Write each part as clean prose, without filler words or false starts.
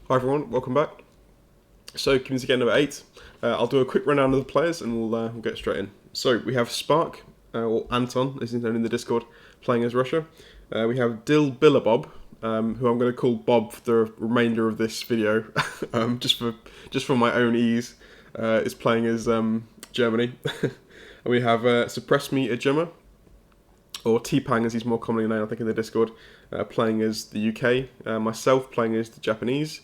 Hi everyone, welcome back. So, community game number 8. I'll do a quick rundown of the players and we'll get straight in. So, we have Spark, or Anton, as he's known in the Discord, playing as Russia. We have Dillbillobob, who I'm going to call Bob for the remainder of this video, just for my own ease, is playing as Germany. And we have Supress Ajumma, or Tpang as he's more commonly known, I think, in the Discord, playing as the UK. Myself playing as the Japanese.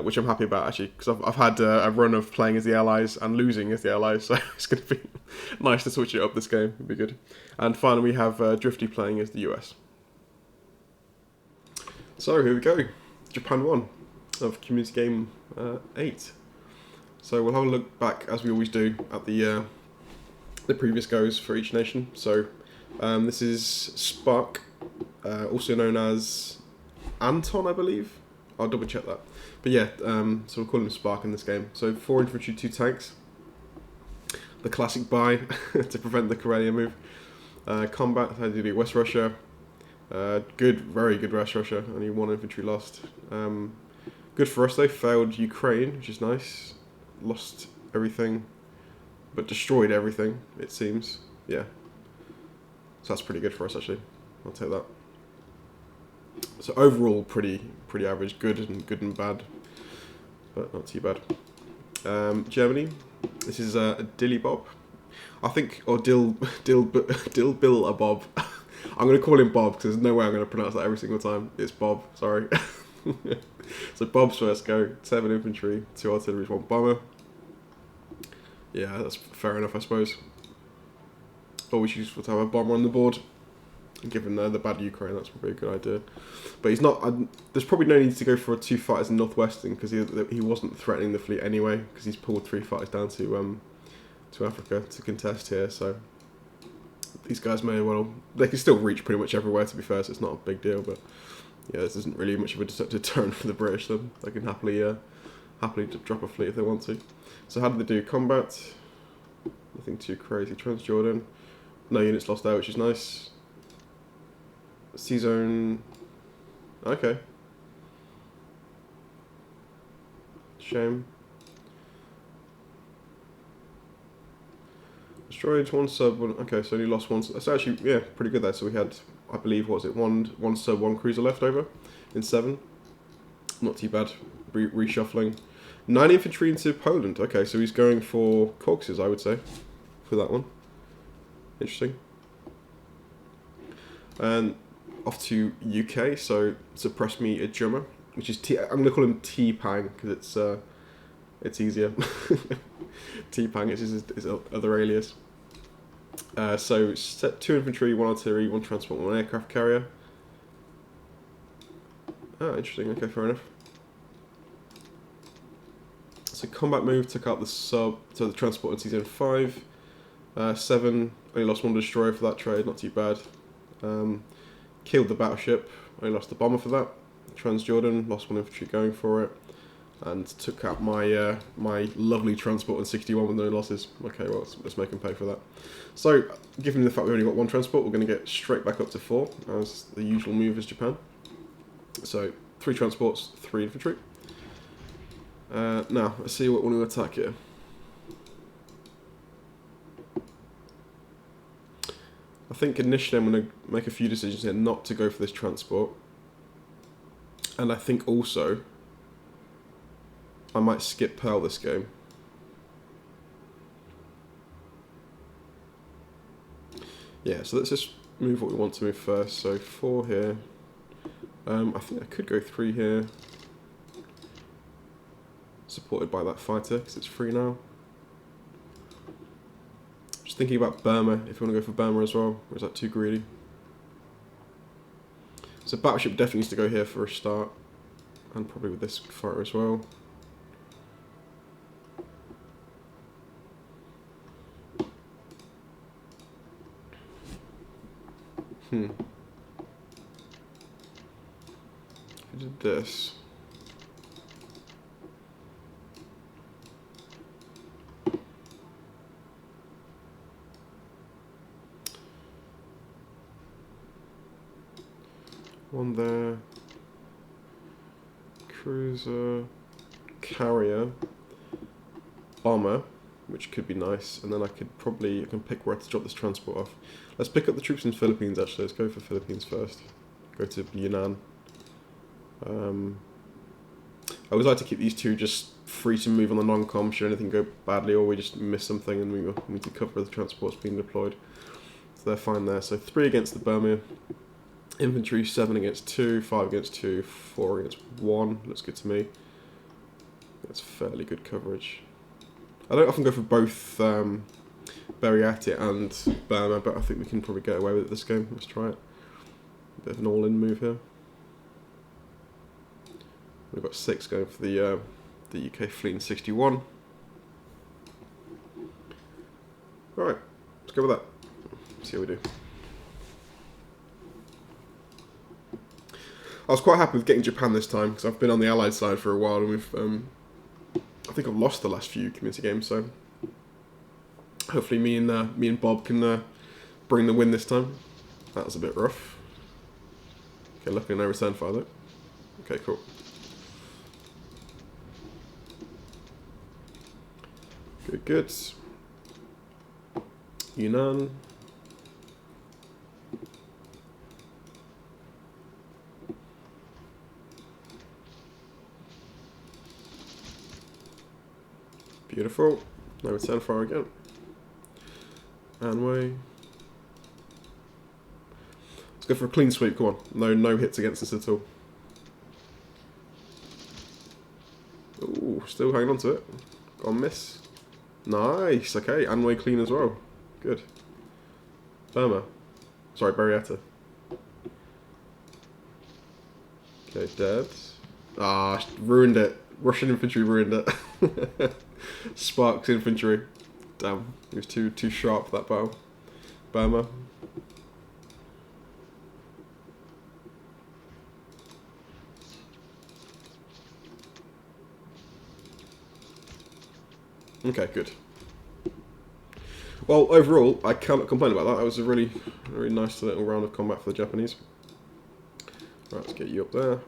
Which I'm happy about actually, because I've had a run of playing as the Allies and losing as the Allies, so it's going to be nice to switch it up this game. It'll be good. And finally, we have Drifty playing as the US. So here we go, Japan 1 of Community Game 8. So we'll have a look back, as we always do, at the previous goes for each nation. So this is Spark, also known as Antone, I believe. I'll double check that. But yeah, so we'll call him Spark in this game. So 4 infantry, 2 tanks. The classic buy to prevent the Karelia move. Combat, how do you do? West Russia. Good, very good West Russia. Only 1 infantry lost. Good for us though. Failed Ukraine, which is nice. Lost everything, but destroyed everything, it seems. Yeah. So that's pretty good for us actually. I'll take that. So overall, pretty average, good and bad, but not too bad. Germany, this is a Dillbillobob, I think, or Dillbillobob. I'm going to call him Bob because there's no way I'm going to pronounce that every single time. It's Bob, sorry. So Bob's first go, 7 infantry, 2 artillery, 1 bomber. Yeah, that's fair enough, I suppose. Always useful to have a bomber on the board. Given the bad Ukraine, that's probably a good idea. But he's not. There's probably no need to go for 2 fighters in Northwestern because he wasn't threatening the fleet anyway because he's pulled 3 fighters down to Africa to contest here. So these guys may well, they can still reach pretty much everywhere. To be fair, so it's not a big deal. But yeah, this isn't really much of a deterrent for the British. Then they can happily drop a fleet if they want to. So how did they do? Combat, nothing too crazy. Transjordan, no units lost there, which is nice. C-Zone, okay. Shame. Destroyed 1 sub, 1, okay, so only lost 1, that's actually, yeah, pretty good there. So we had, I believe, what was it, one sub, 1 cruiser left over in 7. Not too bad, reshuffling. 9 infantry into Poland, okay, so he's going for Caucasus, I would say, for that one. Interesting. And off to UK, so Suppress Ajumma, which is I'm going to call him Tpang because it's easier. Tpang is his other alias. So set 2 infantry, 1 artillery, 1 transport, 1 aircraft carrier. Ah, interesting. Okay, fair enough. So combat move took out the sub, so the transport in season 5. 7, only lost 1 destroyer for that trade, not too bad. Killed the battleship, only lost the bomber for that. Transjordan, lost 1 infantry going for it. And took out my my lovely transport in 61 with no losses. Okay, well, let's make him pay for that. So, given the fact we've only got 1 transport, we're going to get straight back up to 4, as the usual move is Japan. So, 3 transports, 3 infantry. Now, let's see what we want to attack here. I think initially I'm going to make a few decisions here not to go for this transport. And I think also I might skip Pearl this game. Yeah, so let's just move what we want to move first. So 4 here. I think I could go 3 here. Supported by that fighter because it's free now. Just thinking about Burma, if you want to go for Burma as well, or is that too greedy? So battleship definitely needs to go here for a start, and probably with this fighter as well. If we did this. One there. cruiser, carrier, bomber, which could be nice, and then I can pick where to drop this transport off. Let's pick up the troops in the Philippines actually, let's go for Philippines first. Go to Yunnan. I always like to keep these two just free to move on the non-com should anything go badly or we just miss something and we need to cover the transports being deployed. So they're fine there. So 3 against the Burma. Infantry 7 against 2, 5 against 2, 4 against 1. Looks good to me. That's fairly good coverage. I don't often go for both Bariati and Burma, but I think we can probably get away with it this game. Let's try it. A bit of an all-in move here. We've got 6 going for the UK fleet in 61. Alright, let's go with that. See how we do. I was quite happy with getting Japan this time because I've been on the Allied side for a while and we've I think I've lost the last few community games, so hopefully me and Bob can bring the win this time. That was a bit rough. Okay, luckily no return fire though. Okay, cool. Good, good. Yunnan. Beautiful. No return fire again. Anway. Let's go for a clean sweep, come on. No hits against us at all. Ooh, still hanging on to it. Got a miss. Nice, okay, Anway clean as well. Good. Burma. Sorry, Barietta. Okay, dead. Ah, ruined it. Russian infantry ruined it. Sparks infantry. Damn, he was too sharp for that battle. Burma. Okay, good. Well, overall, I cannot complain about that. That was a really nice little round of combat for the Japanese. Right, let's get you up there.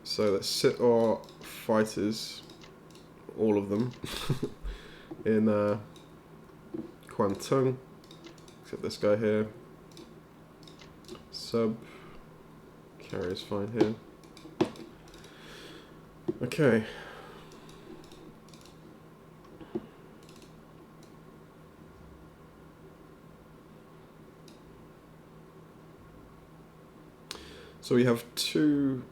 So let's sit our fighters, all of them, in Kwantung, except this guy here. Sub, carrier's fine here. Okay. So we have 2.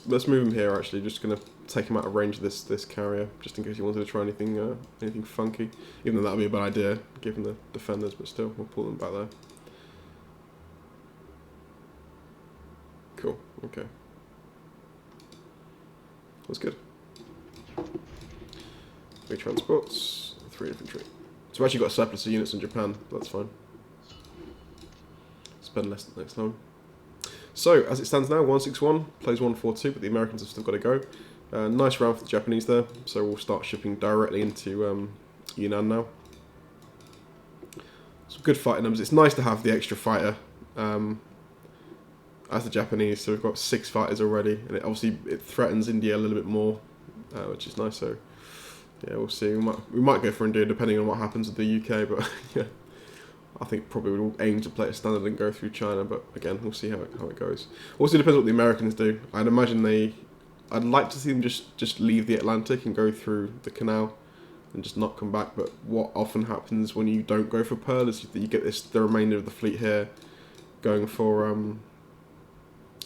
Let's move him here. Actually, just gonna take him out of range of this carrier, just in case he wanted to try anything funky. Even though that would be a bad idea, given the defenders, but still, we'll pull them back there. Cool. Okay. That's good. 3 transports, 3 infantry. So we've actually got a surplus of units in Japan. That's fine. Spend less next time. So, as it stands now, 161, plays 142, but the Americans have still got to go. Nice round for the Japanese there, so we'll start shipping directly into Yunnan now. Some good fighting numbers. It's nice to have the extra fighter as the Japanese, so we've got 6 fighters already, and it threatens India a little bit more, which is nice, so yeah, we'll see. We might go for India depending on what happens with the UK, but yeah. I think probably we'll aim to play a standard and go through China, but again, we'll see how it goes. Also depends what the Americans do. I'd imagine I'd like to see them just leave the Atlantic and go through the canal and just not come back, but what often happens when you don't go for Pearl is that you get the remainder of the fleet here going for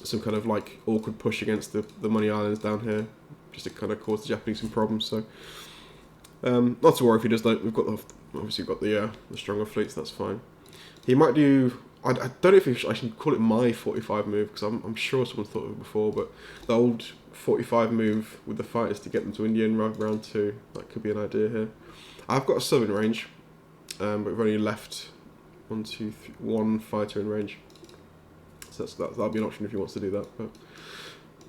some kind of like awkward push against the Money Islands down here, just to kind of cause the Japanese some problems, so not to worry if he does that. We've got the stronger fleets. That's fine. He might do. I don't know if I should call it my 45 move because I'm sure someone thought of it before. But the old 45 move with the fighters to get them to India in round 2. That could be an idea here. I've got a sub in range, but we've only left 1 fighter in range. So that'll be an option if he wants to do that. But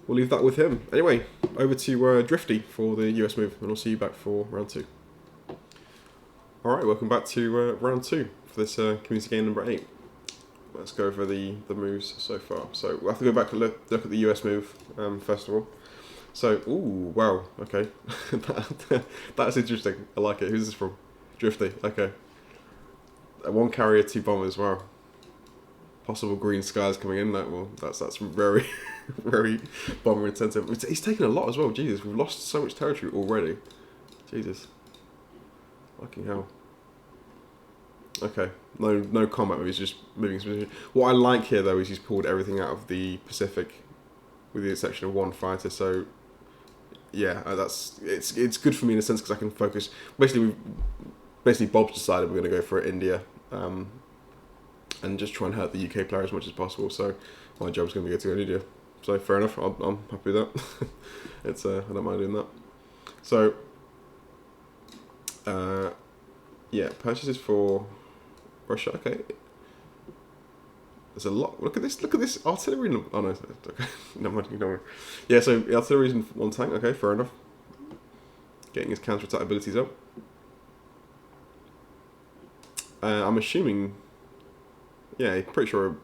we'll leave that with him. Anyway, over to Drifty for the US move, and I'll see you back for round 2. Alright, welcome back to round 2 for this community game number 8. let's go over the moves so far. So we'll have to go back and look at the US move first of all. So, ooh, wow, okay. That's interesting. I like it. Who's this from? Drifty, okay. One carrier, 2 bombers, wow. Possible green skies coming in, that's very, very bomber intensive. He's taken a lot as well, Jesus. We've lost so much territory already. Jesus. Fucking hell. Okay, no combat moves, just moving. What I like here though is he's pulled everything out of the Pacific, with the exception of 1 fighter. So yeah, it's good for me in a sense because I can focus. Basically, Bob's decided we're going to go for India, and just try and hurt the UK player as much as possible. So my job's going to be to go to India. So fair enough. I'm happy with that. I don't mind doing that. So yeah, purchases for Russia. Okay. There's a lot. Look at this artillery. Oh no, okay. Never mind. Yeah, so artillery's in 1 tank. Okay, fair enough. Getting his counter-attack abilities up. I'm assuming. Yeah, I'm pretty sure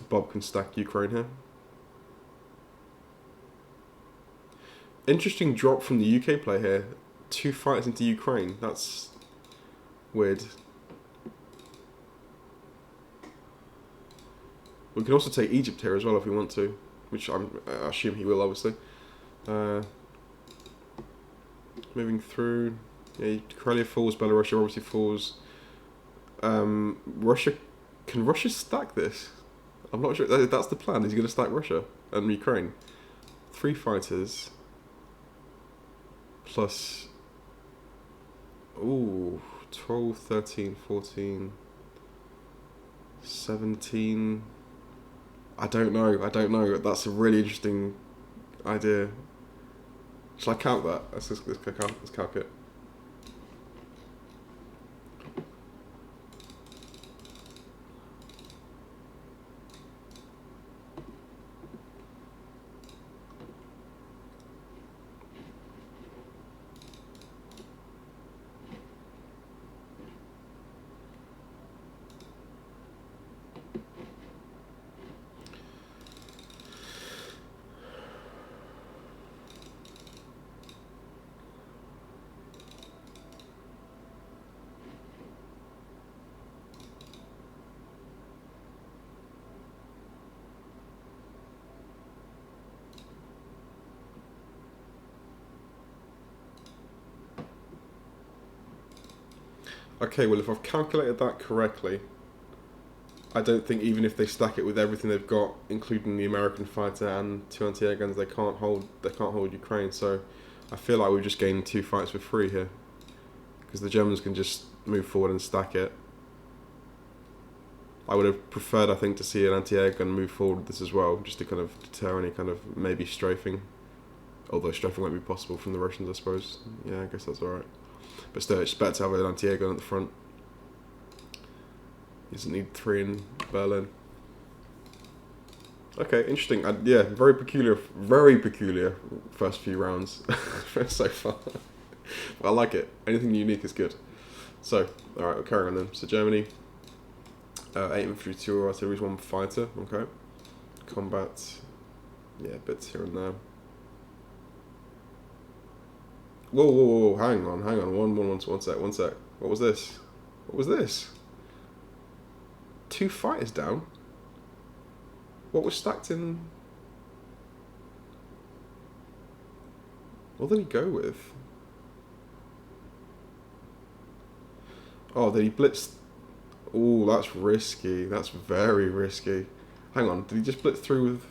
Bob can stack Ukraine here. Interesting drop from the UK play here. 2 fighters into Ukraine. That's weird. We can also take Egypt here as well if we want to, which I assume he will, obviously. Moving through, yeah, Karelia falls, Belarus obviously falls. Russia, can Russia stack this? I'm not sure. That's the plan. Is he going to stack Russia and Ukraine? 3 fighters plus. Ooh, 12, 13, 14, 17. I don't know. That's a really interesting idea. Shall I count that? Let's calc it. Okay, well if I've calculated that correctly, I don't think even if they stack it with everything they've got, including the American fighter and 2 anti-air guns, they can't hold Ukraine. So I feel like we've just gained 2 fights for free here, because the Germans can just move forward and stack it. I would have preferred, I think, to see an anti-air gun move forward with this as well, just to kind of deter any kind of maybe strafing. Although strafing won't be possible from the Russians, I suppose. Yeah, I guess that's alright. But still, it's better to have an anti-air gun at the front. He doesn't need 3 in Berlin. Okay, interesting. Yeah, very peculiar first few rounds so far. But I like it. Anything unique is good. So, alright, we'll carry on then. So Germany, 8 infantry, 2 artillery, 1 fighter. Okay. Combat, yeah, bits here and there. Whoa, hang on, one sec. What was this? 2 fighters down? What was stacked in? What did he go with? Oh, did he blitz? Oh, that's risky. That's very risky. Hang on, did he just blitz through with?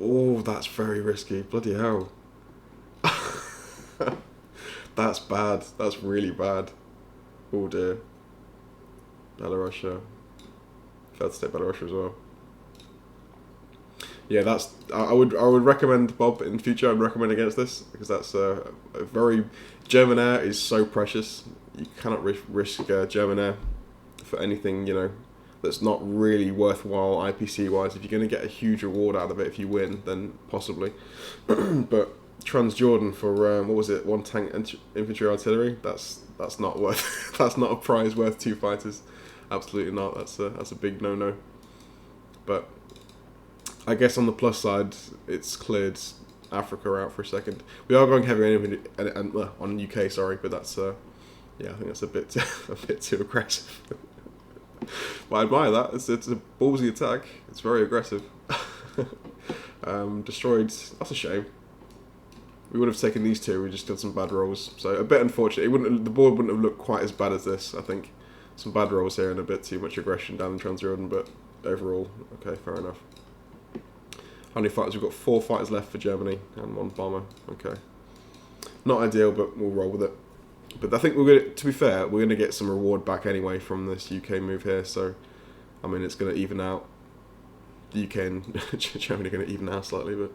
Oh, that's very risky. Bloody hell. That's bad. That's really bad. Oh dear. Belarus. Failed to take Belarus as well. Yeah, that's. I would recommend Bob in future. I'd recommend against this because that's a very. German air is so precious. You cannot risk German air for anything, you know, that's not really worthwhile IPC wise. If you're going to get a huge reward out of it if you win, then possibly. But Transjordan for what was it? 1 tank infantry artillery. That's not worth. That's not a prize worth 2 fighters. Absolutely not. That's a big no-no. But I guess on the plus side, it's cleared Africa out for a second. We are going heavy on UK, sorry, but that's yeah, I think that's a bit a bit too aggressive. But I admire that. It's a ballsy attack. It's very aggressive. Destroyed. That's a shame. We would have taken these two. We just did some bad rolls, so a bit unfortunate. The board wouldn't have looked quite as bad as this. I think some bad rolls here and a bit too much aggression down in Transjordan, but overall, okay, fair enough. How many fighters? We've got 4 fighters left for Germany and 1 bomber. Okay, not ideal, but we'll roll with it. But I think to be fair, we're gonna get some reward back anyway from this UK move here. So, I mean, it's gonna even out. The UK and Germany are gonna even out slightly, but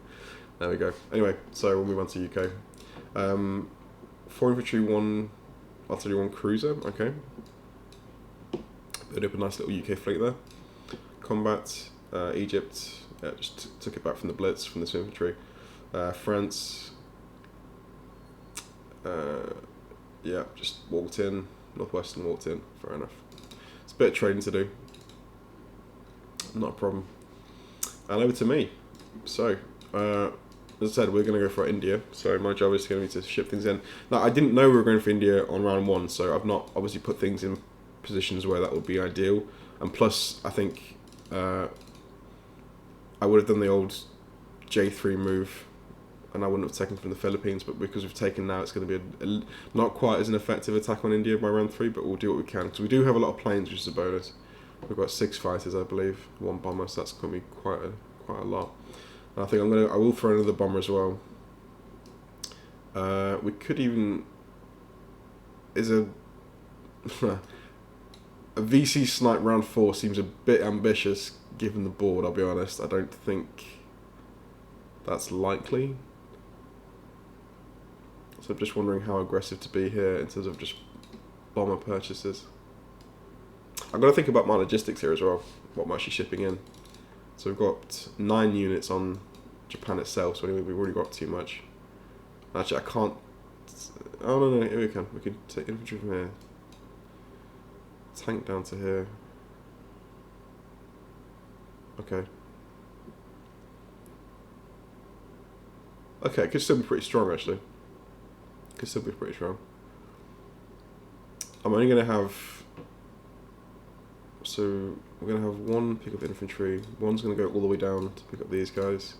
there we go. Anyway, so we'll move on to UK. 4 infantry, 1 artillery, 1 cruiser. Okay. Build up a nice little UK fleet there. Combat, Egypt. Just took it back from the Blitz from this infantry. France. Yeah, just walked in. Northwestern walked in. Fair enough. It's a bit of trading to do. Not a problem. And over to me. So, as I said, we're going to go for India. So my job is going to be to ship things in. Now, I didn't know we were going for India on round 1, so I've not obviously put things in positions where that would be ideal. And plus, I think I would have done the old J3 move, and I wouldn't have taken from the Philippines, but because we've taken now, it's going to be not quite as an effective attack on India by round 3, but we'll do what we can, because we do have a lot of planes, which is a bonus. We've got 6 fighters, I believe, 1 bomber, so that's going to be quite a lot. And I think I will throw another bomber as well. We could even a VC snipe round 4 seems a bit ambitious given the board, I'll be honest. I don't think that's likely. So I'm just wondering how aggressive to be here in terms of just bomber purchases. I've got to think about my logistics here as well, what I'm actually shipping in. So we've got 9 units on Japan itself, so anyway, we've already got too much. Actually, I can't... Oh, no, here we can. We can take infantry from here. Tank down to here. Okay. Okay, it could still be pretty strong, actually. Could still be pretty strong. I'm only going to have... So, we're going to have 1 pick up infantry. 1's going to go all the way down to pick up these guys.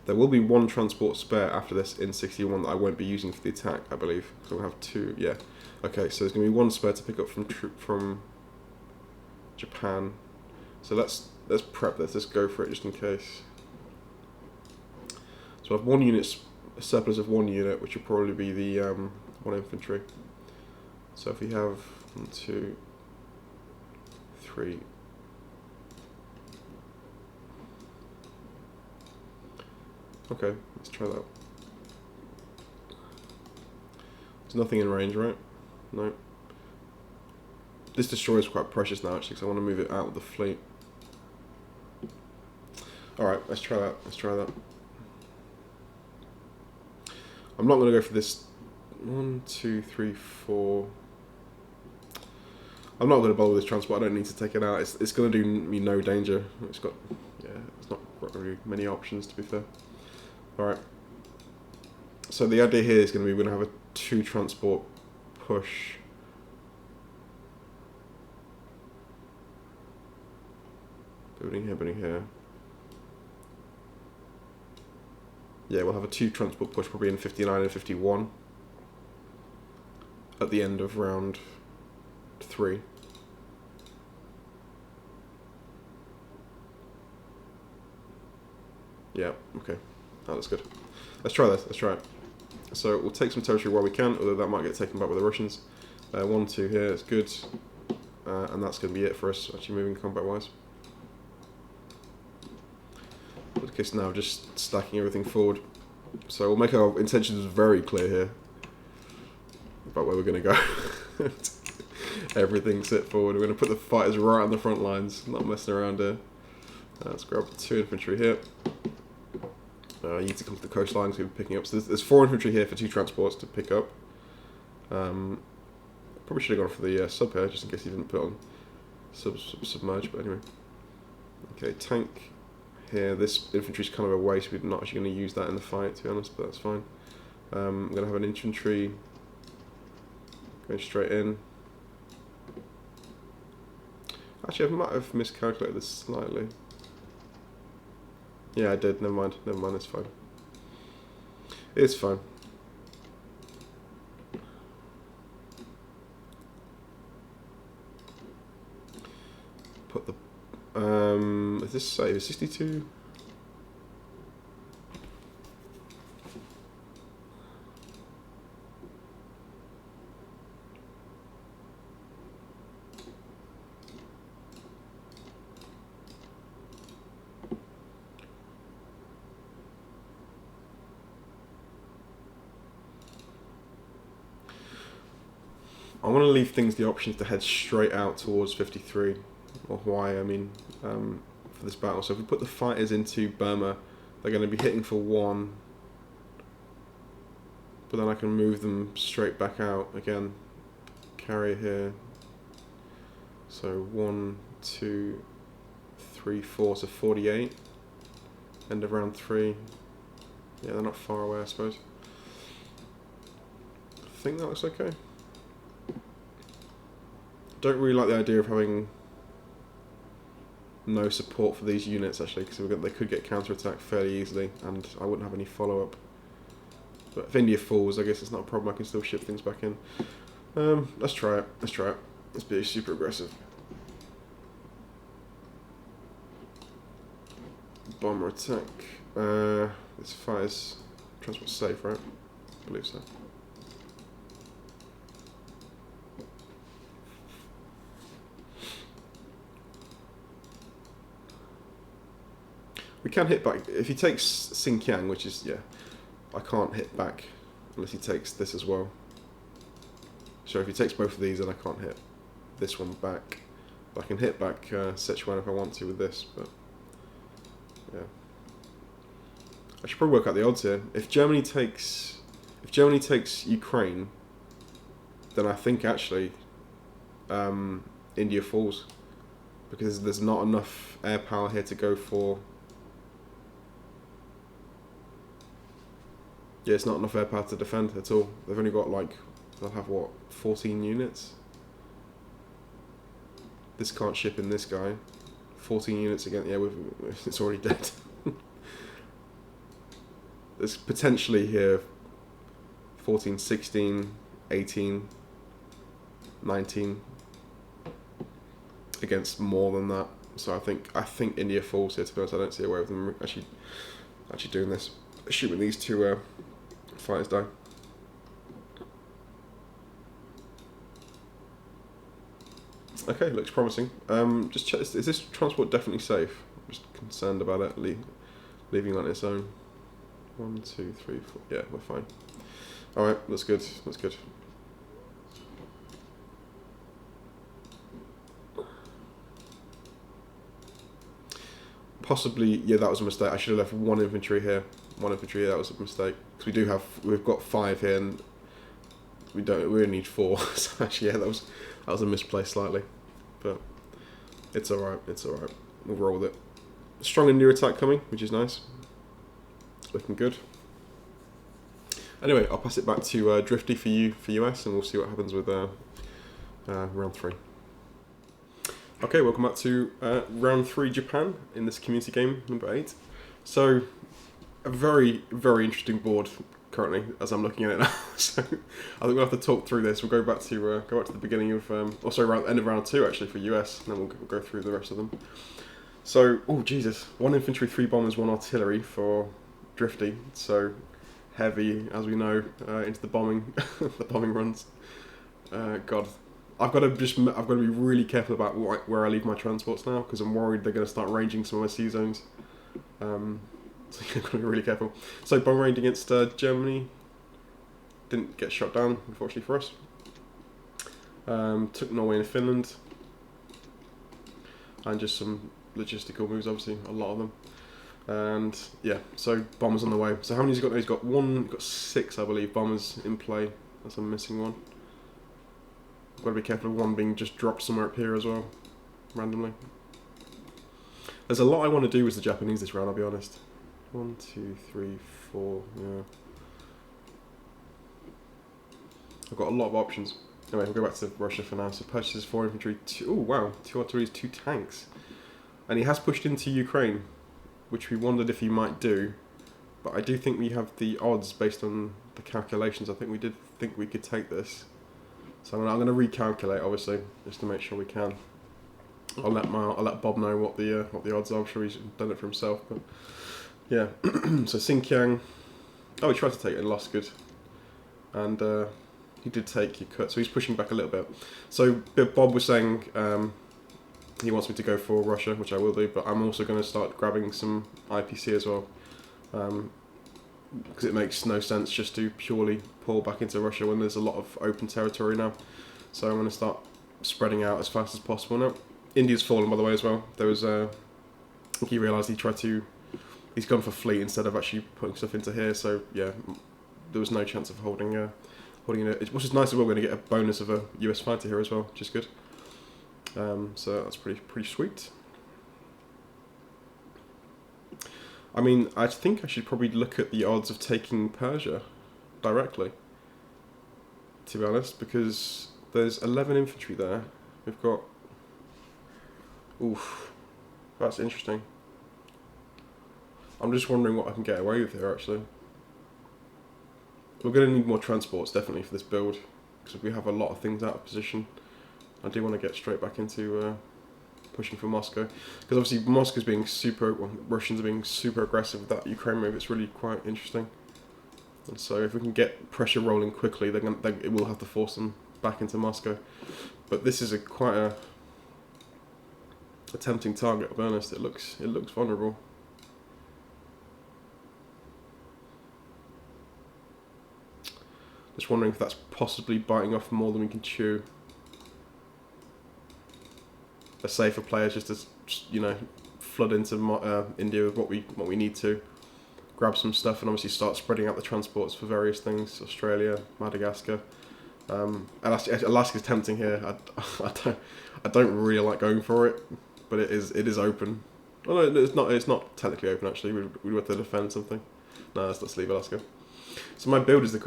There will be 1 transport spare after this in 61 that I won't be using for the attack, I believe. So we'll have 2, yeah. Okay, so there's going to be 1 spare to pick up from Japan. So let's prep this. Let's go for it just in case. So I have 1 unit, a surplus of 1 unit, which will probably be the 1 infantry. So if we have 1, 2, 3. Okay, let's try that. There's nothing in range, right? No. This destroyer is quite precious now, actually, because I want to move it out of the fleet. Alright, let's try that. Let's try that. I'm not going to go for this 1, 2, 3, 4. I'm not going to bother with this transport. I don't need to take it out. It's going to do me no danger. It's got, yeah, it's not really many options, to be fair. Alright. So the idea here is going to be we're going to have a 2 transport push. Building here. Yeah, we'll have a 2 transport push probably in 59 and 51 at the end of round 3. Yeah, okay. Oh, that's good. Let's try this. Let's try it. So we'll take some territory where we can, although that might get taken back by the Russians. 1, 2 here, it's good. And that's going to be it for us, actually moving combat-wise. In this case now, just stacking everything forward. So we'll make our intentions very clear here about where we're going to go. Everything set forward. We're going to put the fighters right on the front lines, not messing around here. Let's grab 2 infantry here. You need to come to the coastline to be picking up. So there's 4 infantry here for 2 transports to pick up. Probably should have gone for the sub here, just in case he didn't put on submerge, but anyway. Okay, tank here. This infantry's kind of a waste. We're not actually going to use that in the fight, to be honest, but that's fine. I'm going to have an infantry going straight in. Actually, I might have miscalculated this slightly. Yeah, I did. Never mind. Never mind. It's fine. It's fine. Put the is this save 62? I want to leave things the options to head straight out towards 53, or Hawaii, I mean, for this battle. So if we put the fighters into Burma, they're going to be hitting for 1, but then I can move them straight back out again. Carrier here. So 1, 2, 3, 4, so 48. End of round 3. Yeah, they're not far away, I suppose. I think that looks okay. Don't really like the idea of having no support for these units, actually, because they could get counterattacked fairly easily, and I wouldn't have any follow-up. But if India falls, I guess it's not a problem. I can still ship things back in. Let's try it. Let's try it. Let's be super aggressive. Bomber attack. This fires transport safe, right? I believe so. We can hit back. If he takes Xinjiang, which is, yeah, I can't hit back unless he takes this as well. So if he takes both of these, then I can't hit this one back. But I can hit back Sichuan if I want to with this, but yeah. I should probably work out the odds here. If Germany takes Ukraine, then I think actually India falls, because there's not enough air power here to go for. Yeah, it's not enough air power to defend at all. They've only got like, they'll have what, 14 units? This can't ship in this guy. 14 units again, yeah, it's already dead. There's potentially here 14, 16, 18, 19 against more than that. So I think India falls here, to be honest. I don't see a way of them actually doing this. Assuming these 2 fighters die. Okay, looks promising. Just check, is this transport definitely safe? I'm just concerned about it leaving on its own. 1, 2, 3, 4. Yeah, we're fine. Alright, that's good. That's good. Possibly, yeah, that was a mistake. I should have left 1 infantry here. 1 infantry here, that was a mistake. Because we've got 5 here, and we only need 4. So actually, yeah, that was a misplay slightly. But it's alright, it's alright. We'll roll with it. Strong India attack coming, which is nice. Looking good. Anyway, I'll pass it back to Drifty for US, and we'll see what happens with round 3. Okay, welcome back to round 3 Japan in this community game number 8. So, a very, very interesting board currently as I'm looking at it now. So, I think we'll have to talk through this. We'll go back to the beginning of, end of round 2 actually for US, and then we'll go through the rest of them. So, oh Jesus, 1 infantry, 3 bombers, 1 artillery for Drifty. So heavy, as we know, into the bombing, the bombing runs. God. I've got to be really careful about where I leave my transports now, because I'm worried they're going to start ranging some of my sea zones. So I've got to be really careful. So bomb raid against Germany. Didn't get shot down, unfortunately for us. Took Norway and Finland. and just some logistical moves, obviously, a lot of them. And yeah, so bombers on the way. So how many has he got now? He's got 6, I believe, bombers in play. That's a missing one. Got to be careful of one being just dropped somewhere up here as well, randomly. There's a lot I want to do with the Japanese this round, I'll be honest. 1, 2, 3, 4, yeah. I've got a lot of options. Anyway, we'll go back to Russia for now. So purchases 4 infantry, 2, oh wow, 2 artillery, 2 tanks. And he has pushed into Ukraine, which we wondered if he might do. But I do think we have the odds based on the calculations. I think we did think we could take this. So I'm going to recalculate, obviously, just to make sure we can. I'll let Bob know what the odds are. I'm sure he's done it for himself, but yeah. So Xinjiang, oh, he tried to take it and lost, good. And he did take Yakut, so he's pushing back a little bit. So Bob was saying he wants me to go for Russia, which I will do, but I'm also going to start grabbing some IPC as well, because it makes no sense just to purely pull back into Russia when there's a lot of open territory now. So I'm going to start spreading out as fast as possible now. India's fallen, by the way, as well. There was I think he realised he's gone for fleet instead of actually putting stuff into here. So yeah, there was no chance of holding it. Which is nice as well. We're going to get a bonus of a US fighter here as well, which is good. So that's pretty sweet. I mean, I think I should probably look at the odds of taking Persia directly, to be honest, because there's 11 infantry there. We've got... Oof, that's interesting. I'm just wondering what I can get away with here, actually. We're going to need more transports, definitely, for this build, because we have a lot of things out of position. I do want to get straight back into pushing for Moscow, because obviously Moscow's being Russians are being super aggressive with that Ukraine move. It's really quite interesting. And so if we can get pressure rolling quickly, it will have to force them back into Moscow. But this is quite a tempting target, I'll be honest. It looks vulnerable. Just wondering if that's possibly biting off more than we can chew. A safer player just to, you know, flood into India with what we need to, grab some stuff, and obviously start spreading out the transports for various things. Australia, Madagascar, Alaska's tempting here. I don't really like going for it, but it is open. Oh no, it's not technically open actually. We have to defend something. No, let's leave Alaska. So my build is the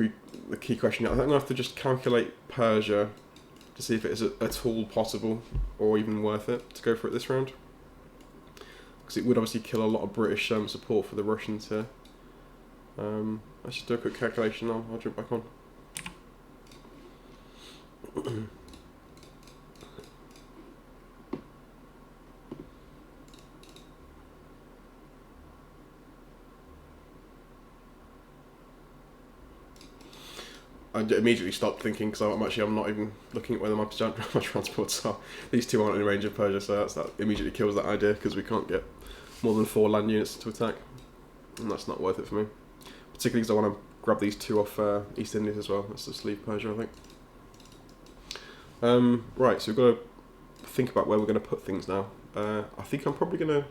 key question. I think I'm gonna have to just calculate Persia to see if it is at all possible or even worth it to go for it this round, because it would obviously kill a lot of British support for the Russians here. I should do a quick calculation now. I'll jump back on. I immediately stopped thinking because I'm not even looking at whether my transports are. These two aren't in range of Persia, so that immediately kills that idea, because we can't get more than 4 land units to attack, and that's not worth it for me. Particularly because I want to grab these 2 off East Indies as well. Let's just leave Persia, I think. Right, so we've got to think about where we're going to put things now. I think I'm probably going to...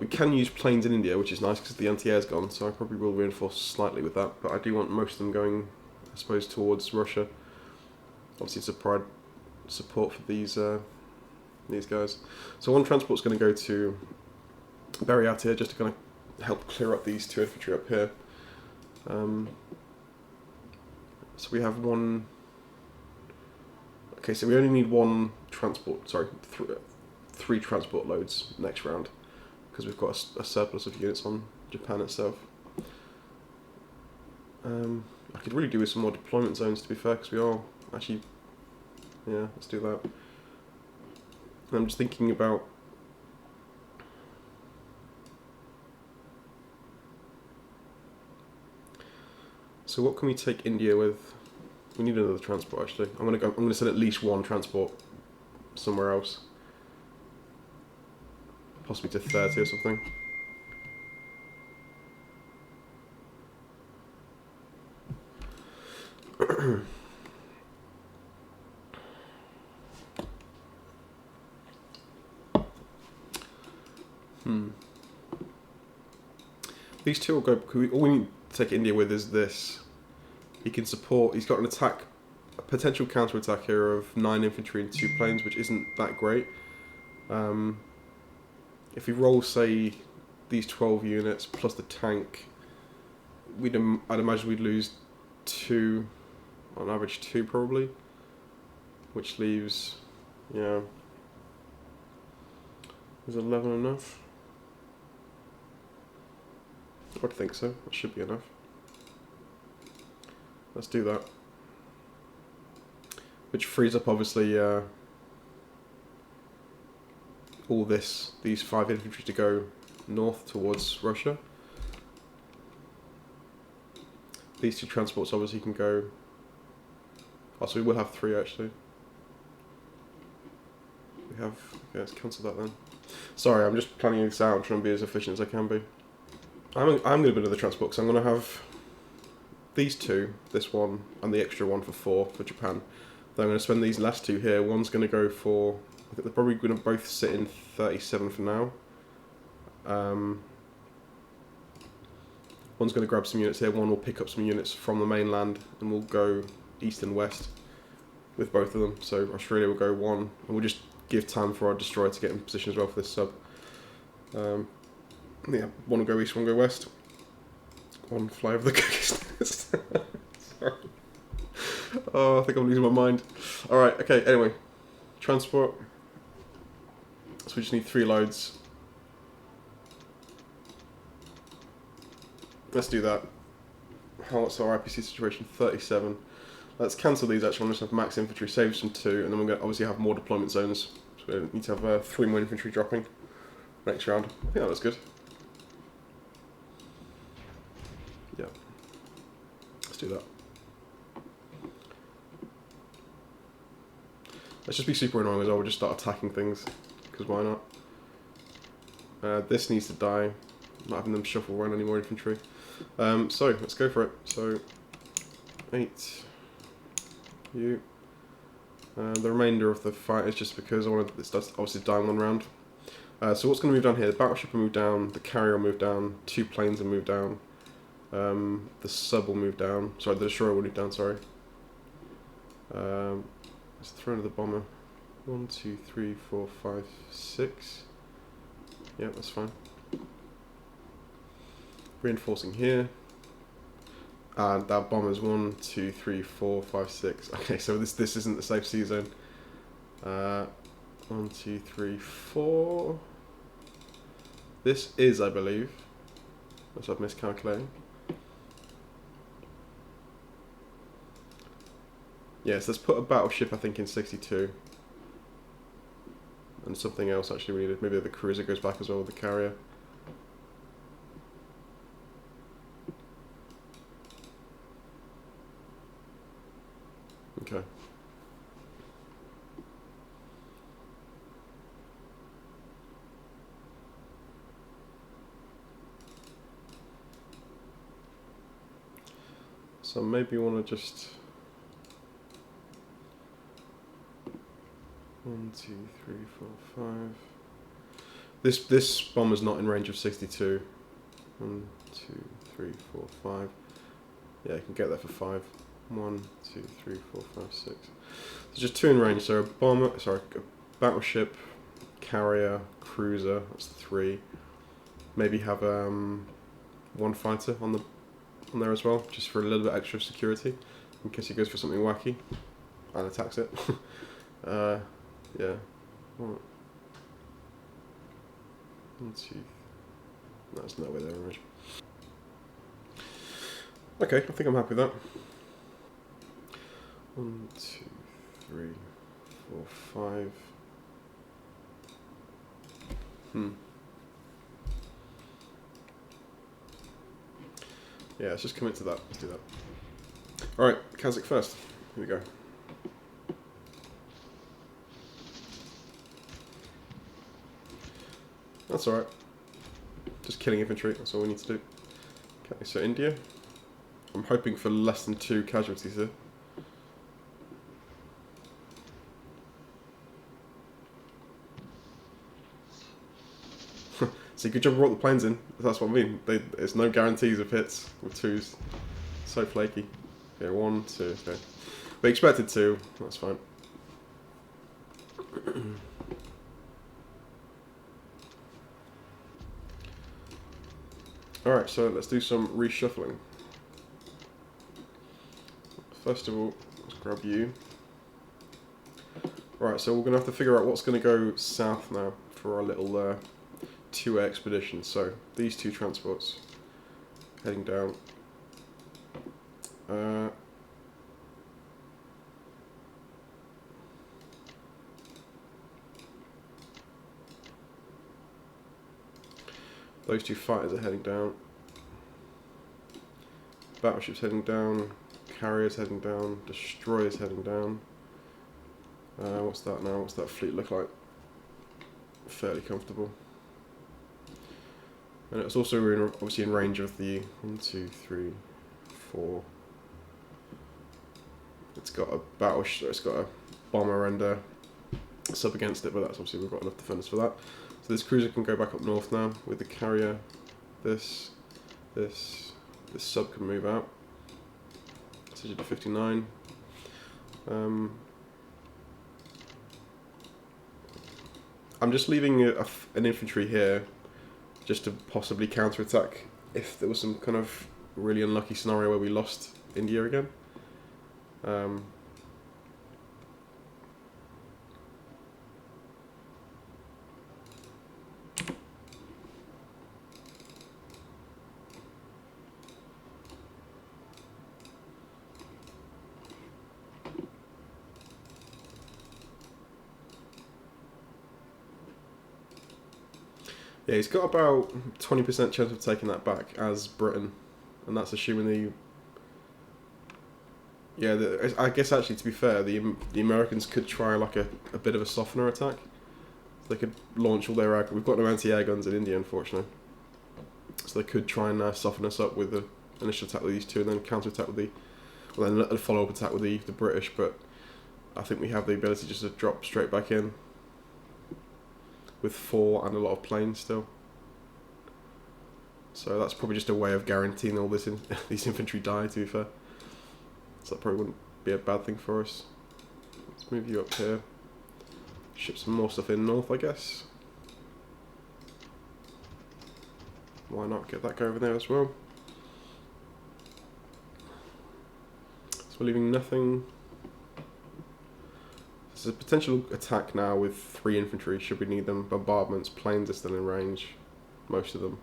We can use planes in India, which is nice because the anti-air's gone, so I probably will reinforce slightly with that, but I do want most of them going, I suppose, towards Russia. Obviously it's a pride support for these guys. So one transport's going to go to Buryatia, just to kind of help clear up these 2 infantry up here. So we have one... Okay, so we only need 1 transport, sorry, 3 transport loads next round, because we've got a surplus of units on Japan itself. I could really do with some more deployment zones, to be fair, because we are actually... Yeah, let's do that. And I'm just thinking about... So what can we take India with? We need another transport, actually. I'm gonna send at least 1 transport somewhere else. Possibly to 30 or something. Hmm. These two will go. All we need to take India with is this. He can support. He's got an attack, a potential counter attack here of 9 infantry and 2 planes, which isn't that great. If he rolls, say, these 12 units plus the tank, I'd imagine we'd lose 2, on average 2 probably, which leaves, yeah, is 11 enough? I'd think so. That should be enough. Let's do that. Which frees up obviously all these 5 infantry to go north towards Russia. These 2 transports obviously can go. Oh, so we will have 3 actually. We have. Okay, let's cancel that then. Sorry, I'm just planning this out and trying to be as efficient as I can be. I'm going to build the transport because I'm going to have these 2, this one, and the extra one for 4 for Japan. Then I'm going to spend these last 2 here. One's going to go for, I think they're probably going to both sit in 37 for now. One's going to grab some units here, one will pick up some units from the mainland, and we'll go east and west with both of them. So Australia will go 1, and we'll just give time for our destroyer to get in position as well for this sub. Yeah, one will go east, one will go west. One fly over the cookies. Sorry. Oh, I think I'm losing my mind. Alright, okay, anyway. Transport. So we just need 3 loads. Let's do that. What's our IPC situation? 37. Let's cancel these actually. I'm just going to have max infantry, save some 2, and then we're going to obviously have more deployment zones. So we need to have 3 more infantry dropping next round. I think that was good. Yeah. Let's do that. Let's just be super annoying as well. We'll just start attacking things, because why not? This needs to die. I'm not having them shuffle around any more infantry. So let's go for it. So 8 you. The remainder of the fight is just because I wanted this to obviously die in 1 round. So what's going to move down here? The battleship will move down. The carrier will move down. 2 planes will move down. The sub will move down. Sorry, the destroyer will move down. Sorry. Let's throw another bomber. 1, 2, 3, 4, 5, 6. Yeah, that's fine. Reinforcing here. And that bomber's 1, 2, 3, 4, 5, 6. Okay, so this isn't the safe sea zone. 1, 2, 3, 4. This is, I believe. Unless I've miscalculated. Yes, let's put a battleship, I think, in 62. And something else actually we needed. Maybe the cruiser goes back as well with the carrier. Okay. So maybe you want to just 1, 2, 3, 4, 5. This bomber's not in range of 62. 1, 2, 3, 4, 5. Yeah, you can get that for 5. 1, 2, 3, 4, 5, 6. There's just 2 in range. So a battleship, carrier, cruiser. That's 3. Maybe have 1 fighter on there as well, just for a little bit extra security, in case he goes for something wacky and attacks it. Yeah. 1, 2. That's nowhere there, image. Okay, I think I'm happy with that. 1, 2, 3, 4, 5. Yeah, let's just commit to that. Let's do that. Alright, Kazakh first. Here we go. That's alright. Just killing infantry, that's all we need to do. Okay, so India. I'm hoping for less than 2 casualties here. So you could just brought the planes in. That's what I mean. There's no guarantees of hits with 2s. So flaky. Okay, 1, 2. Okay, we expected 2. That's fine. All right, so let's do some reshuffling. First of all, let's grab you. Right, so we're going to have to figure out what's going to go south now for our little 2 expedition. So these 2 transports heading down. Those 2 fighters are heading down. Battleships heading down. Carriers heading down. Destroyers heading down. What's that now? What's that fleet look like? Fairly comfortable. And it's also obviously in range of the 1, 2, 3, 4. It's got a battleship. It's got a bomber and a sub against it, but that's obviously we've got enough defenders for that. So this cruiser can go back up north now with the carrier. This sub can move out. So you do 59. I'm just leaving an infantry here just to possibly counter-attack if there was some kind of really unlucky scenario where we lost India again. Yeah, he's got about 20% chance of taking that back as Britain, and that's assuming the. Yeah, I guess actually to be fair, the Americans could try like a bit of a softener attack. They could launch all their we've got no anti-air guns in India, unfortunately, so they could try and soften us up with the initial attack with these 2, and then counter-attack with then a follow-up attack with the British. But I think we have the ability just to drop straight back in with 4 and a lot of planes still. So that's probably just a way of guaranteeing all this these infantry die, to be fair. So that probably wouldn't be a bad thing for us. Let's move you up here. Ship some more stuff in north, I guess. Why not get that guy over there as well? So we're leaving nothing. There's a potential attack now with 3 infantry, should we need them. Bombardments, planes are still in range. Most of them.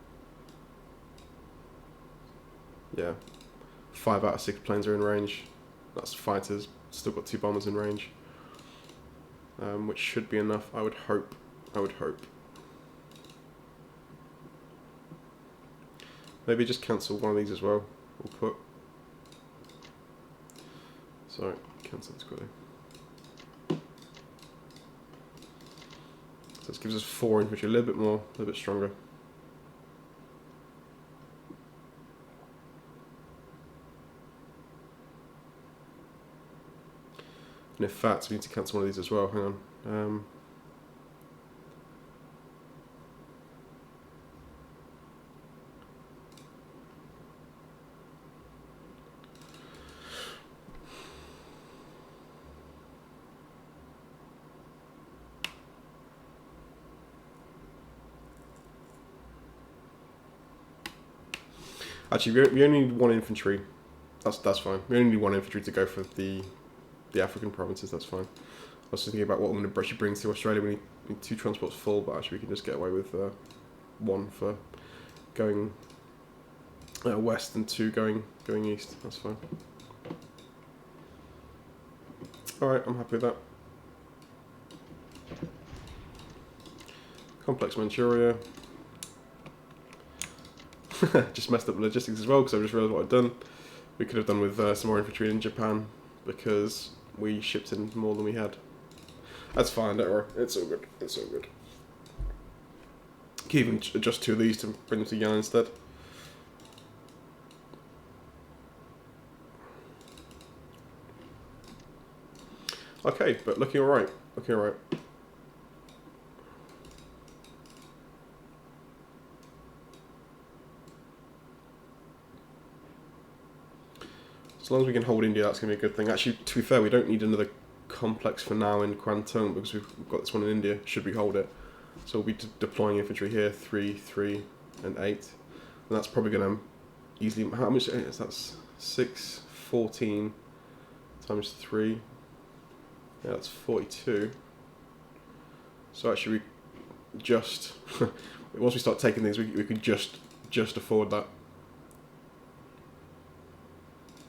Yeah. 5 out of 6 planes are in range. That's fighters. Still got 2 bombers in range. Which should be enough, I would hope. Maybe just cancel one of these as well. We'll put. Sorry, cancel this quickly. So this gives us 4 infantry, a little bit more, a little bit stronger. And in fact, we need to cancel one of these as well. Hang on. Actually, we only need 1 infantry. That's fine. We only need 1 infantry to go for the African provinces. That's fine. I was thinking about what I'm going to actually bring to Australia. We need 2 transports full, but actually we can just get away with 1 for going west and 2 going east. That's fine. All right, I'm happy with that. Complex Manchuria. Just messed up the logistics as well because I just realised what I'd done. We could have done with some more infantry in Japan because we shipped in more than we had. That's fine, don't worry. It's all good. It's all good. Can even adjust 2 of these to bring them to Yan instead. Okay, but looking alright. Looking alright. as long as we can hold India, that's going to be a good thing. Actually, to be fair, we don't need another complex for now in Antone because we've got this one in India, should we hold it. So we'll be deploying infantry here, 3, 3, and 8. And that's probably going to easily... How much is that? 6, 14 times 3. Yeah, that's 42. So actually we just... once we start taking things, we could just afford that.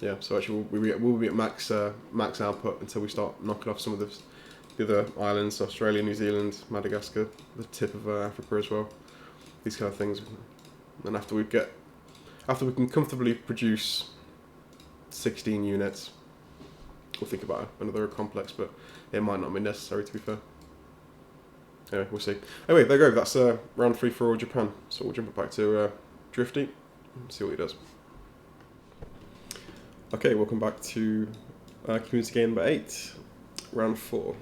Yeah, so actually we'll be at max output until we start knocking off some of the other islands, Australia, New Zealand, Madagascar, the tip of Africa as well. These kind of things. And after we can comfortably produce 16 units, we'll think about another complex, but it might not be necessary, to be fair. Anyway, we'll see. Anyway, there you go. That's round 3 for Japan. So we'll jump it back to Drifty and see what he does. Okay, welcome back to Community Game number 8, round 4.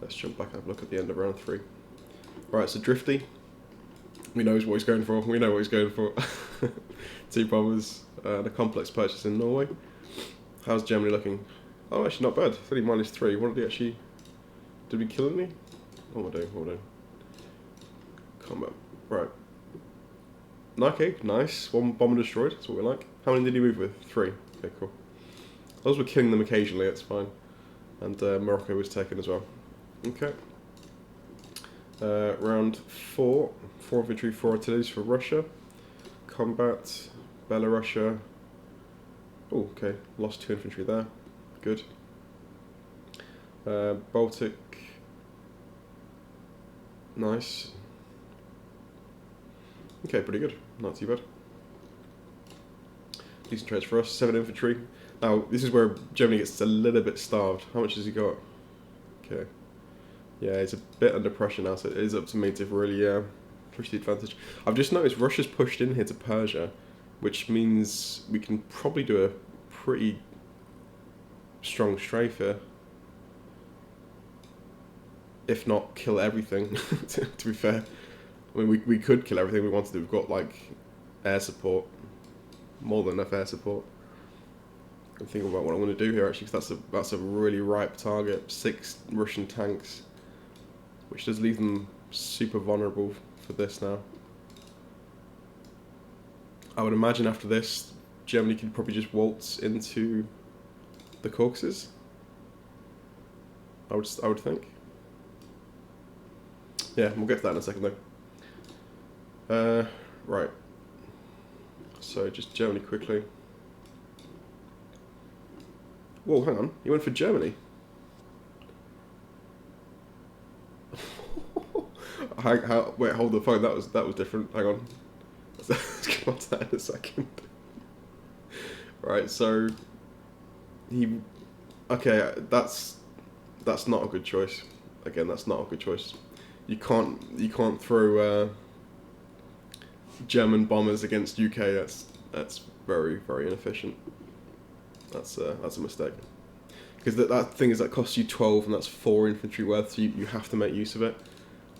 Let's jump back and have a look at the end of round 3. Alright, so Drifty, we know what he's going for. We know what he's going for. 2 bombers, the complex purchase in Norway. How's Germany looking? Oh, actually not bad. It's only -3. What did he actually... Did we kill any? What am I doing? Hold on. Combat. Right. Okay, nice. 1 bomber destroyed. That's what we like. How many did he move with? 3. Okay, cool. As long as we're killing them occasionally, that's fine. And Morocco was taken as well. Okay. Round 4. 4 infantry, 4 artilleries for Russia. Combat. Belarus. Oh, okay. Lost 2 infantry there. Good. Baltic. Nice. Okay, pretty good. Not too bad. Decent trades for us. 7 infantry. Now, this is where Germany gets a little bit starved. How much has he got? Okay. Yeah, it's a bit under pressure now, so it is up to me to really push the advantage. I've just noticed Russia's pushed in here to Persia, which means we can probably do a pretty strong strafe here. If not, kill everything, to be fair. I mean, we could kill everything we wanted to. We've got, like, air support. More than enough air support. I'm thinking about what I'm going to do here, actually, because that's a really ripe target. 6 Russian tanks. Which does leave them super vulnerable for this now. I would imagine after this, Germany could probably just waltz into the Caucasus. I would think. Yeah, we'll get to that in a second though. Right. So just Germany quickly. Whoa, hang on. You went for Germany. Wait, hold the phone. That was different. Hang on. Let's come on to that in a second. Right. So he. Okay, that's not a good choice. Again, that's not a good choice. You can't throw German bombers against UK. That's very, very inefficient. That's a mistake. Because that thing is that costs you 12, and that's 4 infantry worth. So you have to make use of it,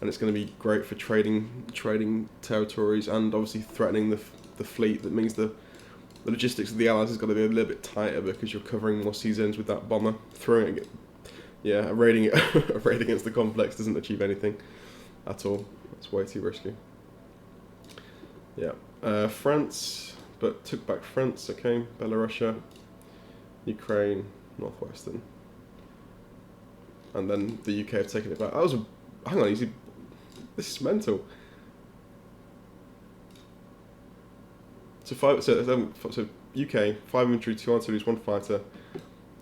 and it's going to be great for trading territories and obviously threatening the fleet. That means the logistics of the Allies has got to be a little bit tighter because you're covering more sea zones with that bomber. Throwing it, yeah, a raid against the complex doesn't achieve anything at all. It's way too risky. Yeah, France, but took back France. Okay, Belarus, Ukraine, Northwestern, and then the UK have taken it back. That was hang on, easy. This is mental. So UK 5 infantry, 2 artillery, 1 fighter,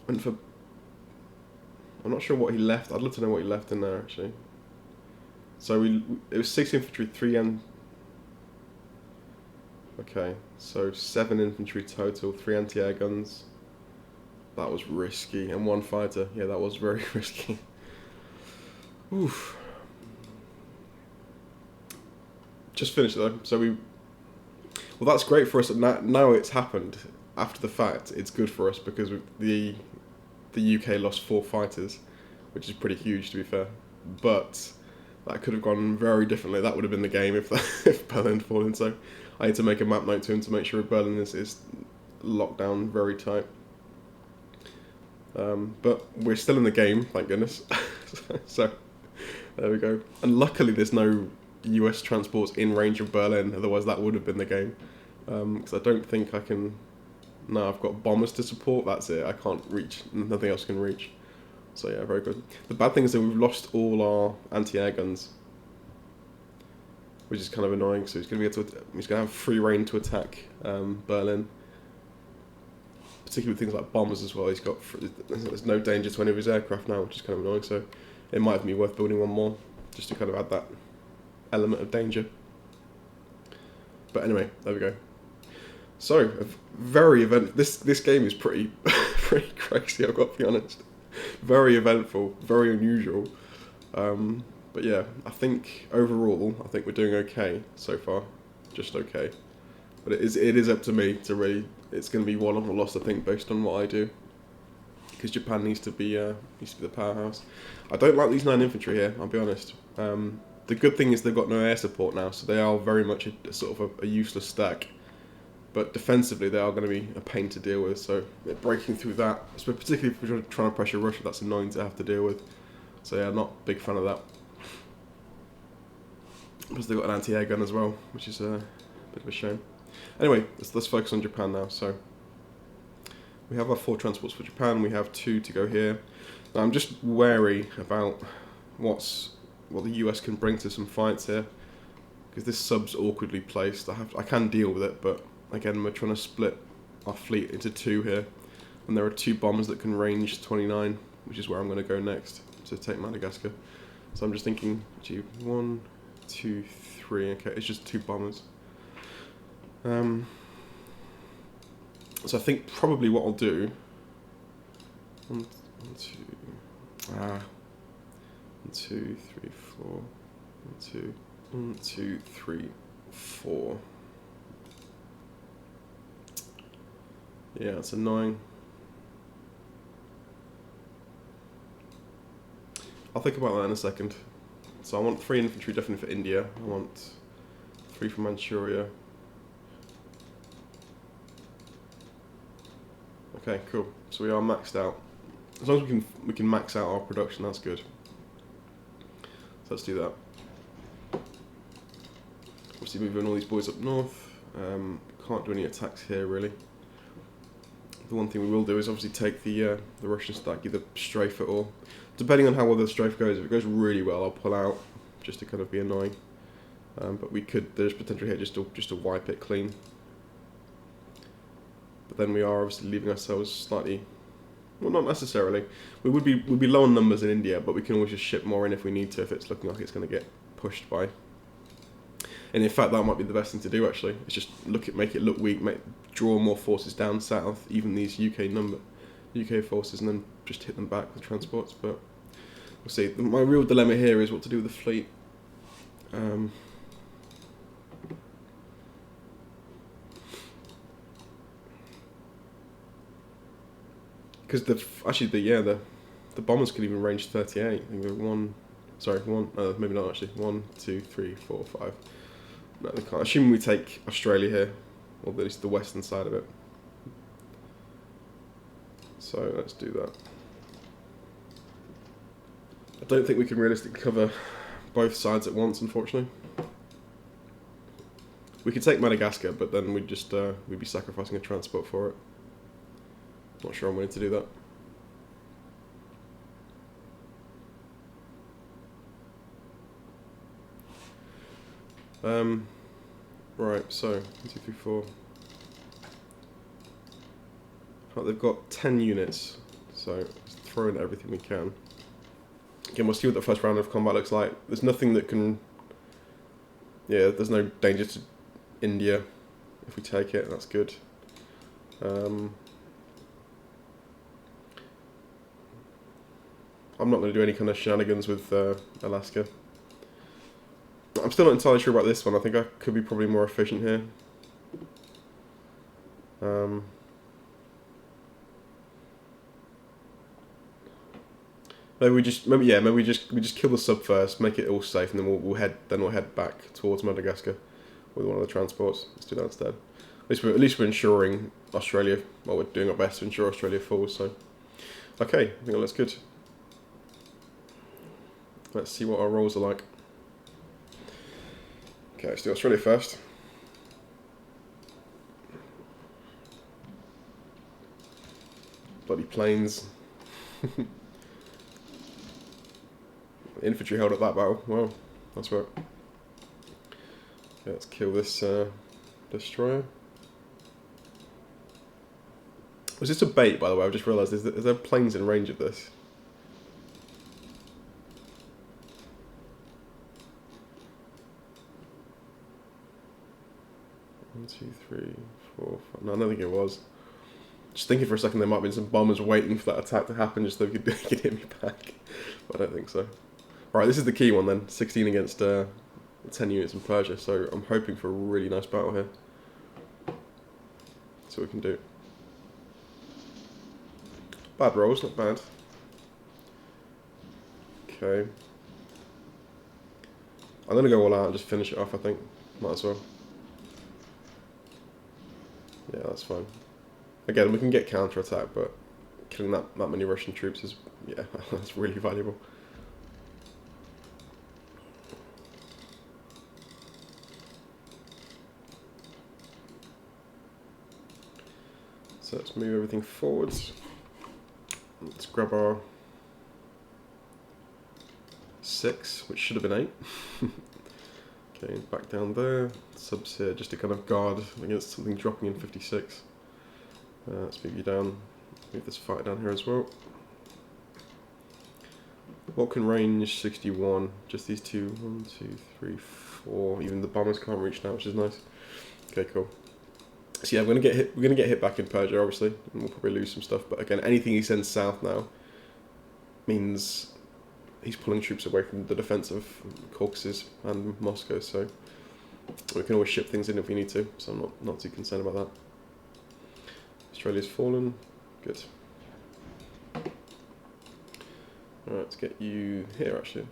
and for. I'm not sure what he left. I'd love to know what he left in there actually. So it was 6 infantry, 3 and. Okay, so 7 infantry total, 3 anti-air guns. That was risky, and 1 fighter. Yeah, that was very risky. Oof. Just finished though. So well, that's great for us. Now it's happened after the fact. It's good for us because the UK lost 4 fighters, which is pretty huge to be fair. But that could have gone very differently. That would have been the game if Berlin had fallen. So I need to make a map note to him to make sure Berlin is locked down very tight. But we're still in the game, thank goodness. So there we go. And luckily there's no US transports in range of Berlin, otherwise that would have been the game. Because I don't think I can... No, I've got bombers to support, that's it. I can't reach, nothing else can reach. So yeah, very good. The bad thing is that we've lost all our anti-air guns, which is kind of annoying. So he's going to have free reign to attack Berlin, particularly with things like bombers as well. There's no danger to any of his aircraft now, which is kind of annoying. So it might be worth building one more just to kind of add that element of danger. But anyway, there we go. So this game is pretty pretty crazy, I've got to be honest. Very eventful, very unusual. But yeah, I think overall, I think we're doing okay so far, just okay. But it is up to me to really. It's going to be won or lost, I think, based on what I do. Because Japan needs to be the powerhouse. I don't like these 9 infantry here, I'll be honest. The good thing is they've got no air support now, so they are very much a sort of a useless stack. But defensively, they are going to be a pain to deal with. So breaking through that, particularly if we're trying to pressure Russia, that's annoying to have to deal with. So yeah, I'm not a big fan of that. Because they've got an anti-air gun as well, which is a bit of a shame. Anyway, let's focus on Japan now. So we have our 4 transports for Japan. We have 2 to go here. Now, I'm just wary about what the US can bring to some fights here, because this sub's awkwardly placed. I can deal with it, but again, we're trying to split our fleet into 2 here, and there are 2 bombers that can range 29, which is where I'm going to go next to take Madagascar. So I'm just thinking, 1, 2, 3. Okay, it's just 2 bombers. So I think probably what I'll do. 1, 2, 3, 4. 1, 2, 3, 4. Yeah, it's annoying. I'll think about that in a second. So I want 3 infantry definitely for India. I want 3 for Manchuria. Okay, cool. So we are maxed out. As long as we can max out our production, that's good. So let's do that. Obviously moving all these boys up north. Can't do any attacks here really. The one thing we will do is obviously take the Russian stack, either strafe it or, depending on how well the strafe goes. If it goes really well, I'll pull out just to kind of be annoying. But there's potential here just to wipe it clean. But then we are obviously leaving ourselves slightly, well, not necessarily. We would be low on numbers in India, but we can always just ship more in if we need to, if it's looking like it's going to get pushed by. And in fact, that might be the best thing to do actually. It's just make it look weak, draw more forces down south, even these UK forces, and then just hit them back with transports. But we'll see. My real dilemma here is what to do with the fleet. Because the bombers could even range 38. I think maybe not actually. 1, 2, 3, 4, 5. No, they can't. Assuming we take Australia here, or at least the western side of it. So let's do that. I don't think we can realistically cover both sides at once, unfortunately. We could take Madagascar, but then we'd be sacrificing a transport for it. Not sure I'm willing to do that. Right, so 1, 2, 3, 4. Right, they've got 10 units, so let's throw in everything we can. Again, we'll see what the first round of combat looks like. There's nothing that can... Yeah, there's no danger to India if we take it, that's good. I'm not going to do any kind of shenanigans with Alaska. I'm still not entirely sure about this one. I think I could be probably more efficient here. Maybe we just kill the sub first, make it all safe, and then we'll head back towards Madagascar with one of the transports. Let's do that instead. At least we're ensuring Australia. Well, we're doing our best to ensure Australia falls. So, okay, I think that looks good. Let's see what our rolls are like. Okay, let's do Australia first. Bloody planes. Infantry held up that battle. Wow, that's right. Okay, let's kill this destroyer. Was this a bait, by the way? I've just realised, is there planes in range of this? One, two, three, four, five. No, I don't think it was. Just thinking for a second there might have been some bombers waiting for that attack to happen just so they could hit me back. But I don't think so. Alright, this is the key one then. 16 against 10 units in Persia, so I'm hoping for a really nice battle here. See what we can do. Bad rolls, not bad. Okay. I'm going to go all out and just finish it off, I think. Might as well. Yeah, that's fine. Again, we can get counter-attack, but killing that many Russian troops is, yeah, that's really valuable. So let's move everything forwards. Let's grab our 6, which should have been 8. Okay, back down there. Subs here, just to kind of guard against something dropping in 56. Let's move you down. Move this fighter down here as well. What can range? 61. Just these two. 1, 2, 3, 4. Even the bombers can't reach now, which is nice. Okay, cool. So yeah, we're gonna get hit. We're gonna get hit back in Persia, obviously, and we'll probably lose some stuff. But again, anything he sends south now means he's pulling troops away from the defense of Caucasus and Moscow. So we can always ship things in if we need to. So I'm not too concerned about that. Australia's fallen. Good. Alright, let's get you here actually.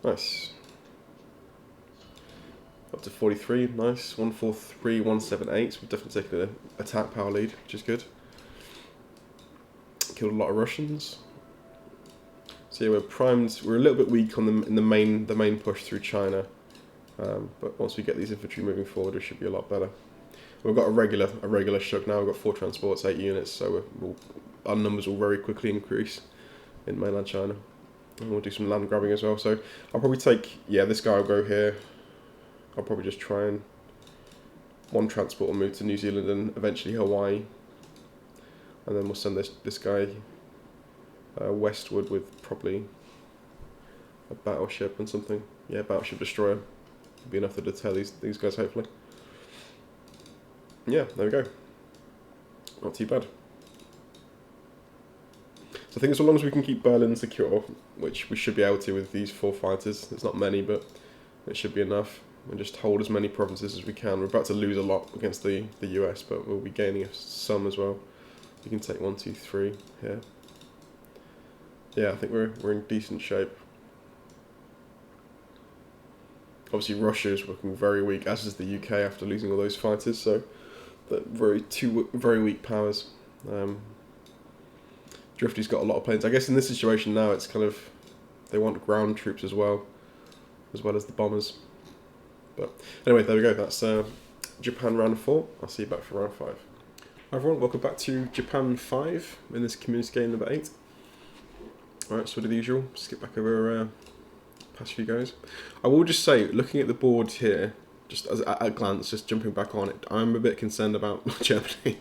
Nice. Up to 43, nice. 143, 178. So we've definitely taken an attack power lead, which is good. Killed a lot of Russians. So yeah, we're primed. We're a little bit weak on in the main push through China. But once we get these infantry moving forward, it should be a lot better. We've got a regular shug now. We've got 4 transports, 8 units, so our numbers will very quickly increase in mainland China. And we'll do some land grabbing as well. So I'll probably take, yeah, this guy will go here. I'll probably just try and 1 transport will move to New Zealand and eventually Hawaii. And then we'll send this guy westward with probably a battleship and something. Yeah, battleship destroyer. Be enough to deter these guys, hopefully. Yeah, there we go. Not too bad. So I think as long as we can keep Berlin secure, which we should be able to with these 4 fighters, there's not many, but it should be enough, and just hold as many provinces as we can. We're about to lose a lot against the US, but we'll be gaining some as well. We can take 1, 2, 3 here. Yeah, I think we're in decent shape. Obviously, Russia is looking very weak, as is the UK after losing all those fighters. So, two very weak powers. Drifty's got a lot of planes. I guess in this situation now, it's kind of they want ground troops as well as the bombers. But anyway, there we go. That's Japan round 4. I'll see you back for round 5. Hi everyone, welcome back to Japan 5 in this community game number 8. Alright, so we do the usual. Skip back over past few guys. I will just say, looking at the board here, just as at a glance, just jumping back on it, I'm a bit concerned about Germany.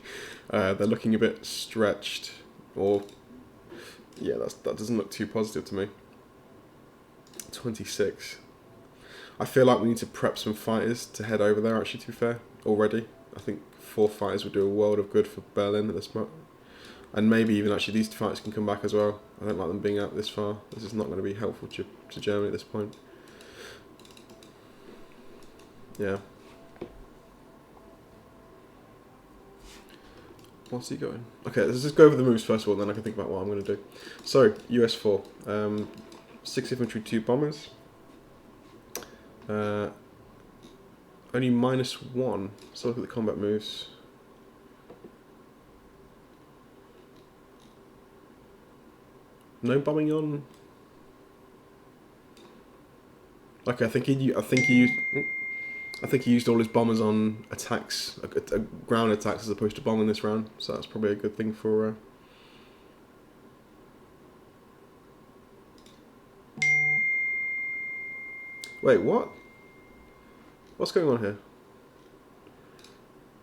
They're looking a bit stretched, or yeah, that doesn't look too positive to me. 26. I feel like we need to prep some fighters to head over there, actually, to be fair, already. I think 4 fighters would do a world of good for Berlin at this moment. And maybe even actually these 2 fighters can come back as well. I don't like them being out this far. This is not going to be helpful to Germany at this point. Yeah. What's he going? Okay, let's just go over the moves first of all, and then I can think about what I'm going to do. So, US 4. 6 infantry, 2 bombers. Only -1. So look at the combat moves. No bombing on. Okay, I think he used all his bombers on attacks, ground attacks, as opposed to bombing this round. So that's probably a good thing for. Wait, what? What's going on here?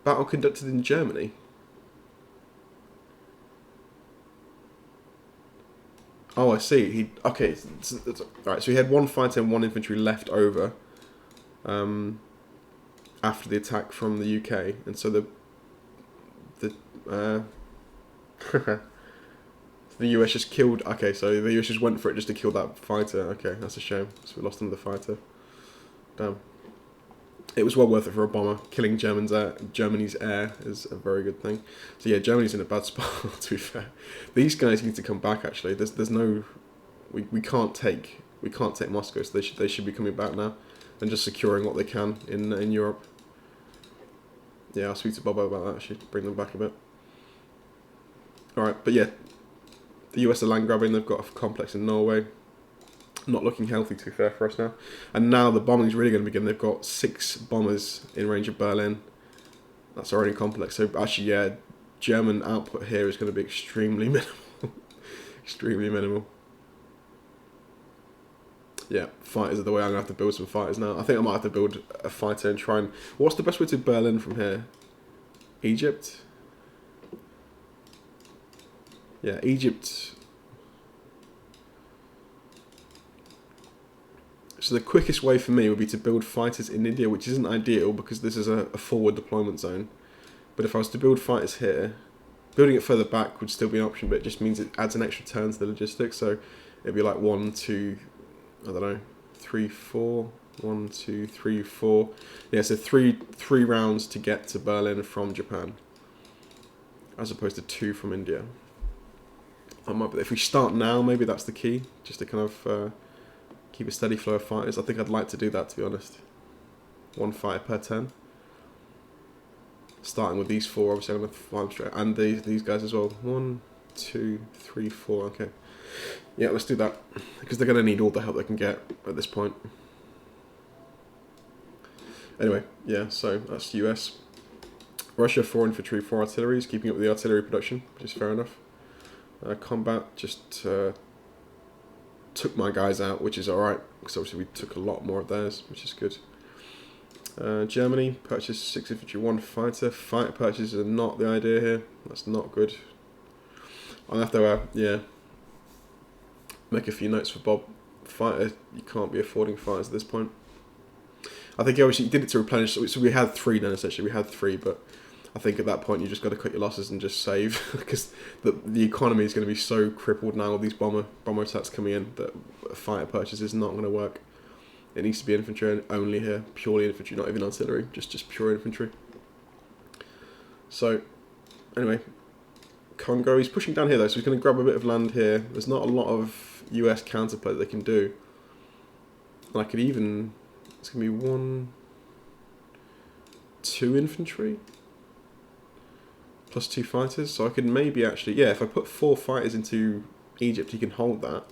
Battle conducted in Germany. Oh, I see. Okay. Right. So he had 1 fighter and 1 infantry left over. After the attack from the UK, and so the the US just killed. Okay, so the US just went for it just to kill that fighter. Okay, that's a shame. So we lost another fighter. Damn. It was well worth it for a bomber. Killing Germany's air is a very good thing. So yeah, Germany's in a bad spot. To be fair, these guys need to come back. Actually, there's no, we can't take Moscow. So they should be coming back now, and just securing what they can in Europe. Yeah, I'll speak to Bobo about that. I should bring them back a bit. All right, but yeah, the US are land grabbing. They've got a complex in Norway. Not looking healthy, to be fair, for us now. And now the bombing's really going to begin. They've got 6 bombers in range of Berlin. That's already complex. So actually, yeah, German output here is going to be extremely minimal. Extremely minimal. Yeah, fighters are the way. I'm going to have to build some fighters now. I think I might have to build a fighter and try and... What's the best way to Berlin from here? Egypt? Yeah, Egypt... So the quickest way for me would be to build fighters in India, which isn't ideal because this is a forward deployment zone. But if I was to build fighters here, building it further back would still be an option, but it just means it adds an extra turn to the logistics. So it'd be like 1, 2, I don't know, 3, 4, 1, 2, 3, 4. Yeah, so three rounds to get to Berlin from Japan, as opposed to 2 from India. If we start now, maybe that's the key, just to kind of keep a steady flow of fighters. I think I'd like to do that, to be honest. 1 fighter per 10. Starting with these 4, obviously I'm going to fly them straight, and these guys as well. 1, 2, 3, 4. Okay. Yeah, let's do that, because they're going to need all the help they can get at this point. Anyway, yeah, so that's US. Russia, 4 infantry, 4 artillery, is keeping up with the artillery production, which is fair enough. Combat just took my guys out, which is alright, because obviously we took a lot more of theirs, which is good. Germany purchased 6 infantry, 1 fighter. Fighter purchases are not the idea here. That's not good. I'll have to, yeah, make a few notes for Bob. Fighter, you can't be affording fighters at this point. I think obviously you did it to replenish, so we had 3 then essentially. We had 3, but I think at that point you just got to cut your losses and just save, because the economy is going to be so crippled now with these bomber attacks coming in that a fighter purchase is not going to work. It needs to be infantry only here, purely infantry, not even artillery, just pure infantry. So, anyway, Congo, he's pushing down here though, so he's going to grab a bit of land here. There's not a lot of US counterplay that they can do. And I could even, it's going to be 1, 2 infantry, plus 2 fighters, so I could maybe actually, yeah, if I put 4 fighters into Egypt, he can hold that.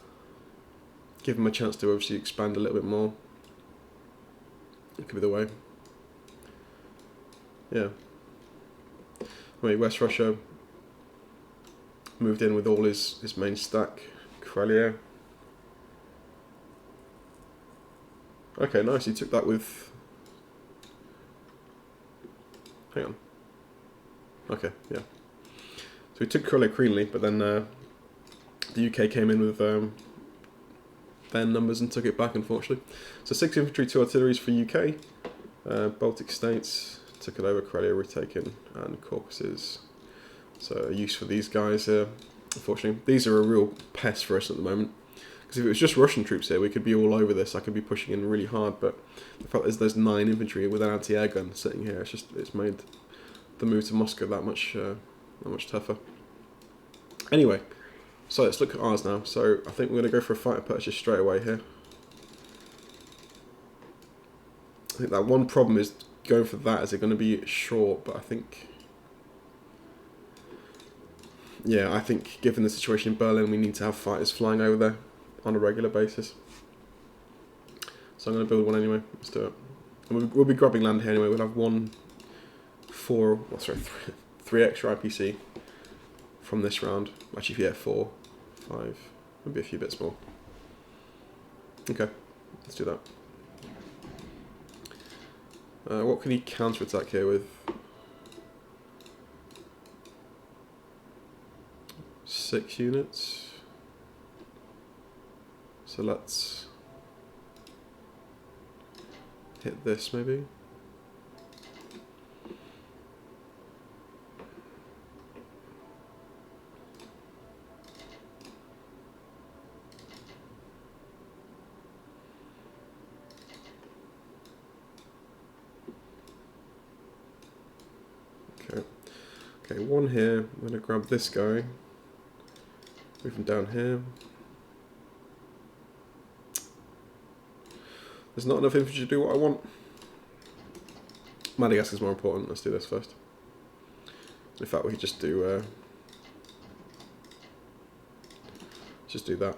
Give him a chance to obviously expand a little bit more. It could be the way. Yeah. Wait, West Russia moved in with all his main stack. Krellier. Okay, nice. He took that with... Hang on. Okay, yeah. So he took Krellier cleanly, but then the UK came in with their numbers and took it back, unfortunately. So 6 infantry, 2 artilleries for UK. Baltic states took it over, Krellier retaken, and Caucasus. So a use for these guys here. Unfortunately, these are a real pest for us at the moment. Because if it was just Russian troops here, we could be all over this. I could be pushing in really hard, but the fact is there's 9 infantry with an anti-air gun sitting here. It's made the move to Moscow that much tougher. Anyway, so let's look at ours now. So I think we're going to go for a fighter purchase straight away here. I think that one problem is going for that. Is it going to be short? But I think, yeah, I think given the situation in Berlin, we need to have fighters flying over there on a regular basis. So I'm going to build one anyway. Let's do it. And we'll be grabbing land here anyway. We'll have three extra IPC from this round. Actually, yeah, 4, 5, maybe a few bits more. Okay, let's do that. What can he counter-attack here with? 6 units. So let's hit this maybe. Okay, one here. I'm going to grab this guy. Move him down here. There's not enough infantry to do what I want. Madagascar's more important. Let's do this first. In fact, we could just do that.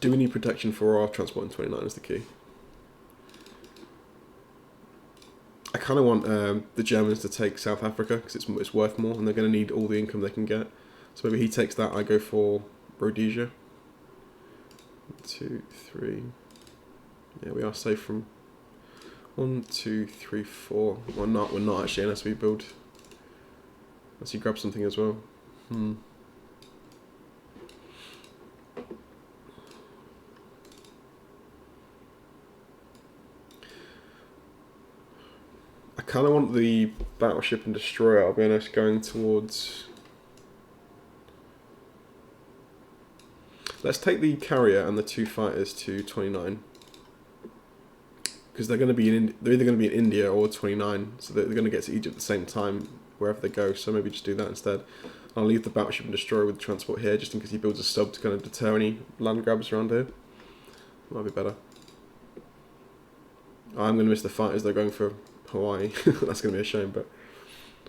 Do we need protection for our transport in 29 is the key. I kind of want the Germans to take South Africa because it's worth more and they're going to need all the income they can get. So maybe he takes that, I go for Rhodesia. 2, 3. Yeah, we are safe from 1, 2, 3, 4. Well, we're not actually unless we build. Unless you grab something as well. I kind of want the battleship and destroyer, I'll be honest, going towards. Let's take the carrier and the 2 fighters to 29. Because they're going to be they're either going to be in India or 29, so they're going to get to Egypt at the same time wherever they go. So maybe just do that instead. I'll leave the battleship and destroyer with the transport here, just in case he builds a sub to kind of deter any land grabs around here. Might be better. I'm going to miss the fighters. They're going for Hawaii. That's going to be a shame, but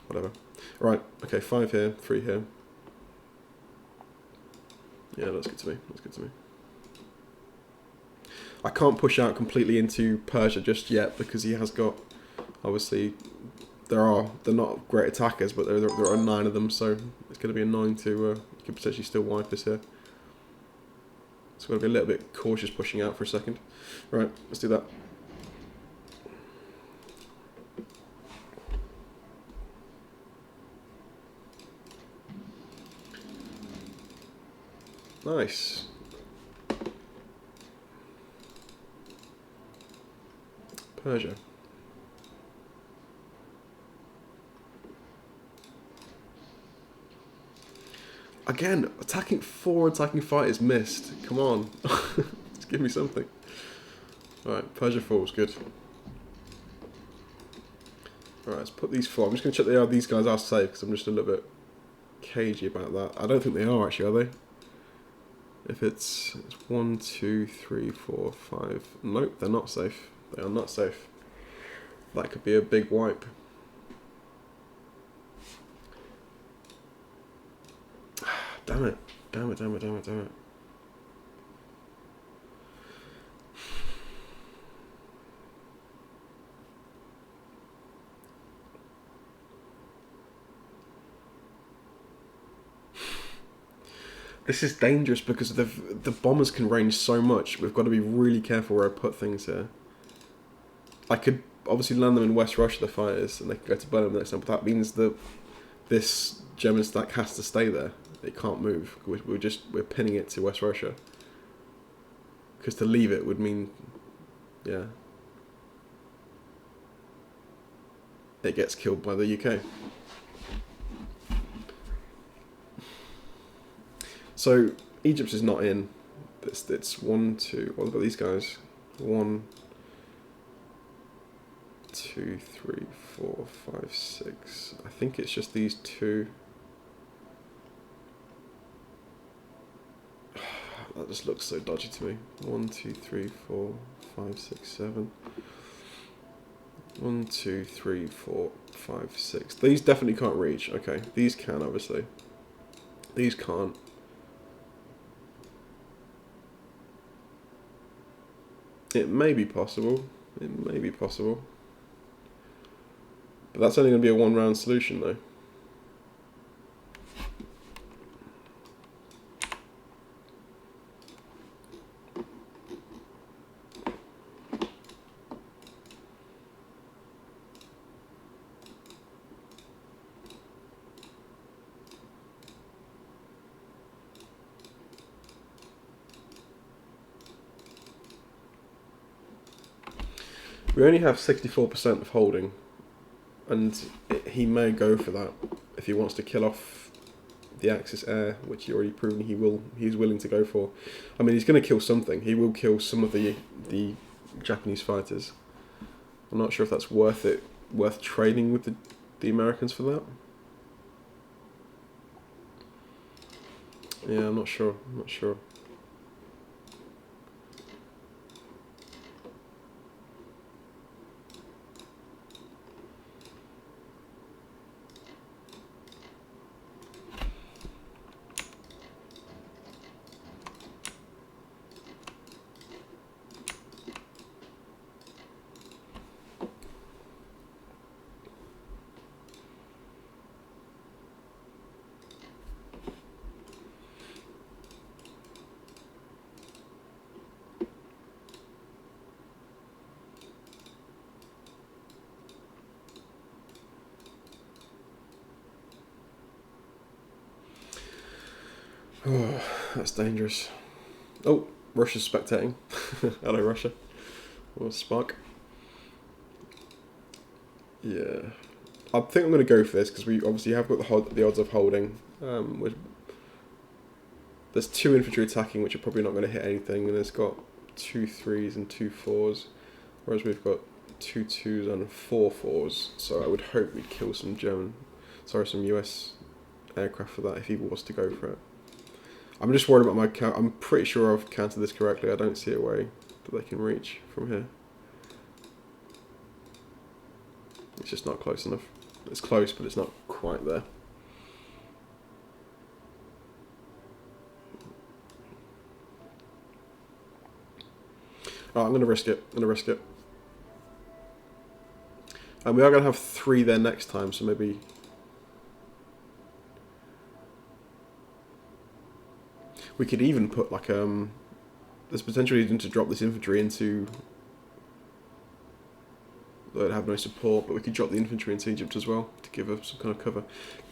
whatever. Right. Okay. 5 here, 3 here. Yeah, that's good to me. That's good to me. I can't push out completely into Persia just yet because he has got, obviously, they're not great attackers, but there are 9 of them, so it's going to be annoying to, you could potentially still wipe this here. So we've got to be a little bit cautious pushing out for a second. Right, let's do that. Nice. Persia. Again, attacking 4 attacking fighters missed. Come on. Just give me something. Alright, Persia 4 was good. Alright, let's put these 4. I'm just going to check these guys are safe because I'm just a little bit cagey about that. I don't think they are actually, are they? If it's 1, 2, 3, 4, 5. Nope, they're not safe. They are not safe. That could be a big wipe. Damn it. Damn it, damn it, damn it, damn it. This is dangerous because the bombers can range so much. We've got to be really careful where I put things here. I could obviously land them in West Russia, the fighters, and they can go to Berlin the next time, but that means that this German stack has to stay there. It can't move. We're pinning it to West Russia. Because to leave it would mean, yeah, it gets killed by the UK. So Egypt is not in. It's 1, 2. What about these guys? 1, 2, 3, 4, 5, 6. I think it's just these 2. That just looks so dodgy to me. 1, 2, 3, 4, 5, 6, 7. 1, 2, 3, 4, 5, 6. These definitely can't reach. Okay, these can, obviously. These can't. It may be possible. It may be possible. But that's only going to be a one-round solution, though. We only have 64% of holding, and he may go for that if he wants to kill off the Axis heir, which he already proven he's willing to go for. I mean, he's going to kill something. He will kill some of the Japanese fighters. I'm not sure if that's worth trading with the Americans for that. Yeah, I'm not sure. Oh, that's dangerous. Oh, Russia's spectating. Hello, Russia. Or Spark. Yeah. I think I'm going to go for this because we obviously have got the odds of holding. There's 2 infantry attacking, which are probably not going to hit anything, and it's got 2 3s and 2 4s, whereas we've got 2 2s and 4 4s. So I would hope we'd kill some some US aircraft for that if he was to go for it. I'm just worried about my count. I'm pretty sure I've counted this correctly. I don't see a way that they can reach from here. It's just not close enough. It's close, but it's not quite there. Alright, I'm going to risk it. And we are going to have 3 there next time, so maybe... We could even put like there's potential even to drop this infantry into. They'd have no support, but we could drop the infantry into Egypt as well to give us some kind of cover.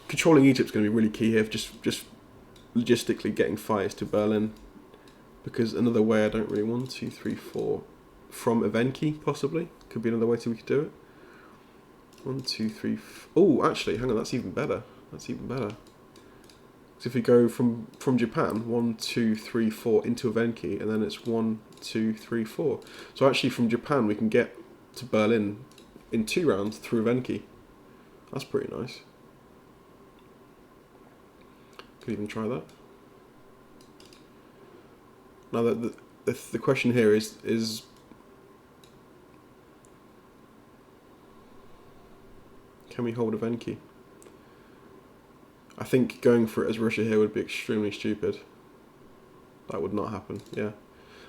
Controlling Egypt's going to be really key here, just logistically getting fighters to Berlin. Because another way I don't really want 2, 3, 4 from Evenki possibly could be another way we could do it. 1, 2, 3. Oh, actually, hang on, that's even better. So if we go from Japan, 1, 2, 3, 4 into Evenki, and then it's 1, 2, 3, 4. So actually from Japan we can get to Berlin in 2 rounds through Evenki. That's pretty nice. Could even try that. Now the question here is can we hold Evenki? I think going for it as Russia here would be extremely stupid. That would not happen, yeah.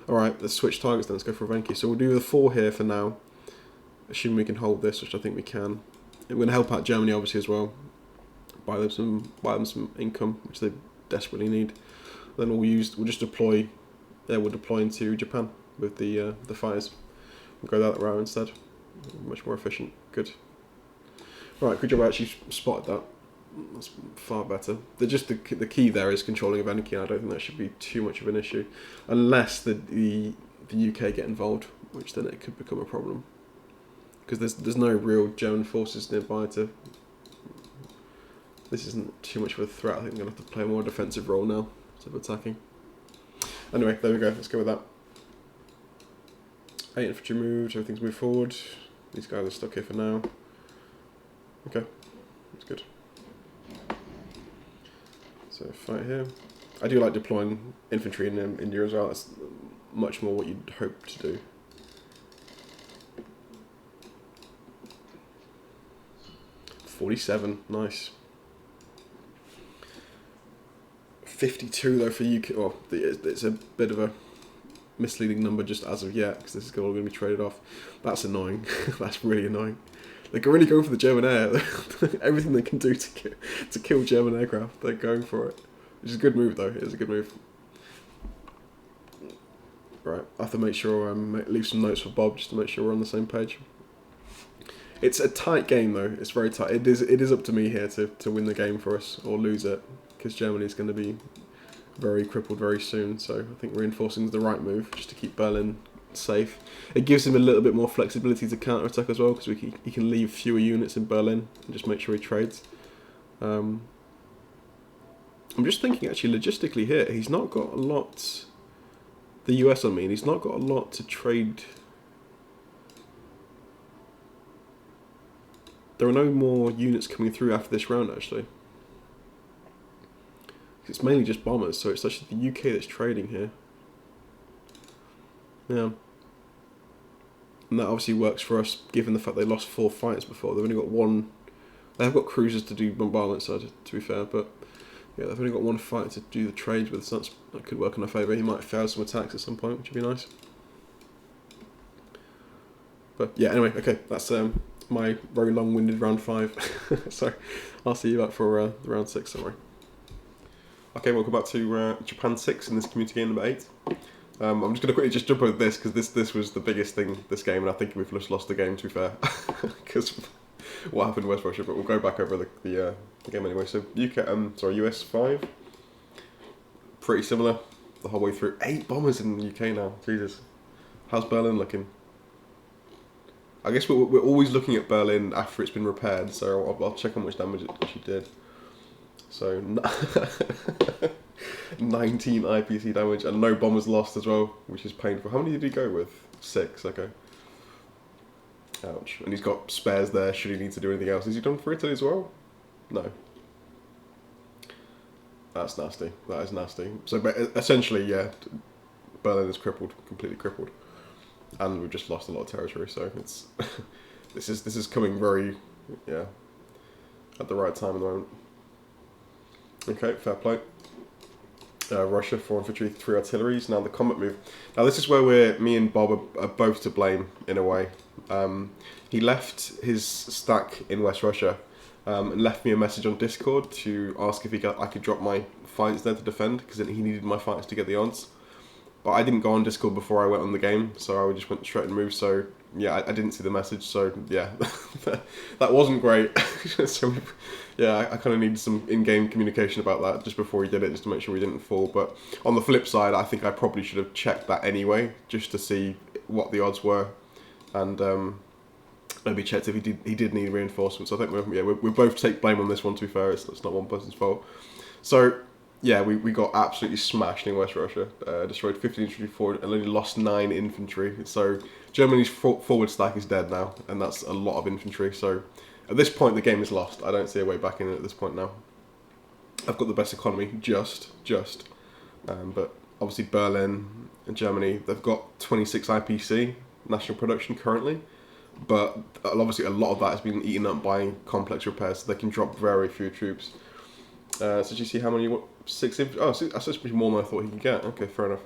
Alright, let's switch targets then, let's go for Evenki. So we'll do the 4 here for now, assuming we can hold this, which I think we can. We're going to help out Germany obviously as well. Buy them some income, which they desperately need. Then we'll just deploy, we'll deploy into Japan with the fighters. We'll go that route instead. Much more efficient, good. Alright, good job I actually spotted that. That's far better. The key there is controlling Evenki, and I don't think that should be too much of an issue, unless the UK get involved, which then it could become a problem. Because there's no real German forces nearby to. This isn't too much of a threat. I think I'm gonna have to play a more defensive role now instead of attacking. Anyway, there we go. Let's go with that. 8 infantry moved. Everything's moved forward. These guys are stuck here for now. Okay, that's good. So fight here. I do like deploying infantry in India as well. That's much more what you'd hope to do. $47, nice. 52 though for UK. Well, it's a bit of a misleading number just as of yet, because this is all going to be traded off. That's annoying. That's really annoying. They're really going for the German air. Everything they can do to kill German aircraft, they're going for it. Which is a good move though. It is a good move. Right, I have to make sure leave some notes for Bob just to make sure we're on the same page. It's a tight game though. It's very tight. It is up to me here to win the game for us or lose it, because Germany's going to be very crippled very soon. So I think reinforcing is the right move just to keep Berlin safe. It gives him a little bit more flexibility to counter-attack as well, because he can leave fewer units in Berlin and just make sure he trades. I'm just thinking actually logistically here, he's not got a lot. The US, I mean, he's not got a lot to trade. There are no more units coming through after this round, actually. It's mainly just bombers, so it's actually the UK that's trading here. Yeah. And that obviously works for us, given the fact they lost 4 fights before. They've only got 1... They have got cruisers to do bombardment, so to be fair, but... Yeah, they've only got 1 fight to do the trades with, so that could work in our favour. He might fail some attacks at some point, which would be nice. But yeah, anyway, okay, that's my very long-winded round 5. So I'll see you back for round 6 summary. Okay, welcome back to Japan 6 in this community game number 8. I'm just going to quickly just jump over this, because this was the biggest thing this game, and I think we've just lost the game, to be fair, because what happened in West Russia, but we'll go back over the game anyway. So US 5, pretty similar the whole way through. 8 bombers in the UK now, Jesus. How's Berlin looking? I guess we're always looking at Berlin after it's been repaired, so I'll check how much damage it actually did. So 19 IPC damage and no bombers lost as well, which is painful. How many did he go with? 6, okay. Ouch. And he's got spares there should he need to do anything else. Has he done for Italy as well? No. That's nasty. That is nasty. So essentially, yeah, Berlin is crippled, completely crippled. And we've just lost a lot of territory, so it's this is coming very, yeah, at the right time at the moment. Okay, fair play. Russia, 4 infantry, 3 artilleries. Now the combat move. Now this is where me and Bob are both to blame in a way. He left his stack in West Russia and left me a message on Discord to ask if I could drop my fights there to defend, because he needed my fights to get the odds. But I didn't go on Discord before I went on the game, so I just went straight and moved. So yeah, I didn't see the message. So yeah, that wasn't great. So yeah, I kind of needed some in-game communication about that just before he did it, just to make sure we didn't fall. But on the flip side, I think I probably should have checked that anyway, just to see what the odds were, and maybe checked if he did need reinforcements. I think we both take blame on this one. To be fair, it's not one person's fault. So. Yeah, we got absolutely smashed in West Russia. Destroyed 15 infantry forward and only lost 9 infantry. So Germany's forward stack is dead now, and that's a lot of infantry. So at this point, the game is lost. I don't see a way back in it at this point now. I've got the best economy, just. But obviously Berlin and Germany, they've got 26 IPC, national production currently. But obviously a lot of that has been eaten up by complex repairs, so they can drop very few troops. So do you see how many? 6 infantry? Oh, that's supposed more than I thought he could get. Okay, fair enough.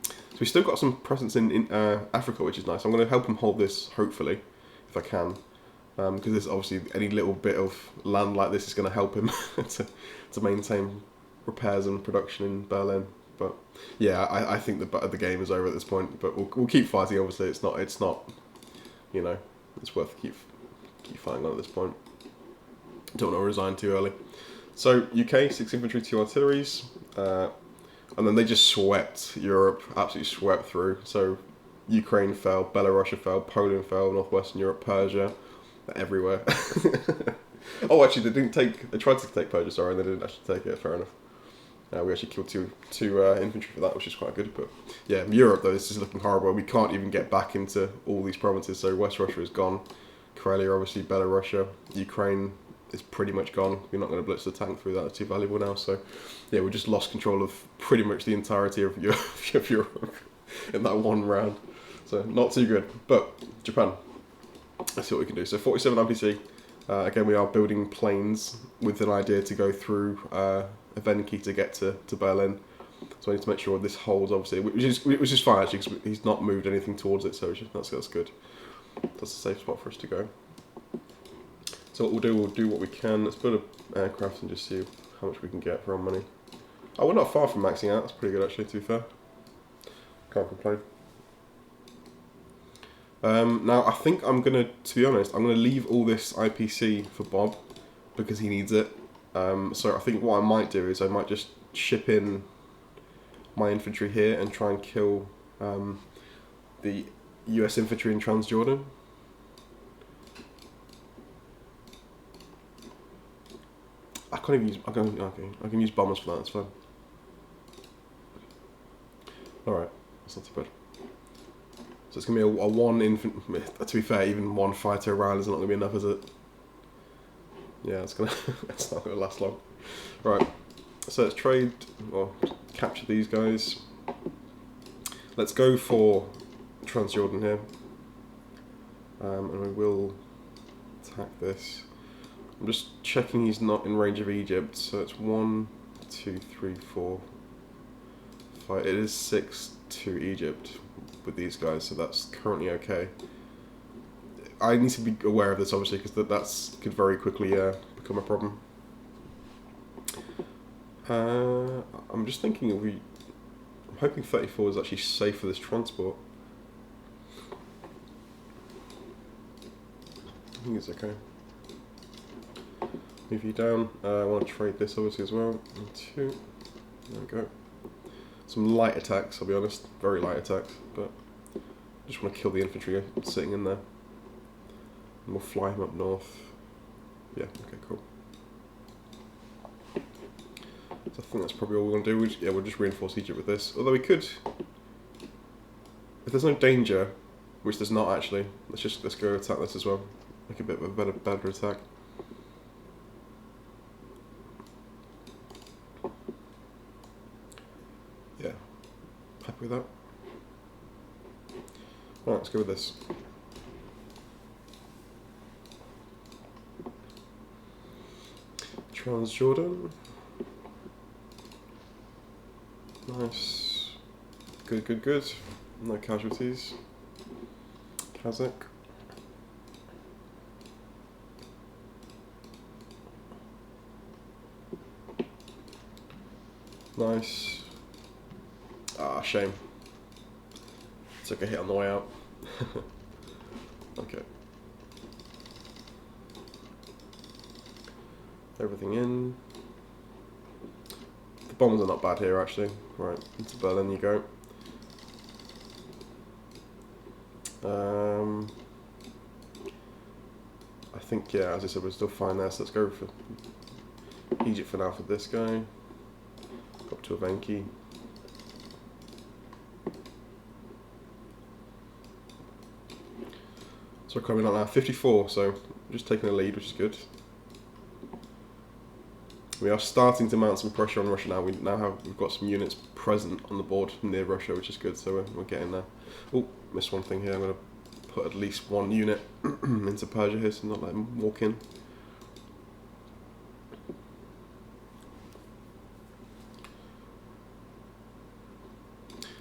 So we still got some presence in Africa, which is nice. I'm going to help him hold this, hopefully, if I can, because there's obviously any little bit of land like this is going to help him to maintain repairs and production in Berlin. But yeah, I think the game is over at this point. But we'll keep fighting. Obviously, it's not, you know, it's worth keep fighting on at this point. Don't want to resign too early. So UK, 6 infantry, 2 artilleries, and then they just swept Europe, absolutely swept through. So Ukraine fell, Belarus fell, Poland fell, Northwestern Europe, Persia, everywhere. Oh, actually, they tried to take Persia, sorry, and they didn't actually take it. Fair enough. We actually killed two infantry for that, which is quite good. But yeah, Europe though, this is looking horrible. We can't even get back into all these provinces. So West Russia is gone, Karelia obviously, Belarus, Ukraine. is pretty much gone. We're not going to blitz the tank through that, it's too valuable now. So yeah, we just lost control of pretty much the entirety of Europe in that one round. So not too good, but Japan, let's see what we can do. So 47 NPC, again we are building planes with an idea to go through Evenki to get to Berlin. So I need to make sure this holds, obviously, which is fine actually, because he's not moved anything towards it, so that's good. That's a safe spot for us to go. So what we'll do what we can. Let's build an aircraft and just see how much we can get for our money. Oh, we're not far from maxing out. That's pretty good actually, to be fair. Can't complain. Now I think to be honest, I'm gonna leave all this IPC for Bob because he needs it. So I think what I might do is I might just ship in my infantry here and try and kill the US infantry in Transjordan. I can't even use. I can use bombers for that. That's fine. All right, that's not too bad. So it's gonna be a one infant. To be fair, even one fighter around is not gonna be enough, is it? Yeah, it's gonna. It's not gonna last long. Right. So let's trade or capture these guys. Let's go for Transjordan here, and we will attack this. I'm just checking he's not in range of Egypt, so it's 1, 2, 3, 4, 5. It is 6 to Egypt with these guys, so that's currently okay. I need to be aware of this, obviously, because that could very quickly become a problem. I'm just thinking I'm hoping 34 is actually safe for this transport. I think it's okay. Move you down. I want to trade this obviously as well. 2. There we go. Some light attacks, I'll be honest. Very light attacks, but I just want to kill the infantry sitting in there. And we'll fly him up north. Yeah, okay, cool. So I think that's probably all we're going to do. We'll just reinforce Egypt with this. Although we could, if there's no danger, which there's not actually, let's go attack this as well. Make a bit of a better attack. Yeah, happy with that. Alright, let's go with this. Transjordan. Nice. Good, good, good. No casualties. Kazakh. Nice. Ah, shame. Took a hit on the way out. Okay. Everything in. The bombs are not bad here, actually. Right, into Berlin you go. I think, yeah, as I said, we're still fine there, so let's go for Egypt for now for this guy. Go up to Evenki. So we're coming out now, 54, so just taking a lead, which is good. We are starting to mount some pressure on Russia now. We've got some units present on the board near Russia, which is good, so we're getting there. Oh, missed one thing here. I'm going to put at least one unit into Persia here, so not let them walk in.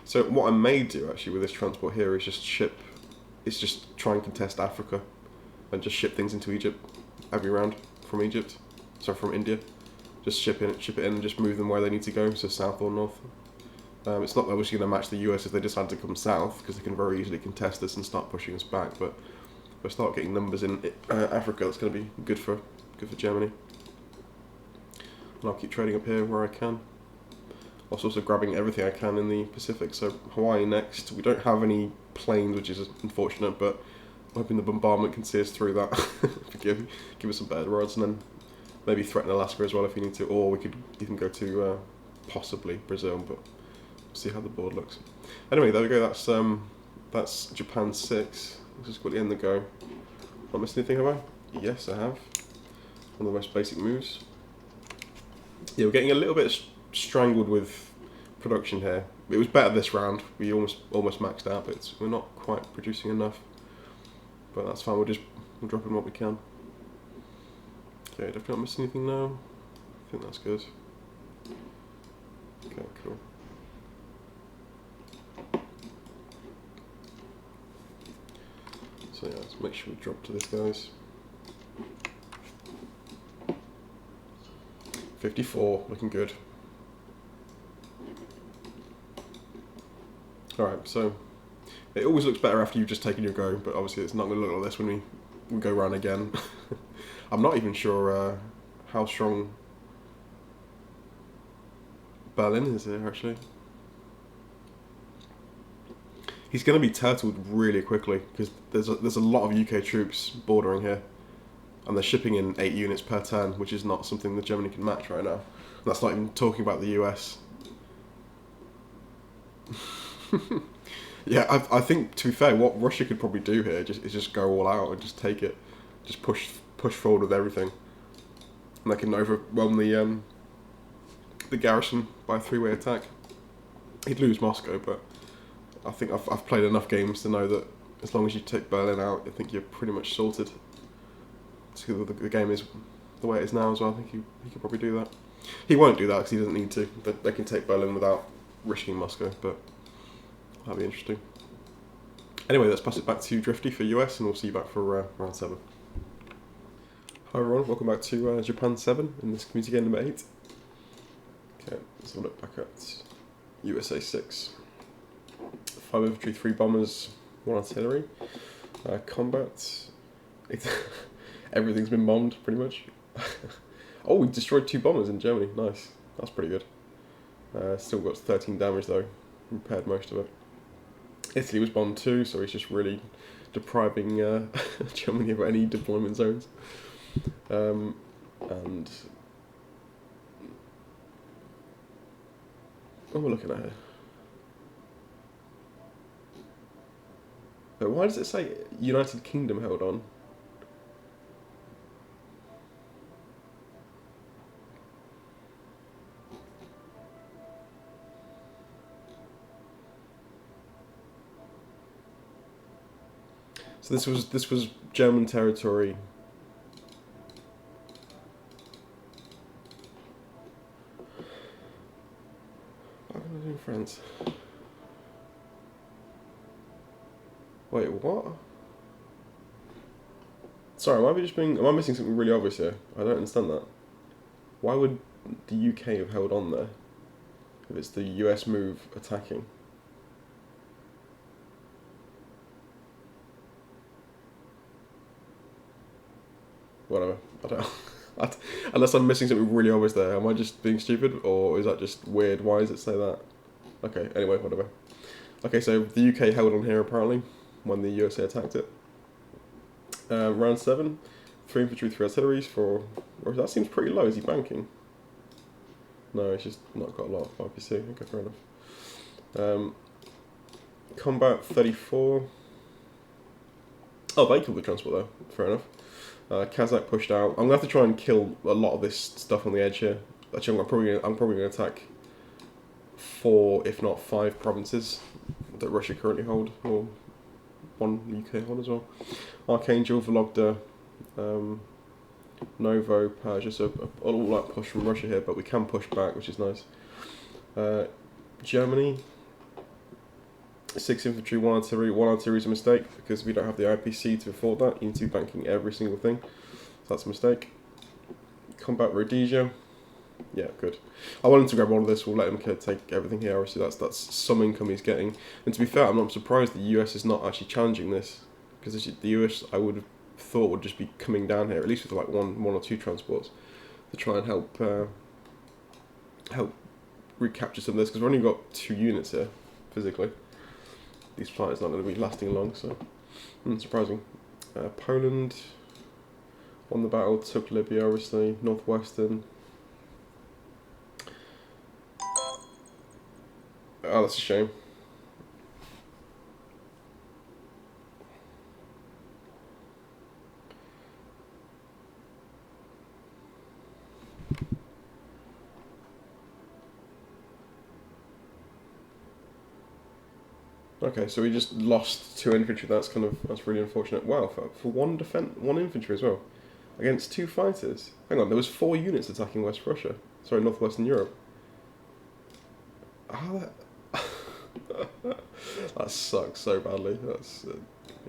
So what I may do actually with this transport here is just try and contest Africa and just ship things into Egypt every round from Egypt, so from India. Just ship it in and just move them where they need to go, so south or north. It's not obviously going to match the US if they decide to come south, because they can very easily contest us and start pushing us back, but if we start getting numbers in Africa, that's going to be good for Germany. And I'll keep trading up here where I can. Also grabbing everything I can in the Pacific, so Hawaii next. We don't have any planes, which is unfortunate, but I'm hoping the bombardment can see us through that. give us some better roads, and then maybe threaten Alaska as well if we need to, or we could even go to possibly Brazil, but we'll see how the board looks. Anyway, there we go. That's Japan 6. Let's just quickly end the go. Not missed anything, have I? Yes, I have. one of the most basic moves. Yeah, we're getting a little bit strangled with production here. It was better this round. We almost maxed out, but we're not quite producing enough. But that's fine. We'll drop in what we can. Okay, definitely not missing anything now. I think that's good. Okay, cool. So yeah, let's make sure we drop to this, guys. 54, looking good. Alright, so it always looks better after you've just taken your go, but obviously it's not going to look like this when we go round again. I'm not even sure how strong Berlin is here, actually. He's going to be turtled really quickly, because there's a lot of UK troops bordering here. And they're shipping in 8 units per turn, which is not something that Germany can match right now. And that's not even talking about the US. Yeah, I think, to be fair, what Russia could probably do here is just go all out and just take it. Just push forward with everything. And they can overwhelm the garrison by a 3-way attack. He'd lose Moscow, but I think I've played enough games to know that as long as you take Berlin out, I think you're pretty much sorted. So the game is the way it is now as well. I think he could probably do that. He won't do that because he doesn't need to. They can take Berlin without risking Moscow, but that'll be interesting. Anyway, let's pass it back to Drifty for US, and we'll see you back for round 7. Hi everyone, welcome back to Japan 7 in this community game number 8. Okay, let's have a look back at USA 6. 5 infantry, 3 bombers, 1 artillery. Combat. Everything's been bombed, pretty much. Oh, we destroyed 2 bombers in Germany. Nice. That's pretty good. Still got 13 damage though. Repaired most of it. Italy was bombed too, so he's just really depriving Germany of any deployment zones. And what we're looking at here. But why does it say United Kingdom held on? So this was German territory. What am I doing, France? Wait, what? Sorry, am I missing something really obvious here? I don't understand that. Why would the UK have held on there if it's the US move attacking? Whatever, I don't. Unless I'm missing something really obvious there. Am I just being stupid, or is that just weird? Why does it say that? Okay, anyway, whatever. Okay, so the UK held on here apparently when the USA attacked it. Round 7, 3 infantry, 3 artilleries for. Or that seems pretty low. Is he banking? No, it's just not got a lot of IPC. Okay, fair enough. Combat 34. Oh, they killed the transport though. Fair enough. Kazakh pushed out. I'm gonna have to try and kill a lot of this stuff on the edge here. Actually, I'm probably gonna attack 4, if not 5 provinces that Russia currently hold, or 1 UK hold as well. Archangel, Vologda, Novo, Persia. So all that push from Russia here, but we can push back, which is nice. Germany. 6 infantry, 1 artillery. 1 artillery is a mistake because we don't have the IPC to afford that. You need to be banking every single thing. So that's a mistake. Combat Rhodesia. Yeah, good. I want him to grab all of this. We'll let him take everything here. Obviously, that's some income he's getting. And to be fair, I'm not surprised the US is not actually challenging this, because the US I would have thought would just be coming down here, at least with like one or 2 transports, to try and help recapture some of this, because we've only got 2 units here physically. These fighters not going to be lasting long, so surprising. Poland won the battle, took Libya, obviously. Northwestern. Oh, that's a shame. Okay, so we just lost 2 infantry. That's really unfortunate. Wow, for one infantry as well, against 2 fighters. Hang on, there was 4 units attacking West Russia. Sorry, northwestern Europe. How that? That sucks so badly. That's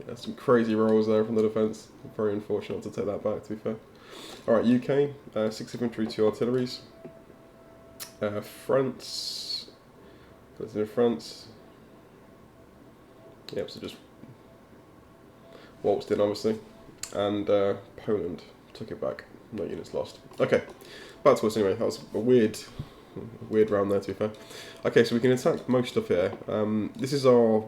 yeah, some crazy rolls there from the defence. Very unfortunate to take that back. To be fair. All right, UK, 6 infantry, 2 artilleries. France. That's in France. Yep, so just waltzed in, obviously. And Poland took it back. No units lost. Okay, back to us anyway. That was a weird round there, to be fair. Okay, so we can attack most stuff here. This is our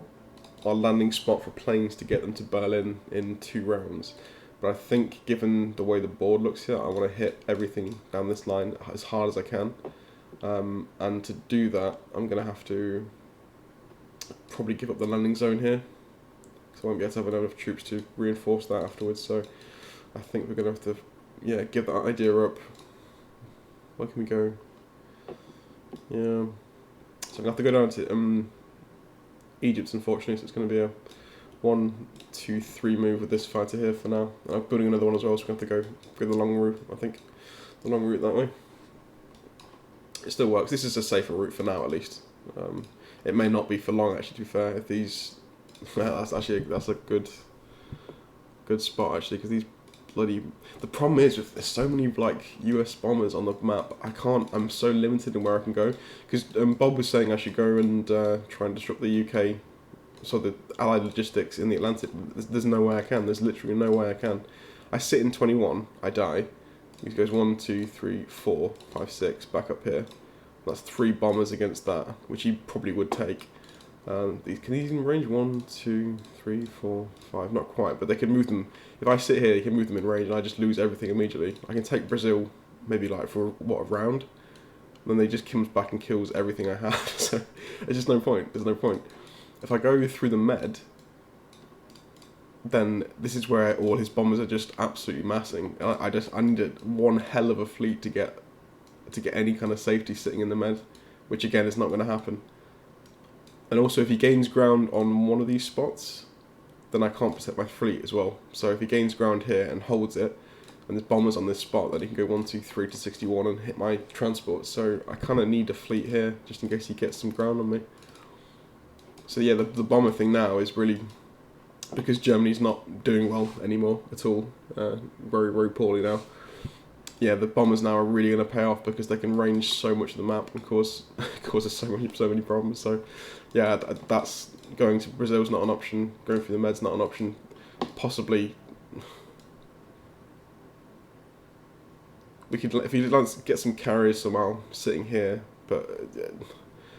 landing spot for planes to get them to Berlin in 2 rounds. But I think, given the way the board looks here, I want to hit everything down this line as hard as I can. And to do that, I'm going to have to probably give up the landing zone here, because I won't be able to have enough troops to reinforce that afterwards. So I think we're going to have to, yeah, give that idea up. Where can we go? Yeah, so I'm going to have to go down to Egypt, unfortunately, so it's going to be a 1, 2, 3 move with this fighter here for now. I'm building another one as well, so we're going to have to go the long route, I think. The long route that way. It still works. This is a safer route for now, at least. It may not be for long, actually, to be fair. If these... that's a good spot, actually, because these bloody... The problem is, there's so many, like, US bombers on the map, I'm so limited in where I can go. Because Bob was saying I should go and try and disrupt the UK, so the Allied logistics in the Atlantic. There's no way I can. There's literally no way I can. I sit in 21, I die. He goes 1, 2, 3, 4, 5, 6, back up here. That's 3 bombers against that, which he probably would take. Can these in range? 1, 2, 3, 4, 5. Not quite, but they can move them. If I sit here, they can move them in range, and I just lose everything immediately. I can take Brazil, maybe like for what, a round, and then they just comes back and kills everything I have. So there's just no point. There's no point. If I go through the Med, then this is where all his bombers are just absolutely massing. I need one hell of a fleet to get any kind of safety sitting in the Med, which again is not going to happen. And also, if he gains ground on one of these spots, then I can't protect my fleet as well. So if he gains ground here and holds it, and there's bombers on this spot, then he can go 1, 2, 3 to 61 and hit my transport. So I kind of need a fleet here, just in case he gets some ground on me. So yeah, the bomber thing now is really, because Germany's not doing well anymore at all, very, very poorly now. Yeah, the bombers now are really going to pay off, because they can range so much of the map and cause so many problems. So yeah, that's going to Brazil's not an option. Going through the Med's not an option. Possibly we could, if he get some carriers somehow sitting here, but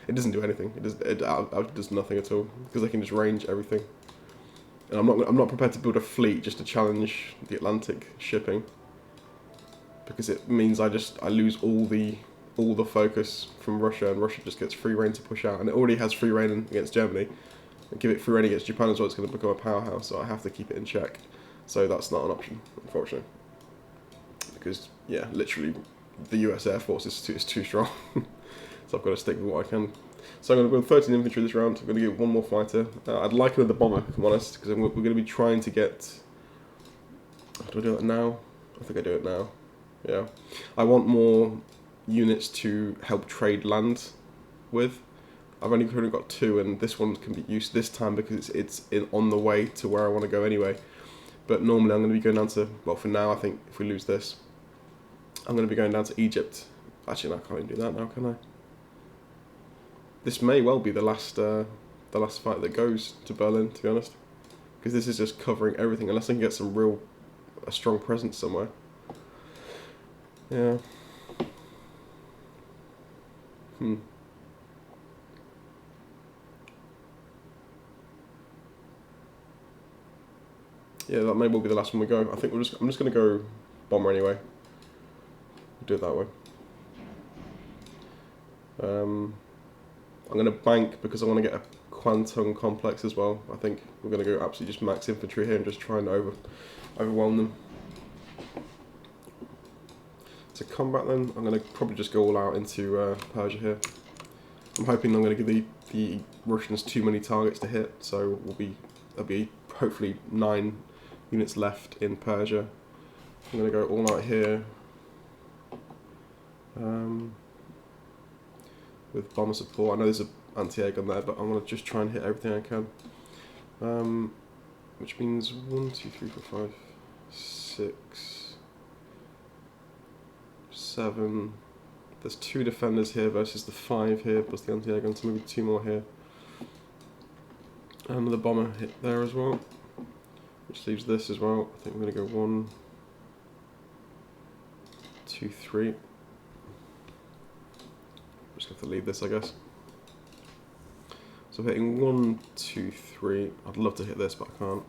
it doesn't do anything. It does nothing at all, because they can just range everything. And I'm not prepared to build a fleet just to challenge the Atlantic shipping, because it means I lose all the focus from Russia, and Russia just gets free reign to push out, and it already has free reign against Germany. And give it free reign against Japan as well, it's going to become a powerhouse, so I have to keep it in check. So that's not an option, unfortunately, because yeah, literally the US Air Force is too strong. So I've got to stick with what I can. So I'm going to build 13 infantry this round. I'm going to get 1 more fighter. I'd like another bomber, if I'm honest, because we're going to be trying to get... Do I do it now? I think I do it now. Yeah. I want more units to help trade land with. I've only currently got 2, and this one can be used this time because it's on the way to where I want to go anyway. But normally I'm going to be going down to... Well, for now, I think if we lose this, I'm going to be going down to Egypt. Actually, no, I can't even do that now, can I? This may well be the last fight that goes to Berlin, to be honest, because this is just covering everything, unless I can get a strong presence somewhere. Yeah. Yeah, that may well be the last one we go. I think I'm just going to go bomber anyway. We'll do it that way. I'm going to bank because I want to get a Quantum complex as well. I think we're going to go absolutely just max infantry here and just try and overwhelm them. To combat then, I'm going to probably just go all out into Persia here. I'm hoping I'm going to give the Russians too many targets to hit, so there'll be hopefully 9 units left in Persia. I'm going to go all out here with bomber support. I know there's an anti-air gun there, but I'm going to just try and hit everything I can. Which means 1, 2, 3, 4, 5, 6, 7. There's 2 defenders here versus the 5 here, plus the anti-air gun, so maybe 2 more here. Another bomber hit there as well, which leaves this as well. I think we're going to go 1, 2, 3. Just have to leave this, I guess. So hitting 1, 2, 3. I'd love to hit this, but I can't.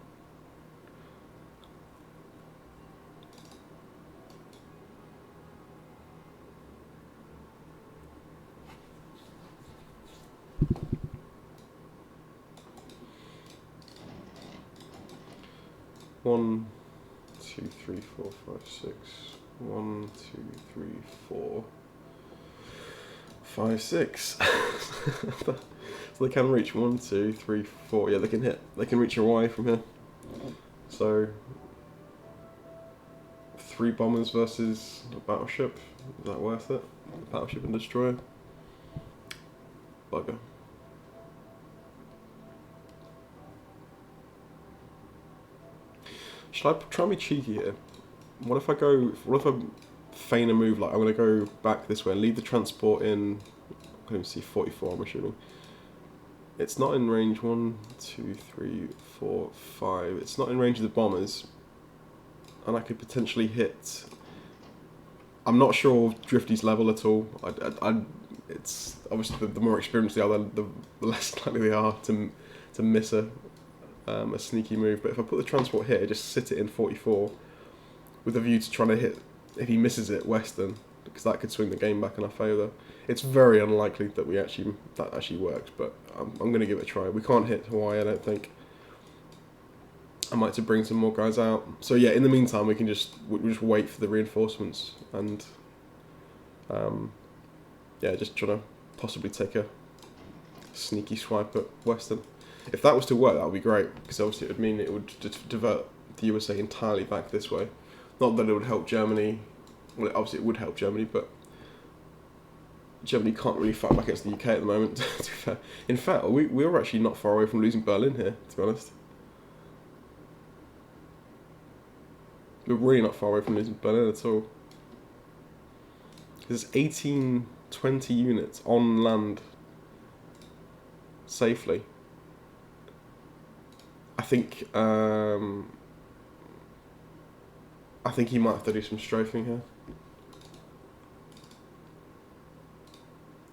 One, 2, 3, 4, 5, 6. 1, 2, 3, 4, 5, 6. So they can reach 1, 2, 3, 4. Yeah, they can hit. They can reach a Y from here. So 3 bombers versus a battleship. Is that worth it? Battleship and destroyer. Bugger. Should I try and be cheeky here? What if I feign a move like I'm going to go back this way and leave the transport in, I can't even see 44, I'm assuming. It's not in range 1, 2, 3, 4, 5. It's not in range of the bombers. And I could potentially hit. I'm not sure of Drifty's level at all. It's obviously the more experienced they are, the less likely they are to miss a sneaky move. But if I put the transport here, just sit it in 44 with a view to trying to hit, if he misses it, Western, because that could swing the game back in our favour. It's very unlikely that that actually works, but I'm going to give it a try. We can't hit Hawaii, I don't think. I might have to bring some more guys out. So yeah, in the meantime, we just wait for the reinforcements and yeah, just try to possibly take a sneaky swipe at Western. If that was to work, that would be great, because obviously it would mean it would divert the USA entirely back this way. Not that it would help Germany. Well, obviously it would help Germany, but Germany can't really fight back against the UK at the moment, to be fair. In fact, we were actually not far away from losing Berlin here, to be honest. We're really not far away from losing Berlin at all. There's 18, 20 units on land safely. I think he might have to do some strafing here.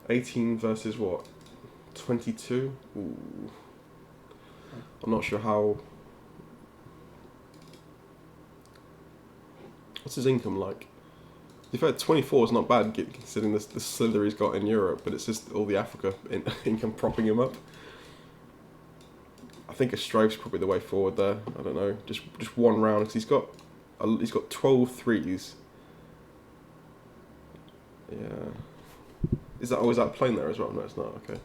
18 versus what? 22? Ooh. I'm not sure how. What's his income like? In fact, 24 is not bad considering the slither he's got in Europe, but it's just all the Africa income propping him up. I think a strafe's probably the way forward there. I don't know, just one round, because he's got 12 threes. Yeah. Is that plane there as well? No, it's not. Okay.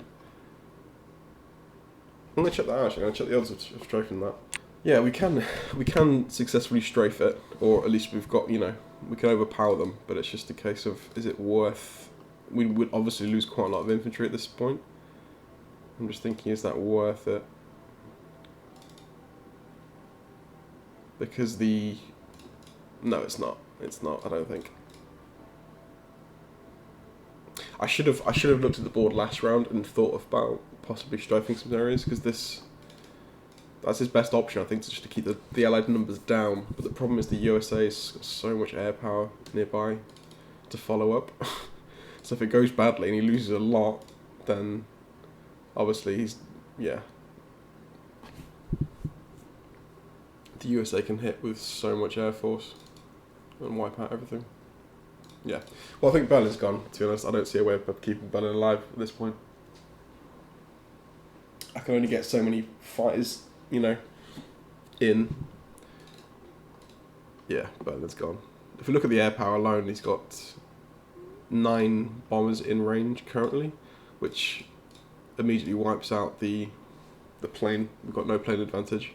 I'm gonna check that out. Actually, I'm gonna check the odds of strafing that. Yeah, we can successfully strafe it, or at least we've got, we can overpower them. But it's just a case of, is it worth? We would obviously lose quite a lot of infantry at this point. I'm just thinking, is that worth it? Because no, it's not. It's not. I don't think. I should have looked at the board last round and thought about possibly strafing some areas, because that's his best option, I think, just to keep the Allied numbers down. But the problem is the USA's got so much air power nearby to follow up. So if it goes badly and he loses a lot, then obviously the USA can hit with so much air force and wipe out everything. Yeah. Well, I think Berlin's gone, to be honest. I don't see a way of keeping Berlin alive at this point. I can only get so many fighters, in. Yeah, Berlin's gone. If we look at the air power alone, he's got 9 bombers in range currently, which immediately wipes out the plane. We've got no plane advantage.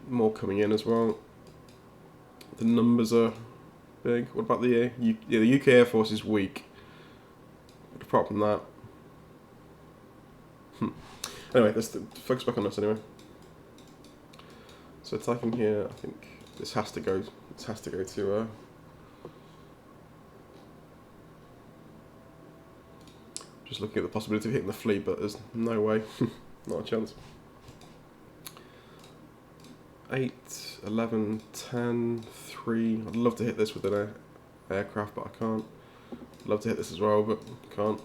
More coming in as well. The numbers are big. What about the the UK Air Force is weak. But apart from that, anyway, let's focus back on us anyway. So attacking here, I think this has to go. This has to go to. Just looking at the possibility of hitting the fleet, but there's no way, not a chance. 8, 11, 10, 3. I'd love to hit this with an aircraft, but I can't. I'd love to hit this as well, but can't.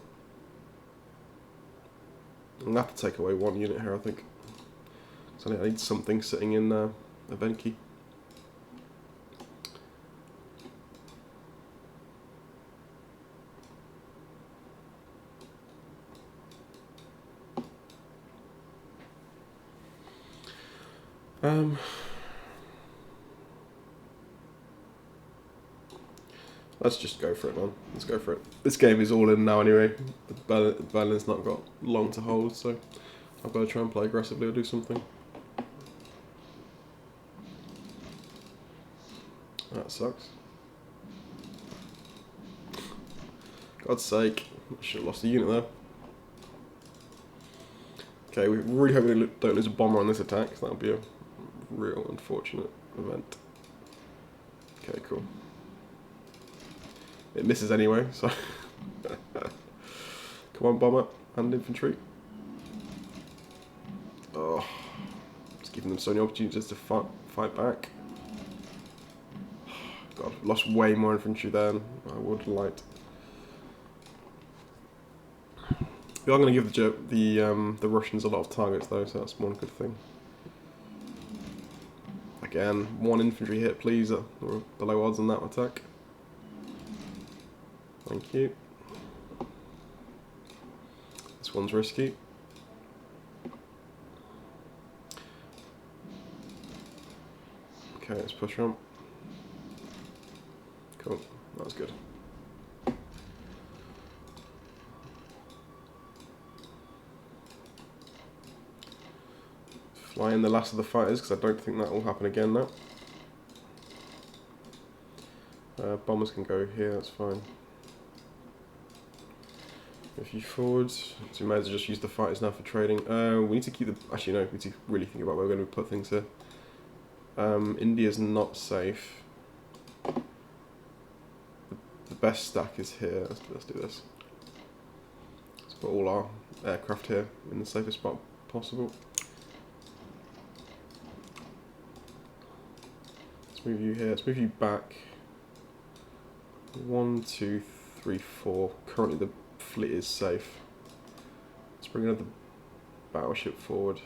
I'm going to have to take away 1 unit here, I think. So I need something sitting in a Venki. Let's just go for it, man. Let's go for it. This game is all in now anyway. Berlin's not got long to hold, so I've got to try and play aggressively or do something. That sucks. God's sake. I should have lost a unit there. Okay, we really hope we don't lose a bomber on this attack, because that would be a real unfortunate event. Okay, cool. It misses anyway, so... Come on, bomber and infantry. Oh, it's giving them so many opportunities to fight back. God, lost way more infantry than I would have liked. We are going to give the Russians a lot of targets though, so that's one good thing. Again, 1 infantry hit, please. We're below odds on that attack. Thank you. This one's risky. Okay, let's push on. Cool, that was good. Fly in the last of the fighters, because I don't think that will happen again now. Bombers can go here, that's fine. If you forward, so we may as well just use the fighters now for trading. We need to keep the... Actually, no, we need to really think about where we're going to put things here. India's not safe. The best stack is here. Let's do this. Let's put all our aircraft here in the safest spot possible. Let's move you here. Let's move you back. 1, 2, 3, 4. Currently the fleet is safe. Let's bring another battleship forward.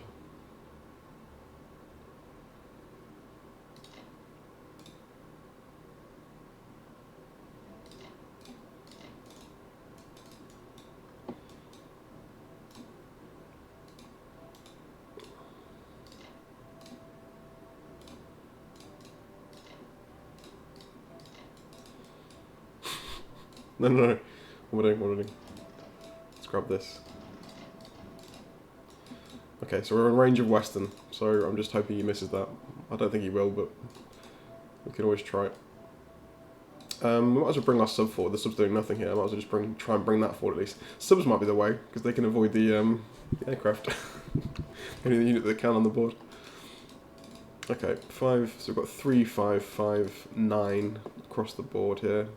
No. What am I doing? Let's grab this. Okay, so we're in range of Western, so I'm just hoping he misses that. I don't think he will, but we can always try it. We might as well bring our sub forward. The sub's doing nothing here. I might as well just try and bring that forward at least. Subs might be the way, because they can avoid the aircraft. Only the unit that can on the board. Okay, 5, so we've got 3, 5, 5, 9 across the board here.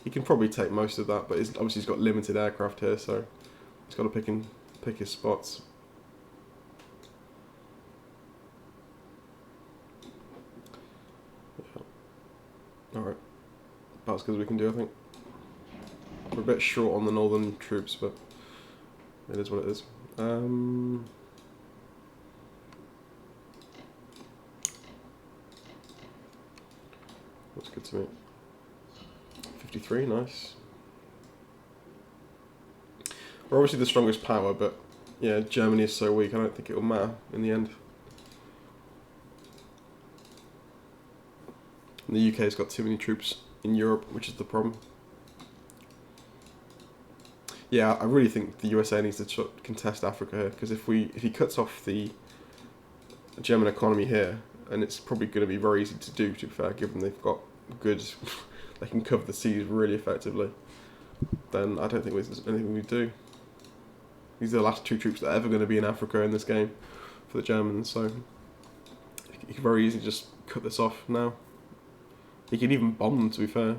He can probably take most of that, but obviously he's got limited aircraft here, so he's got to pick his spots. Yeah. Alright, about as good as we can do, I think. We're a bit short on the northern troops, but it is what it is. Looks good to me. 53, nice. We're obviously the strongest power, but yeah, Germany is so weak, I don't think it will matter in the end. And the UK's got too many troops in Europe, which is the problem. Yeah, I really think the USA needs to contest Africa here, because if he cuts off the German economy here, and it's probably going to be very easy to do, to be fair, given they've got goods, they can cover the seas really effectively, then I don't think there's anything we do. These are the last two troops that are ever going to be in Africa in this game for the Germans, so you can very easily just cut this off now. You can even bomb them, to be fair.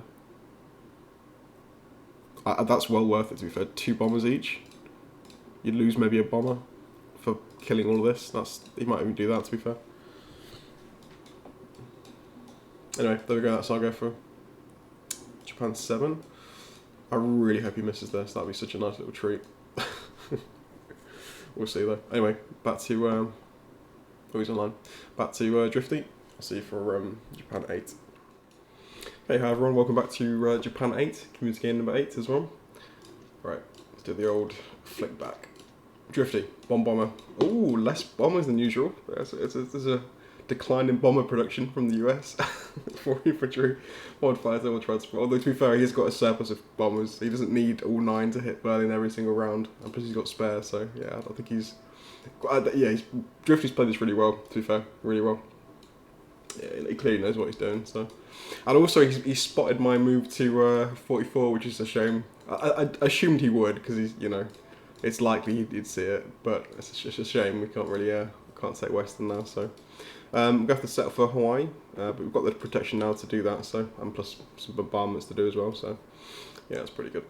That's well worth it, to be fair. 2 bombers each. You'd lose maybe a bomber for killing all of this. He might even do that, to be fair. Anyway, there we go. That's our go for Japan 7. I really hope he misses this. That'd be such a nice little treat. We'll see though. Anyway, back to oh, he's online. Back to Drifty. I'll see you for Japan 8. Hey, hi everyone. Welcome back to Japan 8, community game number 8 as well. Right, let's do the old flick back. Drifty, bomber. Ooh, less bombers than usual. There's a decline in bomber production from the US for infantry, modified thermal transport. Although to be fair, he's got a surplus of bombers. He doesn't need all 9 to hit Berlin every single round, and plus he's got spares. So yeah, I don't think he's. Yeah, Drifty's played this really well. To be fair, really well. Yeah, he clearly knows what he's doing. So, and also he spotted my move to 44, which is a shame. I assumed he would, because he's, you know, it's likely he'd see it, but it's just a shame we can't really can't take Western now. So. We're going to have to settle for Hawaii, but we've got the protection now to do that, so, and plus some bombardments to do as well, so yeah, it's pretty good.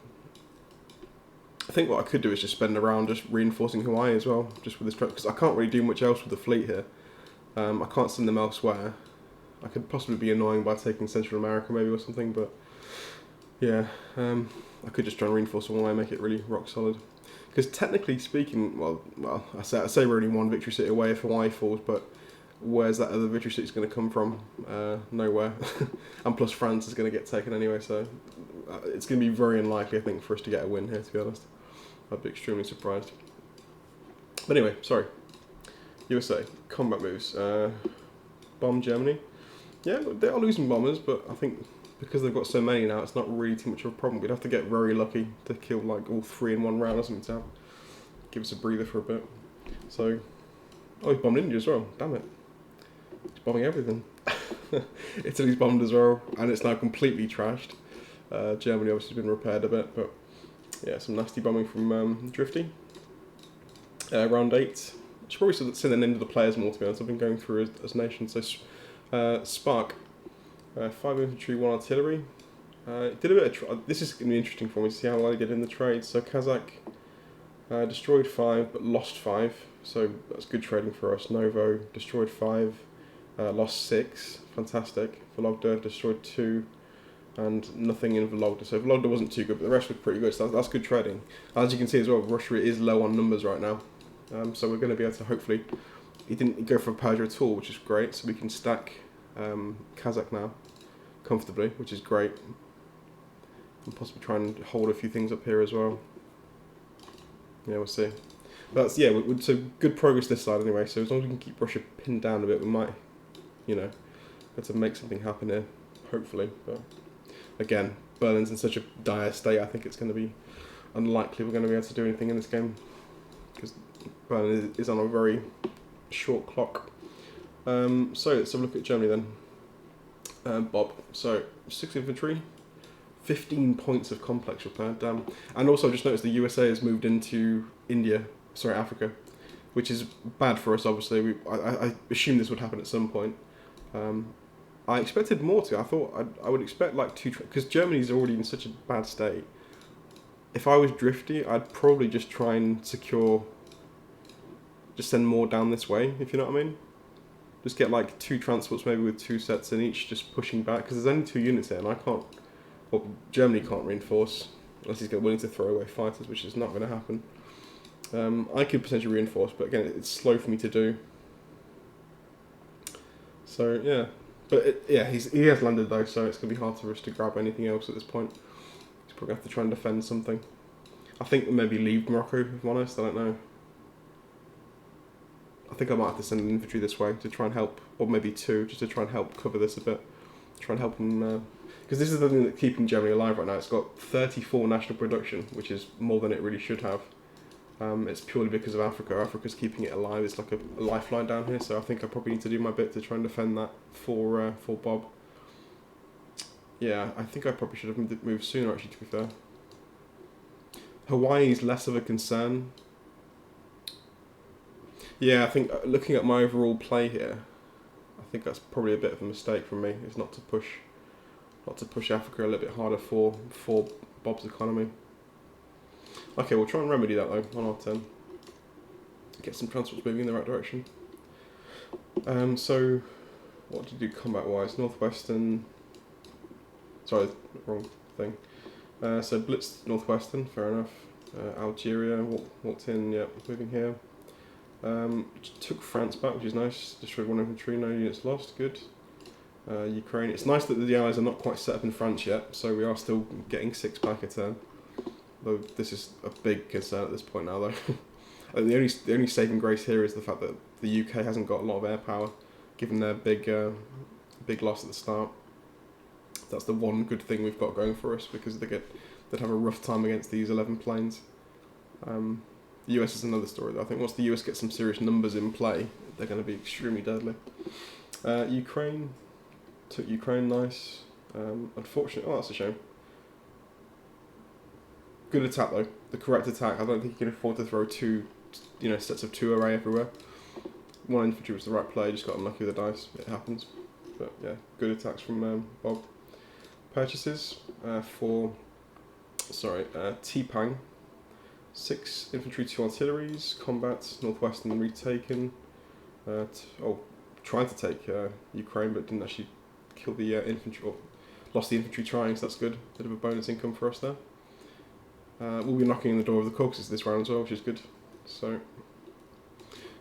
I think what I could do is just spend around just reinforcing Hawaii as well, just with this, because I can't really do much else with the fleet here. I can't send them elsewhere. I could possibly be annoying by taking Central America maybe or something, but yeah, I could just try and reinforce Hawaii and make it really rock solid. Because technically speaking, well, I say we're only 1 victory city away if Hawaii falls, but where's that other victory city going to come from? Nowhere. And plus France is going to get taken anyway, so it's going to be very unlikely, I think, for us to get a win here, to be honest. I'd be extremely surprised. But anyway, sorry. USA, combat moves. Bomb Germany. Yeah, they are losing bombers, but I think because they've got so many now, it's not really too much of a problem. We'd have to get very lucky to kill like all 3 in 1 round or something to give us a breather for a bit. So, oh, he's bombed India as well, damn it. He's bombing everything. Italy's bombed as well, and it's now completely trashed. Germany obviously has been repaired a bit, but yeah, some nasty bombing from Drifty. Round 8. I should probably send an end to the players more, to be honest. I've been going through as nations. So, Spark. 5 infantry, 1 artillery. Did a bit of this is going to be interesting for me to see how well I get in the trade. So, Kazakh destroyed 5, but lost 5. So, that's good trading for us. Novo destroyed 5. Lost 6, fantastic. Vologda destroyed 2, and nothing in Vologda. So Vologda wasn't too good, but the rest was pretty good. So that's good trading. As you can see as well, Russia is low on numbers right now. So we're going to be able to hopefully. He didn't go for Persia at all, which is great. So we can stack Kazakh now comfortably, which is great. And possibly try and hold a few things up here as well. Yeah, we'll see. But that's, yeah, so good progress this side anyway. So as long as we can keep Russia pinned down a bit, we might, you know, have to make something happen here, hopefully. But again, Berlin's in such a dire state, I think it's going to be unlikely we're going to be able to do anything in this game, because Berlin is on a very short clock. So let's have a look at Germany then. Bob, so 6 infantry, 15 points of complex repair, damn. And also I just noticed the USA has moved into Africa, which is bad for us obviously. I assumed this would happen at some point. I expected more to. I thought I would expect like 2, because Germany's already in such a bad state. If I was Drifty, I'd probably just try and just send more down this way, if you know what I mean. Just get like 2 transports maybe with 2 sets in each, just pushing back, because there's only 2 units here and I can't, well, Germany can't reinforce unless he's willing to throw away fighters, which is not going to happen. I could potentially reinforce, but again, it's slow for me to do. So yeah, but he has landed though, so it's going to be hard for us to grab anything else at this point. He's probably going to have to try and defend something. I think maybe leave Morocco, if I'm honest, I don't know. I think I might have to send an infantry this way to try and help, or maybe 2, just to try and help cover this a bit. Try and help them, because this is the thing that's keeping Germany alive right now. It's got 34 national production, which is more than it really should have. It's purely because of Africa. Africa's keeping it alive. It's like a lifeline down here, so I think I probably need to do my bit to try and defend that for Bob. Yeah, I think I probably should have moved sooner, actually, to be fair. Hawaii's less of a concern. Yeah, I think looking at my overall play here, I think that's probably a bit of a mistake from me. Is not to push Africa a little bit harder for Bob's economy. Okay, we'll try and remedy that though. 1 out of 10. Get some transports moving in the right direction. So, what did you do combat-wise? Northwestern. Sorry, wrong thing. So Blitz Northwestern, fair enough. Algeria walked in. Yep, moving here. Took France back, which is nice. Destroyed 1 infantry, no units lost. Good. Ukraine. It's nice that the Allies are not quite set up in France yet, so we are still getting 6 back a turn. Though this is a big concern at this point now, though. The only saving grace here is the fact that the UK hasn't got a lot of air power, given their big loss at the start. That's the one good thing we've got going for us, because they'd have a rough time against these 11 planes. The US is another story though. I think once the US gets some serious numbers in play, they're going to be extremely deadly. Ukraine, took Ukraine, nice. Unfortunately, that's a shame. Good attack though, the correct attack. I don't think you can afford to throw sets of 2 array everywhere. 1 infantry was the right play, just got unlucky with the dice. It happens. But yeah, good attacks from Bob. Purchases Tpang. 6 infantry, 2 artilleries. Combat, Northwestern retaken. Trying to take Ukraine, but didn't actually kill the infantry, or lost the infantry trying, so that's good. Bit of a bonus income for us there. We'll be knocking on the door of the Caucasus this round as well, which is good. So,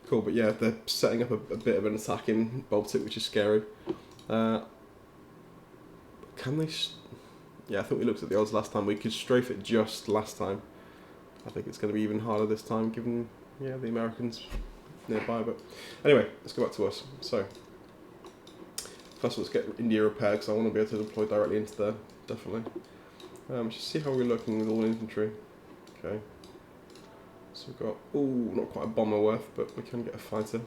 cool, but yeah, they're setting up a bit of an attack in Baltic, which is scary. Can they... Yeah, I think we looked at the odds last time. We could strafe it just last time. I think it's going to be even harder this time, given the Americans nearby. But anyway, let's go back to us. So, first let's get India repaired, because I want to be able to deploy directly into there, definitely. Just see how we're looking with all infantry. Okay. So we've got, not quite a bomber worth, but we can get a fighter.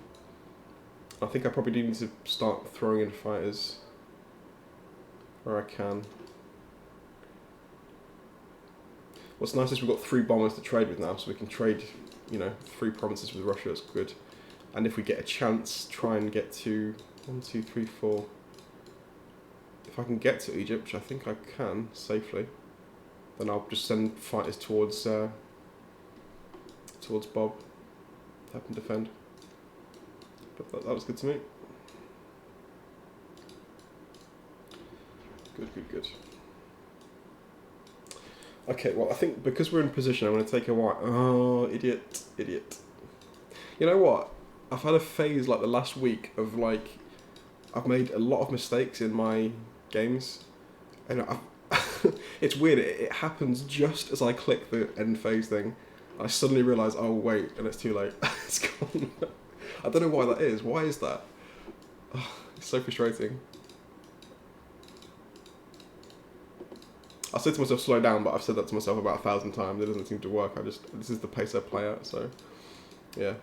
I think I probably do need to start throwing in fighters where I can. What's nice is we've got 3 bombers to trade with now, so we can trade, 3 provinces with Russia. That's good. And if we get a chance, try and get to 1, 2, 3, 4. If I can get to Egypt, which I think I can safely, then I'll just send fighters towards Bob to help him defend. But that was good to me. Good. Okay, well, I think because we're in position, I'm going to take a white... Oh, idiot. You know what? I've had a phase like the last week of I've made a lot of mistakes in my games. And it's weird, it happens just as I click the end phase thing. I suddenly realise, oh wait, and it's too late. It's gone. I don't know why that is. Why is that? Oh, it's so frustrating. I said to myself, slow down, but I've said that to myself about 1,000 times. It doesn't seem to work. This is the pace I play at, so yeah.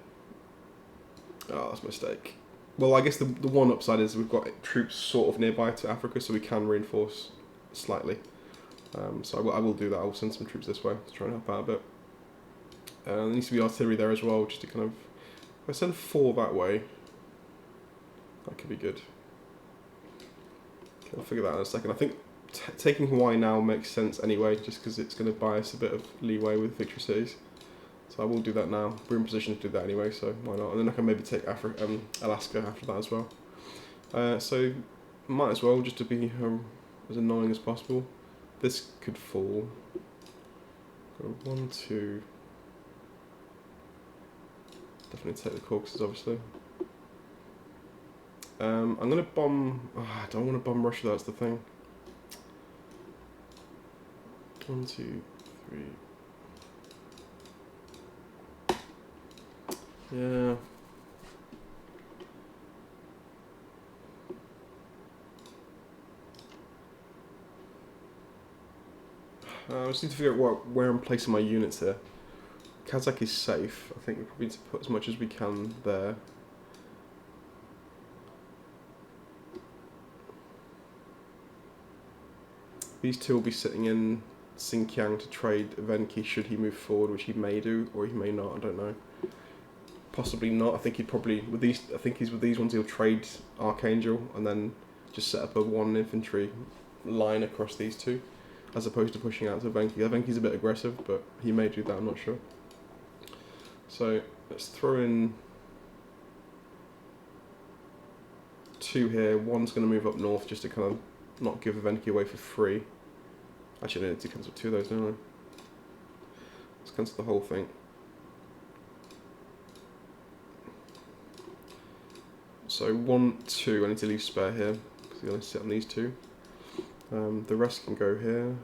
Oh, that's a mistake. Well, I guess the one upside is we've got troops sort of nearby to Africa, so we can reinforce slightly. So I will do that. I will send some troops this way to try and help out a bit. There needs to be artillery there as well, just to kind of... If I send 4 that way, that could be good. Okay, I'll figure that out in a second. I think taking Hawaii now makes sense anyway, just because it's going to buy us a bit of leeway with victory cities. So I will do that now. We're in position to do that anyway, so why not? And then I can maybe take Alaska after that as well. So might as well, just to be as annoying as possible. This could fall. Go 1, 2. Definitely take the Caucasus, obviously. I'm going to bomb... Oh, I don't want to bomb Russia, that's the thing. 1, 2, 3. Yeah. I just need to figure out where I'm placing my units here. Kazakh is safe. I think we probably need to put as much as we can there. These two will be sitting in Xinjiang to trade Venki should he move forward, which he may do or he may not. I don't know. Possibly not. I think he'd probably with these. I think he's with these ones. He'll trade Archangel and then just set up a 1 infantry line across these two, as opposed to pushing out to Venki. Venki's a bit aggressive, but he may do that. I'm not sure. So let's throw in 2 here. One's going to move up north just to kind of not give Venki away for free. Actually, I need to cancel 2 of those, don't I? Let's cancel the whole thing. So 1, 2, I need to leave spare here because I'm going to sit on these 2. The rest can go here.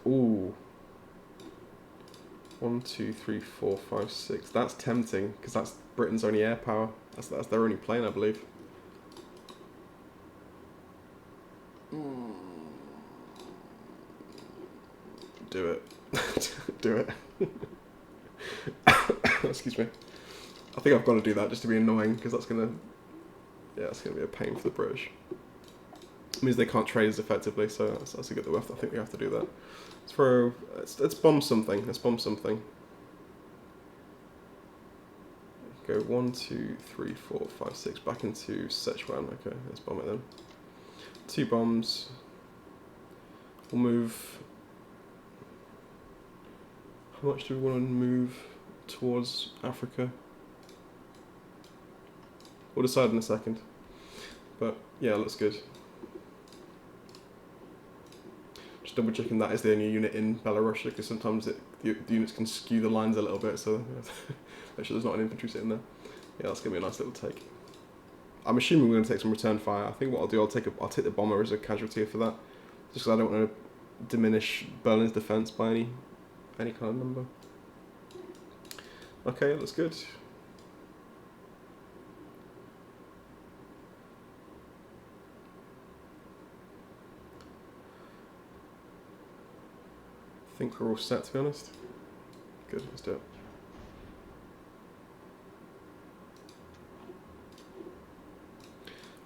Ooh. 1, 2, 3, 4, 5, 6. That's tempting because that's Britain's only air power. That's their only plane, I believe. Do it. Do it. Excuse me. I think I've got to do that just to be annoying because that's gonna be a pain for the British. It means they can't trade as effectively, so that's a good I think we have to do that. Let's bomb something. Let's bomb something. Go 1, 2, 3, 4, 5, 6 back into Sichuan. Okay, let's bomb it then. 2 bombs. We'll move. How much do we want to move towards Africa? We'll decide in a second. But yeah, looks good. Just double checking that is the only unit in Belarus because sometimes the units can skew the lines a little bit, so make sure there's not an infantry sitting there. Yeah, that's gonna be a nice little take. I'm assuming we're gonna take some return fire. I think what I'll do, I'll take the bomber as a casualty for that, just because I don't want to diminish Berlin's defense by any kind of number. Okay, that's good. I think we're all set, to be honest. Good, let's do it.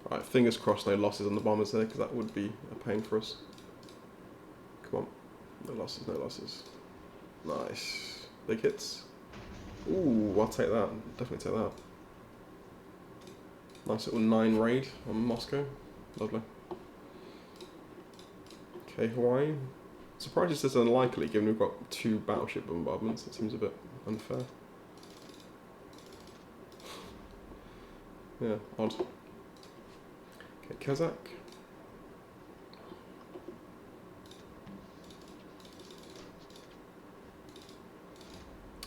Alright, fingers crossed no losses on the bombers there, because that would be a pain for us. Come on. No losses, no losses. Nice. Big hits. Ooh, I'll take that. Definitely take that. Nice little 9 raid on Moscow. Lovely. Okay, Hawaii. Surprised it says unlikely, given we've got 2 battleship bombardments. It seems a bit unfair. Yeah, odd. Okay, Kazakh.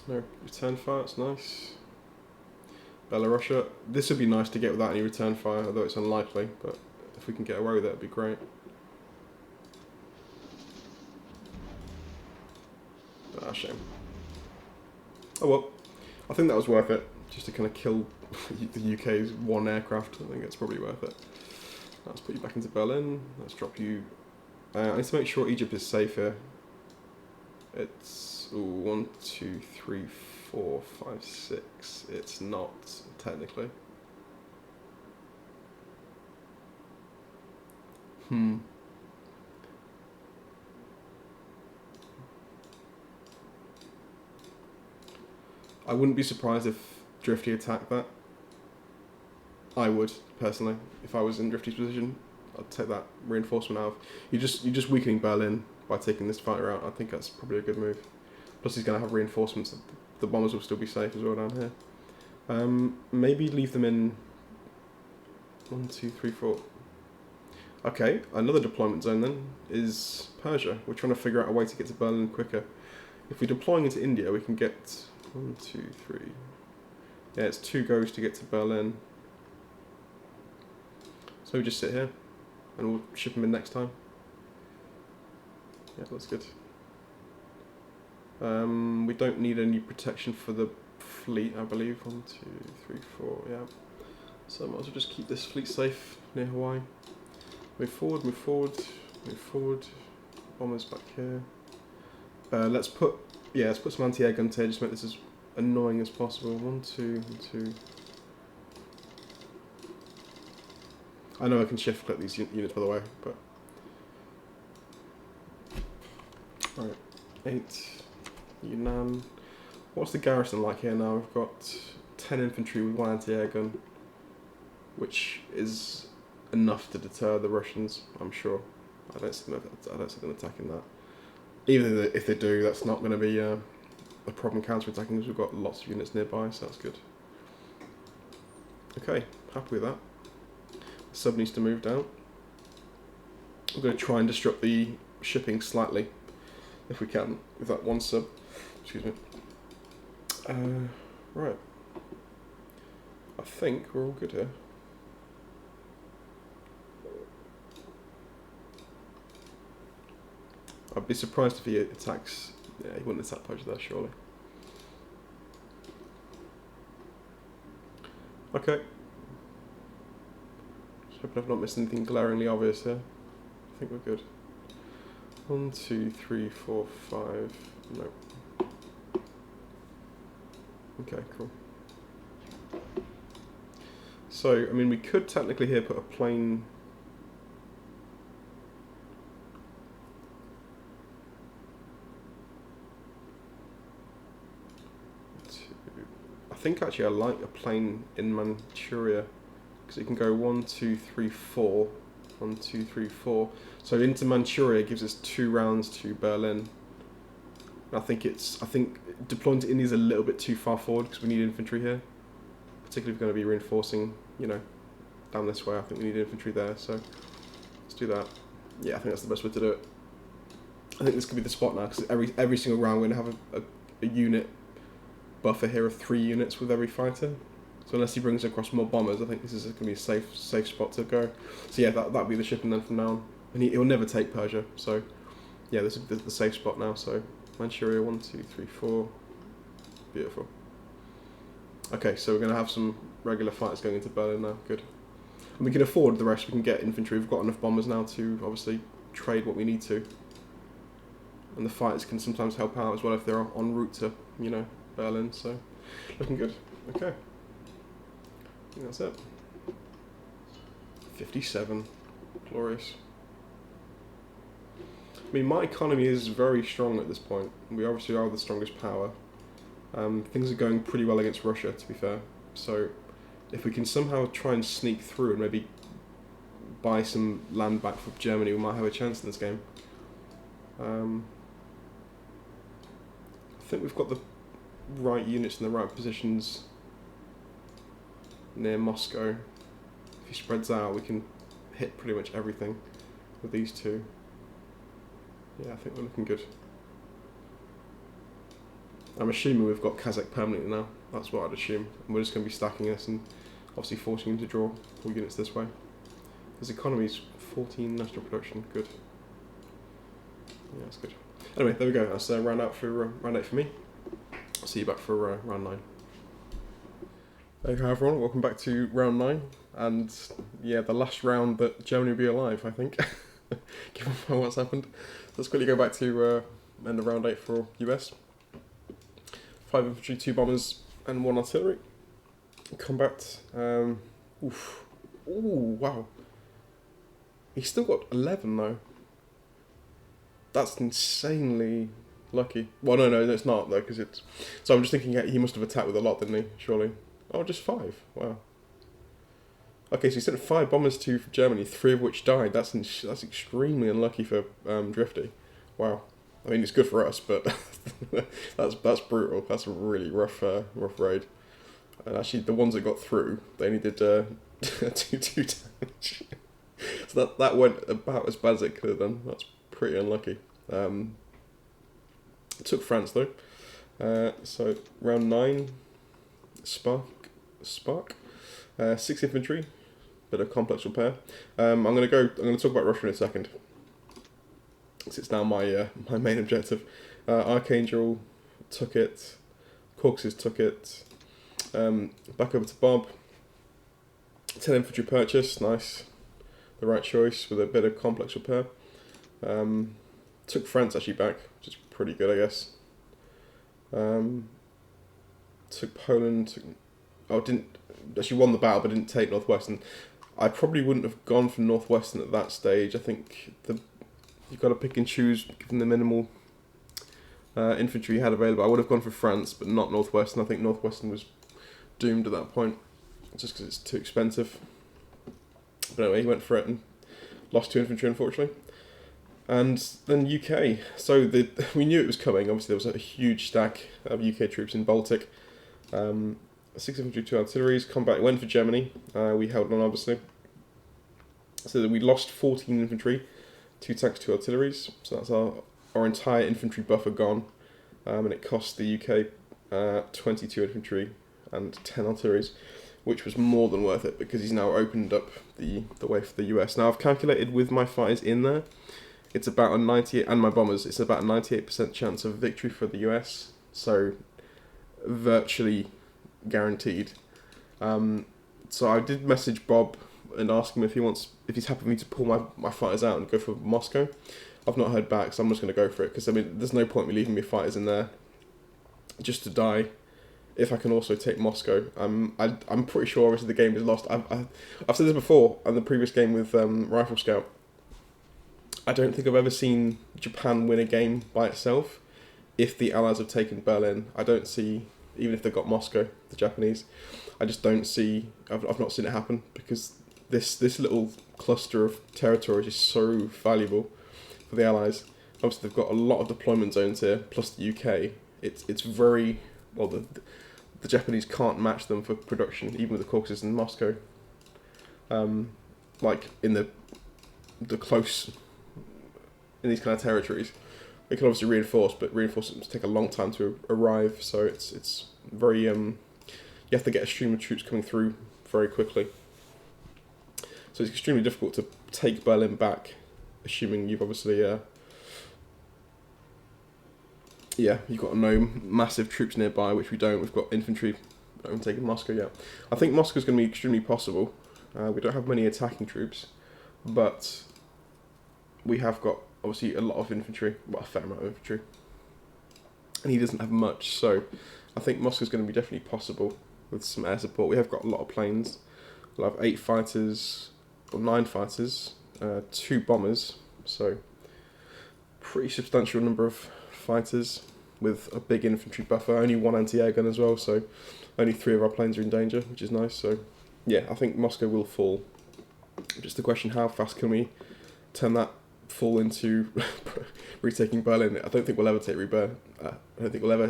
No return fire, it's nice. Belarus. This would be nice to get without any return fire, although it's unlikely, but if we can get away with it, it'd be great. Ah, shame. Oh well, I think that was worth it, just to kind of kill the UK's 1 aircraft. I think it's probably worth it. Let's put you back into Berlin. Let's drop you. I need to make sure Egypt is safe here. It's 1, 2, 3, 4, 5, 6. It's not technically. I wouldn't be surprised if Drifty attacked that. I would, personally. If I was in Drifty's position, I'd take that reinforcement out of... You're just weakening Berlin by taking this fighter out. I think that's probably a good move. Plus he's going to have reinforcements. The bombers will still be safe as well down here. Maybe leave them in... 1, 2, 3, 4... Okay, another deployment zone then is Persia. We're trying to figure out a way to get to Berlin quicker. If we're deploying into India, we can get 1, 2, 3. Yeah, it's 2 goes to get to Berlin. So we just sit here and we'll ship them in next time. Yeah, that's good. We don't need any protection for the fleet, I believe. 1, 2, 3, 4, yeah. So I might as well just keep this fleet safe near Hawaii. Move forward, move forward, move forward. Bombers back here. Let's put some anti-air guns here, just make this as annoying as possible. 1, 2, 1, 2. I know I can shift click these units, by the way, but... Right, 8, Yunnan. What's the garrison like here now? We've got 10 infantry with 1 anti-air gun, which is enough to deter the Russians, I'm sure. I don't see them attacking that. Even if they do, that's not going to be a problem counter-attacking, because we've got lots of units nearby, so that's good. Okay, happy with that. The sub needs to move down. I'm going to try and disrupt the shipping slightly, if we can, with that one sub. Excuse me. Right. I think we're all good here. I'd be surprised if he attacks... Yeah, he wouldn't attack Persia there, surely. Okay. Just hoping I've not missed anything glaringly obvious here. I think we're good. 1, 2, 3, 4, 5... No. Okay, cool. So, I mean, we could technically here put a plane... I think actually I like a plane in Manchuria, because it can go 1, 2, 3, 4. 1, 2, 3, 4. So into Manchuria gives us 2 rounds to Berlin. I think deploying to India is a little bit too far forward, because we need infantry here, particularly if we're going to be reinforcing, you know, down this way. I think we need infantry there, so let's do that. Yeah, I think that's the best way to do it. I think this could be the spot now, because every single round we're going to have a unit buffer here of 3 units with every fighter. So unless he brings across more bombers, I think this is going to be a safe spot to go. So yeah, that'll be the shipping then from now on. And he'll never take Persia, so yeah, this is the safe spot now. So Manchuria, 1, 2, 3, 4. Beautiful. Okay, so we're going to have some regular fighters going into Berlin now. Good. And we can afford the rest. We can get infantry. We've got enough bombers now to obviously trade what we need to. And the fighters can sometimes help out as well if they're en route to, you know, Berlin. So looking good. Okay. I think that's it. 57. Glorious. I mean, my economy is very strong at this point. We obviously are the strongest power. Things are going pretty well against Russia, to be fair. So if we can somehow try and sneak through and maybe buy some land back from Germany, we might have a chance in this game. I think we've got the right units in the right positions near Moscow. If he spreads out, we can hit pretty much everything with these two. Yeah, I think we're looking good. I'm assuming we've got Kazakh permanently now. That's what I'd assume. And we're just going to be stacking this and obviously forcing him to draw 4 units this way. His economy's 14 national production. Good. Yeah, that's good. Anyway, there we go. That's round 8 for me. I'll see you back for round 9. Hey, hi everyone. Welcome back to round 9. And yeah, the last round that Germany will be alive, I think. Given what's happened. Let's quickly go back to end of round 8 for US. 5 infantry, 2 bombers, and 1 artillery. Combat. Oof. Ooh, wow. He's still got 11 though. That's insanely lucky. Well, no, it's not though, because it's. So I'm just thinking he must have attacked with a lot, didn't he? Surely. Oh, just 5. Wow. Okay, so he sent 5 bombers to Germany, 3 of which died. That's extremely unlucky for Drifty. Wow. I mean, it's good for us, but that's brutal. That's a really rough raid. And actually, the ones that got through, they only did 2 damage. So that went about as bad as it could have done. That's pretty unlucky. It took France though. So round 9, Spark. 6 infantry, bit of complex repair. I'm gonna talk about Russia in a second. It's now my main objective. Archangel took it. Caucasus took it. Back over to Bob. 10 infantry purchase, nice. The right choice with a bit of complex repair. Took France actually back, which is pretty good, I guess. Took Poland. Didn't actually won the battle, but didn't take Northwestern. I probably wouldn't have gone for Northwestern at that stage. I think you've got to pick and choose given the minimal infantry you had available. I would have gone for France, but not Northwestern. I think Northwestern was doomed at that point, just because it's too expensive. But anyway, he went for it and lost 2 infantry, unfortunately. And then UK. So we knew it was coming. Obviously, there was a huge stack of UK troops in Baltic. 6 infantry, 2 artilleries. Combat went for Germany. We held on, obviously. So that we lost 14 infantry, 2 tanks, 2 artilleries. So that's our entire infantry buffer gone. And it cost the UK 22 infantry and 10 artilleries, which was more than worth it because he's now opened up the way for the US. Now I've calculated with my fighters in there, it's about a 98, and my bombers, it's about a 98% chance of victory for the US. So virtually guaranteed. So I did message Bob and ask him if he's happy for me to pull my fighters out and go for Moscow. I've not heard back, so I'm just going to go for it because I mean, there's no point in me leaving my fighters in there just to die. If I can also take Moscow, I'm pretty sure obviously the game is lost. I've said this before on the previous game with Rifle Scout. I don't think I've ever seen Japan win a game by itself. If the Allies have taken Berlin, I don't see, even if they've got Moscow, the Japanese, I just don't see. I've not seen it happen because this little cluster of territories is so valuable for the Allies. Obviously, they've got a lot of deployment zones here, plus the UK. It's very well. The Japanese can't match them for production, even with the Caucasus and Moscow. Like in the close in these kind of territories, they can obviously reinforce, but reinforcements take a long time to arrive. So it's very you have to get a stream of troops coming through very quickly. So it's extremely difficult to take Berlin back, assuming you've obviously you've got no massive troops nearby, which we don't. We've got infantry. We haven't taken Moscow yet. I think Moscow's going to be extremely possible. We don't have many attacking troops, but we have got obviously a lot of infantry, well, a fair amount of infantry, and he doesn't have much. So I think Moscow's going to be definitely possible with some air support. We have got a lot of planes. We'll have 8 fighters or 9 fighters, 2 bombers. So pretty substantial number of fighters with a big infantry buffer, only 1 anti-air gun as well, so only 3 of our planes are in danger, which is nice. So yeah, I think Moscow will fall. Just the question, how fast can we turn that fall into retaking Berlin? I don't think we'll ever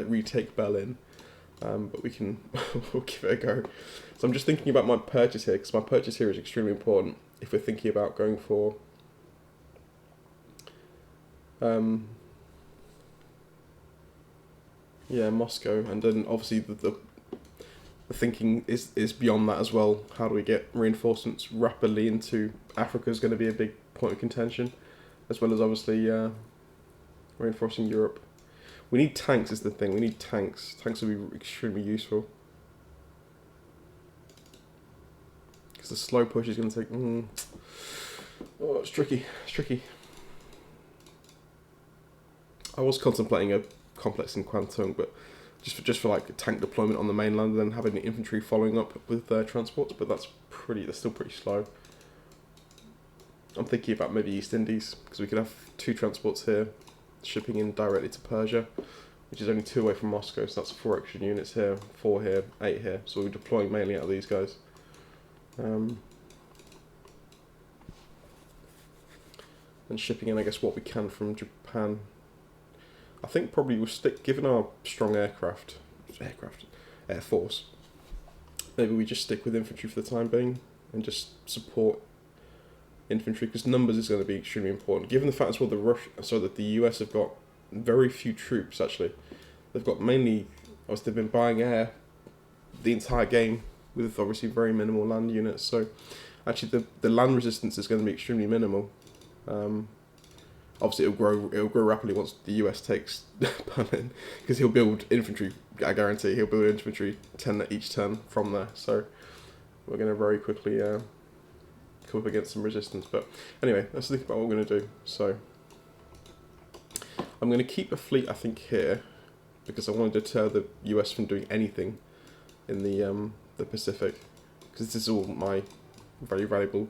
retake Berlin, but we can we'll give it a go. So I'm just thinking about my purchase here, because my purchase here is extremely important if we're thinking about going for Moscow, and then obviously the thinking is beyond that as well. How do we get reinforcements rapidly into Africa is going to be a big point of contention, as well as obviously reinforcing Europe. We need tanks is the thing. We need tanks. Tanks will be extremely useful. Because the slow push is going to take... it's tricky. It's tricky. I was contemplating a complex in Kwantung, but just for like tank deployment on the mainland, and then having the infantry following up with transports, but they're still pretty slow. I'm thinking about maybe East Indies, because we could have 2 transports here, shipping in directly to Persia, which is only 2 away from Moscow, so that's 4 extra units here, 4 here, 8 here, so we're deploying mainly out of these guys. And shipping in, I guess, what we can from Japan. I think probably we'll stick, given our strong Air Force, maybe we just stick with infantry for the time being, and just support infantry, because numbers is going to be extremely important. Given the fact as well that the US have got very few troops actually. They've got mainly, obviously they've been buying air the entire game with obviously very minimal land units. So actually the land resistance is going to be extremely minimal. Obviously it'll grow rapidly once the US takes Berlin, because he'll build infantry. I guarantee he'll build infantry 10 each turn from there. So we're going to very quickly come up against some resistance. But anyway, let's think about what we're going to do. So I'm going to keep a fleet, I think, here, because I want to deter the US from doing anything in the Pacific, because this is all my very valuable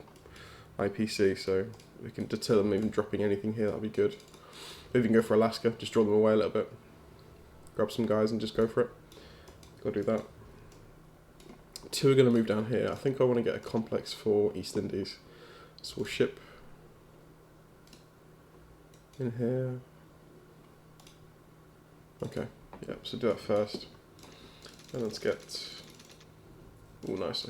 IPC, so we can deter them even dropping anything here. That'll be good. Maybe we can go for Alaska, just draw them away a little bit, grab some guys and just go for it. Gotta do that. Two are going to move down here. I think I want to get a complex for East Indies, so we'll ship in here. Okay, yeah, so do that first. And let's get... Oh, nice,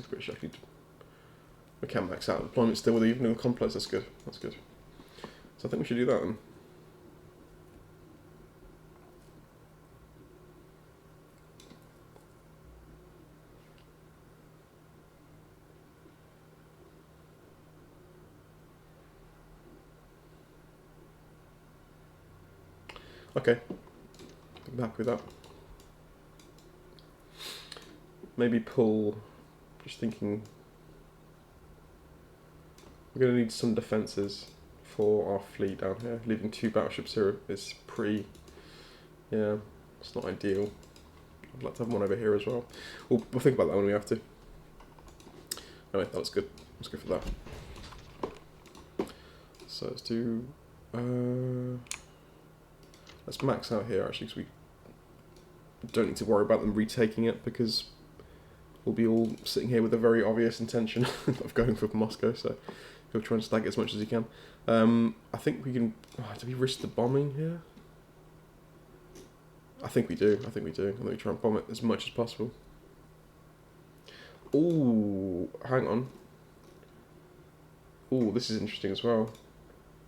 we can max out deployment still with even in the complex, that's good, that's good. So I think we should do that then. Okay, I'm happy with that. Maybe pull, just thinking, we're going to need some defences for our fleet down here. Leaving 2 battleships here is pretty, yeah, it's not ideal. I'd like to have one over here as well. We'll think about that when we have to. Anyway, that was good. Let's go for that. So let's do, let's max out here actually, because we don't need to worry about them retaking it, because we'll be all sitting here with a very obvious intention of going for Moscow, so he'll try and stack it as much as he can. I think we can... do we risk the bombing here? I think we do, I think we try and bomb it as much as possible. Ooh, hang on. Ooh, this is interesting as well.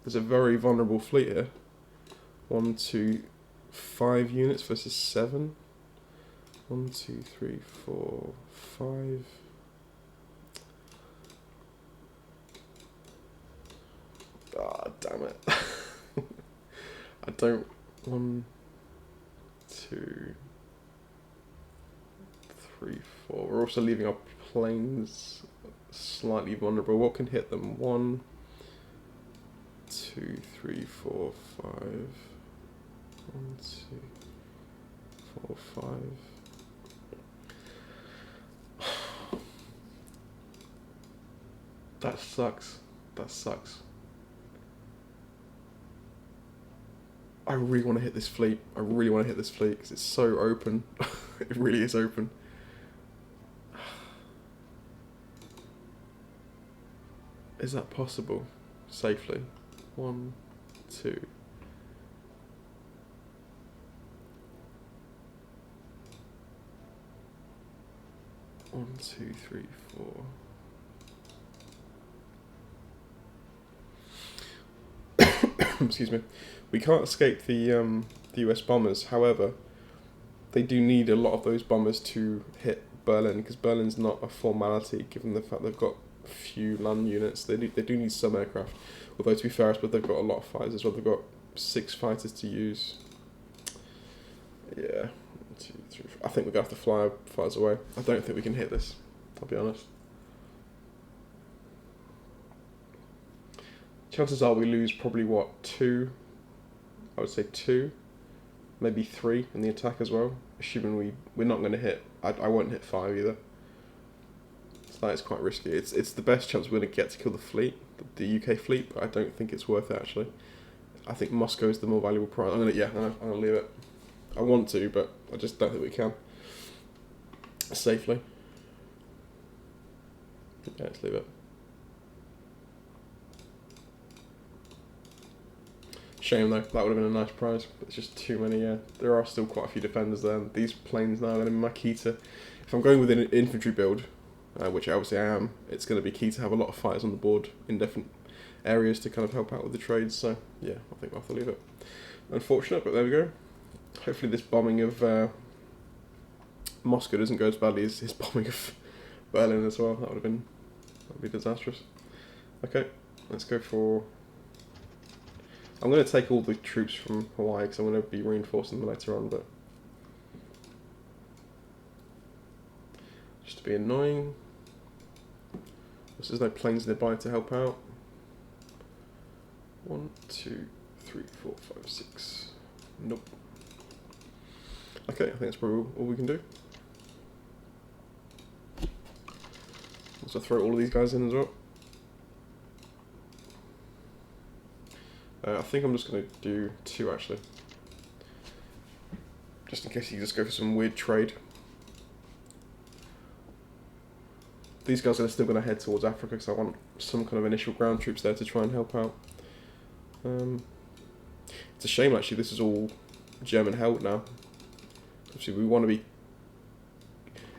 There's a very vulnerable fleet here. 1, 2, 5 units versus 7. 1, 2, 3, 4, 5. Ah, damn it. I don't... 1, 2, 3, 4. We're also leaving our planes slightly vulnerable. What can hit them? 1, 2, 3, 4, 5. 1, 2, 4, 5. That sucks. That sucks. I really want to hit this fleet. I really want to hit this fleet because it's so open. It really is open. Is that possible? Safely. 1, 2. One, 2, 3, 4. Excuse me. We can't escape the US bombers. However, they do need a lot of those bombers to hit Berlin, because Berlin's not a formality given the fact they've got few land units. They do need some aircraft. Although to be fair, but they've got a lot of fighters as well. They've got 6 fighters to use. Yeah. 1, 2, 3, 4. I think we're gonna have to fly our fighters away. I don't think we can hit this. I'll be honest. Chances are we lose probably, what, 2? I would say 2, maybe 3 in the attack as well. Assuming we're not going to hit. I won't hit 5 either. So that is quite risky. It's the best chance we're going to get to kill the fleet, the UK fleet, but I don't think it's worth it actually. I think Moscow is the more valuable prize. I'm gonna leave it. I want to, but I just don't think we can safely. Yeah, let's leave it. Shame though, that would have been a nice prize, but it's just too many. There are still quite a few defenders there. And these planes now are going to be my key to, if I'm going with an infantry build, which obviously I am, it's going to be key to have a lot of fighters on the board in different areas to kind of help out with the trades. So yeah, I think I'll have to leave it. Unfortunate, but there we go. Hopefully this bombing of Moscow doesn't go as badly as his bombing of Berlin as well. That would be disastrous. Okay, let's go for... I'm going to take all the troops from Hawaii because I'm going to be reinforcing them later on, but just to be annoying. There's no planes nearby to help out. 1, 2, 3, 4, 5, 6. Nope. Okay, I think that's probably all we can do. So throw all of these guys in as well. I think I'm just going to do 2 actually. Just in case you just go for some weird trade. These guys are still going to head towards Africa because I want some kind of initial ground troops there to try and help out. It's a shame actually this is all German held now. Obviously we want to be,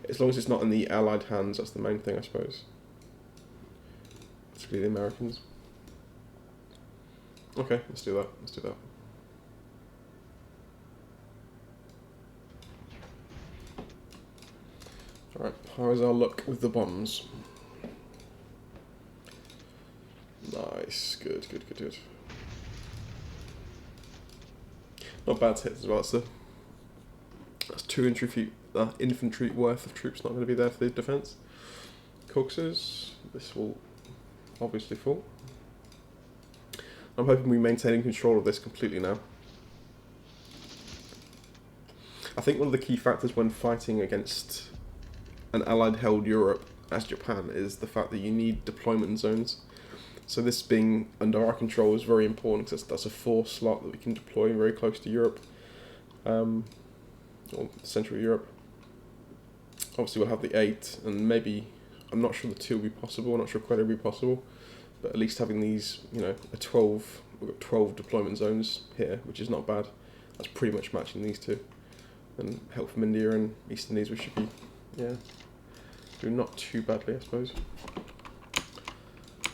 as long as it's not in the Allied hands, that's the main thing I suppose. Particularly the Americans. Okay, let's do that, let's do that. Alright, how is our luck with the bombs? Nice, good, good, good, good. Not bad hits as well, that's 2 infantry worth of troops not going to be there for the defence. Coxes, this will obviously fall. I'm hoping we're maintaining control of this completely now. I think one of the key factors when fighting against an allied held Europe as Japan is the fact that you need deployment zones. So this being under our control is very important because that's a 4 slot that we can deploy very close to Europe, or Central Europe. Obviously we'll have the 8 and maybe, I'm not sure the 2 will be possible, I'm not sure quite it'll be possible, but at least having these, you know, we've got 12 deployment zones here, which is not bad. That's pretty much matching these 2. And help from India and East Indies, we should be, yeah, doing not too badly, I suppose.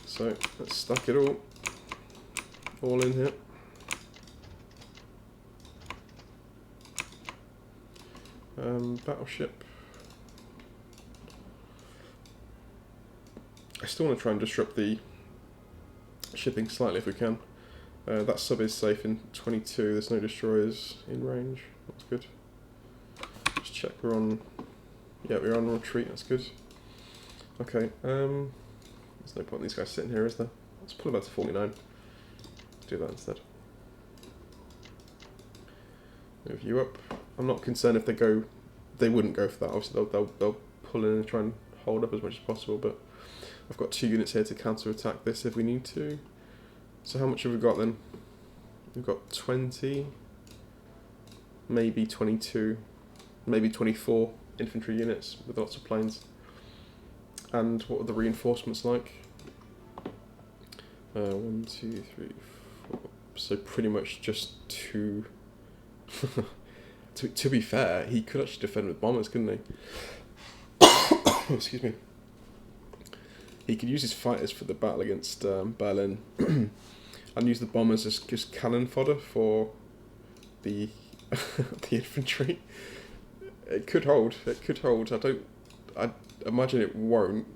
So let's stack it all in here. Battleship. I still want to try and disrupt the shipping slightly if we can. That sub is safe in 22, there's no destroyers in range, that's good. Just check we're on, yeah, we're on retreat, that's good. Okay, there's no point in these guys sitting here, is there? Let's pull them out to 49. Let's do that instead. Move you up. I'm not concerned if they wouldn't go for that, obviously they'll pull in and try and hold up as much as possible, but I've got 2 units here to counter-attack this if we need to. So how much have we got then? We've got 20, maybe 22, maybe 24 infantry units with lots of planes. And what are the reinforcements like? 1, 2, 3, 4. So pretty much just 2. To be fair, he could actually defend with bombers, couldn't he? Excuse me. He could use his fighters for the battle against Berlin, and use the bombers as just cannon fodder for the the infantry. It could hold. It could hold. I imagine it won't,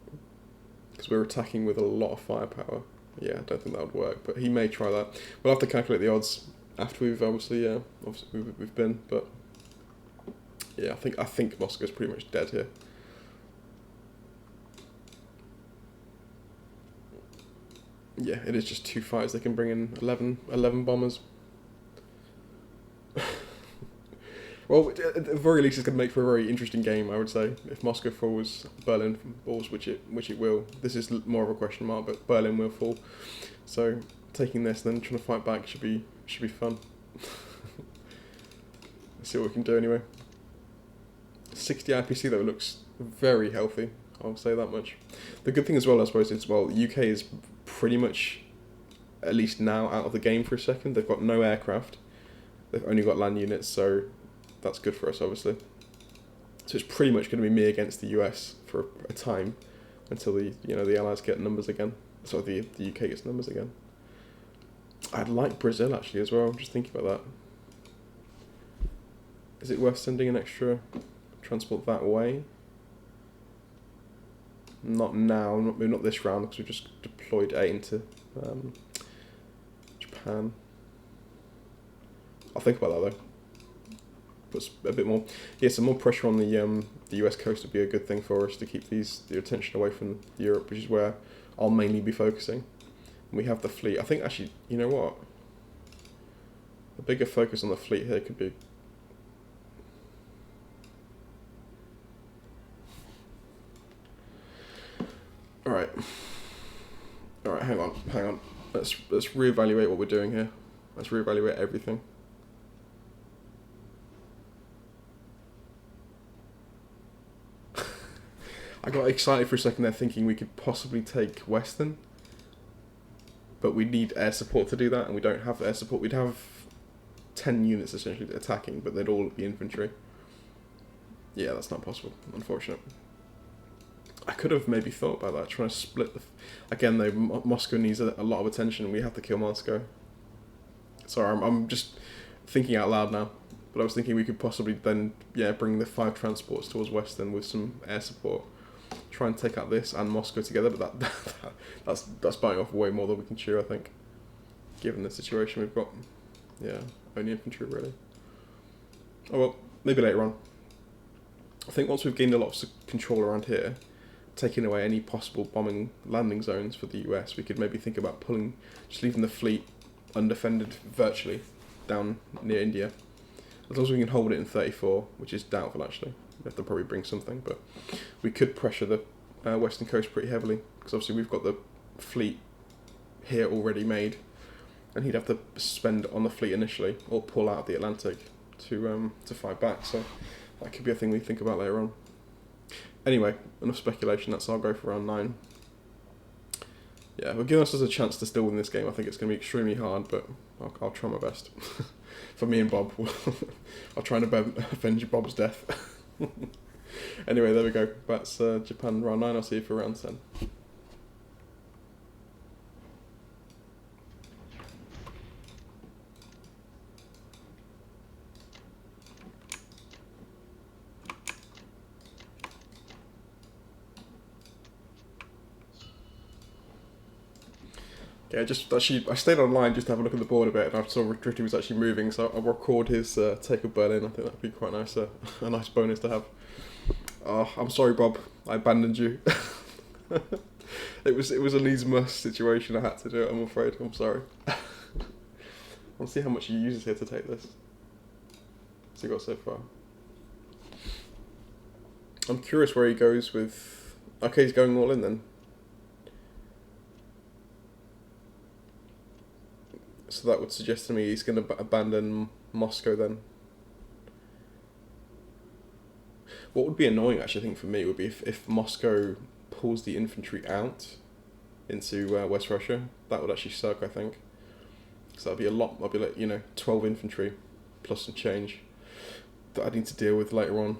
because we're attacking with a lot of firepower. Yeah, I don't think that would work. But he may try that. We'll have to calculate the odds after we've obviously we've been. But yeah, I think Moscow's pretty much dead here. Yeah, it is just 2 fighters. They can bring in 11 bombers. Well, at the very least, it's going to make for a very interesting game, I would say. If Moscow falls, Berlin falls, which it will. This is more of a question mark, but Berlin will fall. So taking this, then trying to fight back should be fun. Let's see what we can do anyway. 60 IPC though looks very healthy. I'll say that much. The good thing as well, I suppose, is the UK is pretty much, at least now, out of the game for a second. They've got no aircraft. They've only got land units, so that's good for us, obviously. So it's pretty much going to be me against the US for a time until the Allies get numbers again. So the UK gets numbers again. I'd like Brazil actually as well. I'm just thinking about that. Is it worth sending an extra transport that way? Not now, not this round, because we just deployed 8 into Japan. I'll think about that though. puts a bit more, some more pressure on the US coast would be a good thing for us to keep the attention away from Europe, which is where I'll mainly be focusing. We have the fleet. I think actually, you know what? A bigger focus on the fleet here could be. All right, hang on. Let's reevaluate what we're doing here. Let's reevaluate everything. I got excited for a second there, thinking we could possibly take Western, but we need air support to do that, and we don't have air support. We'd have 10 units essentially attacking, but they'd all be infantry. Yeah, that's not possible, unfortunate. I could have maybe thought about that, trying to split the... Again though, Moscow needs a lot of attention, and we have to kill Moscow. Sorry, I'm just thinking out loud now, but I was thinking we could possibly then, bring the 5 transports towards Western with some air support. Try and take out this and Moscow together, but that's biting off way more than we can chew, I think. Given the situation we've got. Yeah, only infantry really. Oh well, maybe later on. I think once we've gained a lot of control around here, taking away any possible bombing landing zones for the US, we could maybe think about just leaving the fleet undefended virtually down near India. As long as we can hold it in 34, which is doubtful actually. We have to probably bring something, but we could pressure the western coast pretty heavily, because obviously we've got the fleet here already made, and he'd have to spend on the fleet initially, or pull out of the Atlantic to fight back, so that could be a thing we think about later on. Anyway, enough speculation, that's our go for round 9. Yeah, we're giving us a chance to still win this game. I think it's going to be extremely hard, but I'll try my best. For me and Bob, I'll try and avenge Bob's death. Anyway, there we go. That's Japan round 9. I'll see you for round 10. Yeah, I stayed online just to have a look at the board a bit, and I saw Drifty was actually moving, so I'll record his take of Berlin. I think that'd be quite nice, a nice bonus to have. Oh, I'm sorry, Bob. I abandoned you. It was an easy must situation. I had to do it. I'm afraid. I'm sorry. I'll see how much he uses here to take this. What's he got so far? I'm curious where he goes with. Okay, he's going all in then. So that would suggest to me he's going to abandon Moscow then. What would be annoying, actually, I think for me, would be if Moscow pulls the infantry out into West Russia. That would actually suck, I think. So that'd be a lot. I'd be like, 12 infantry plus some change that I need to deal with later on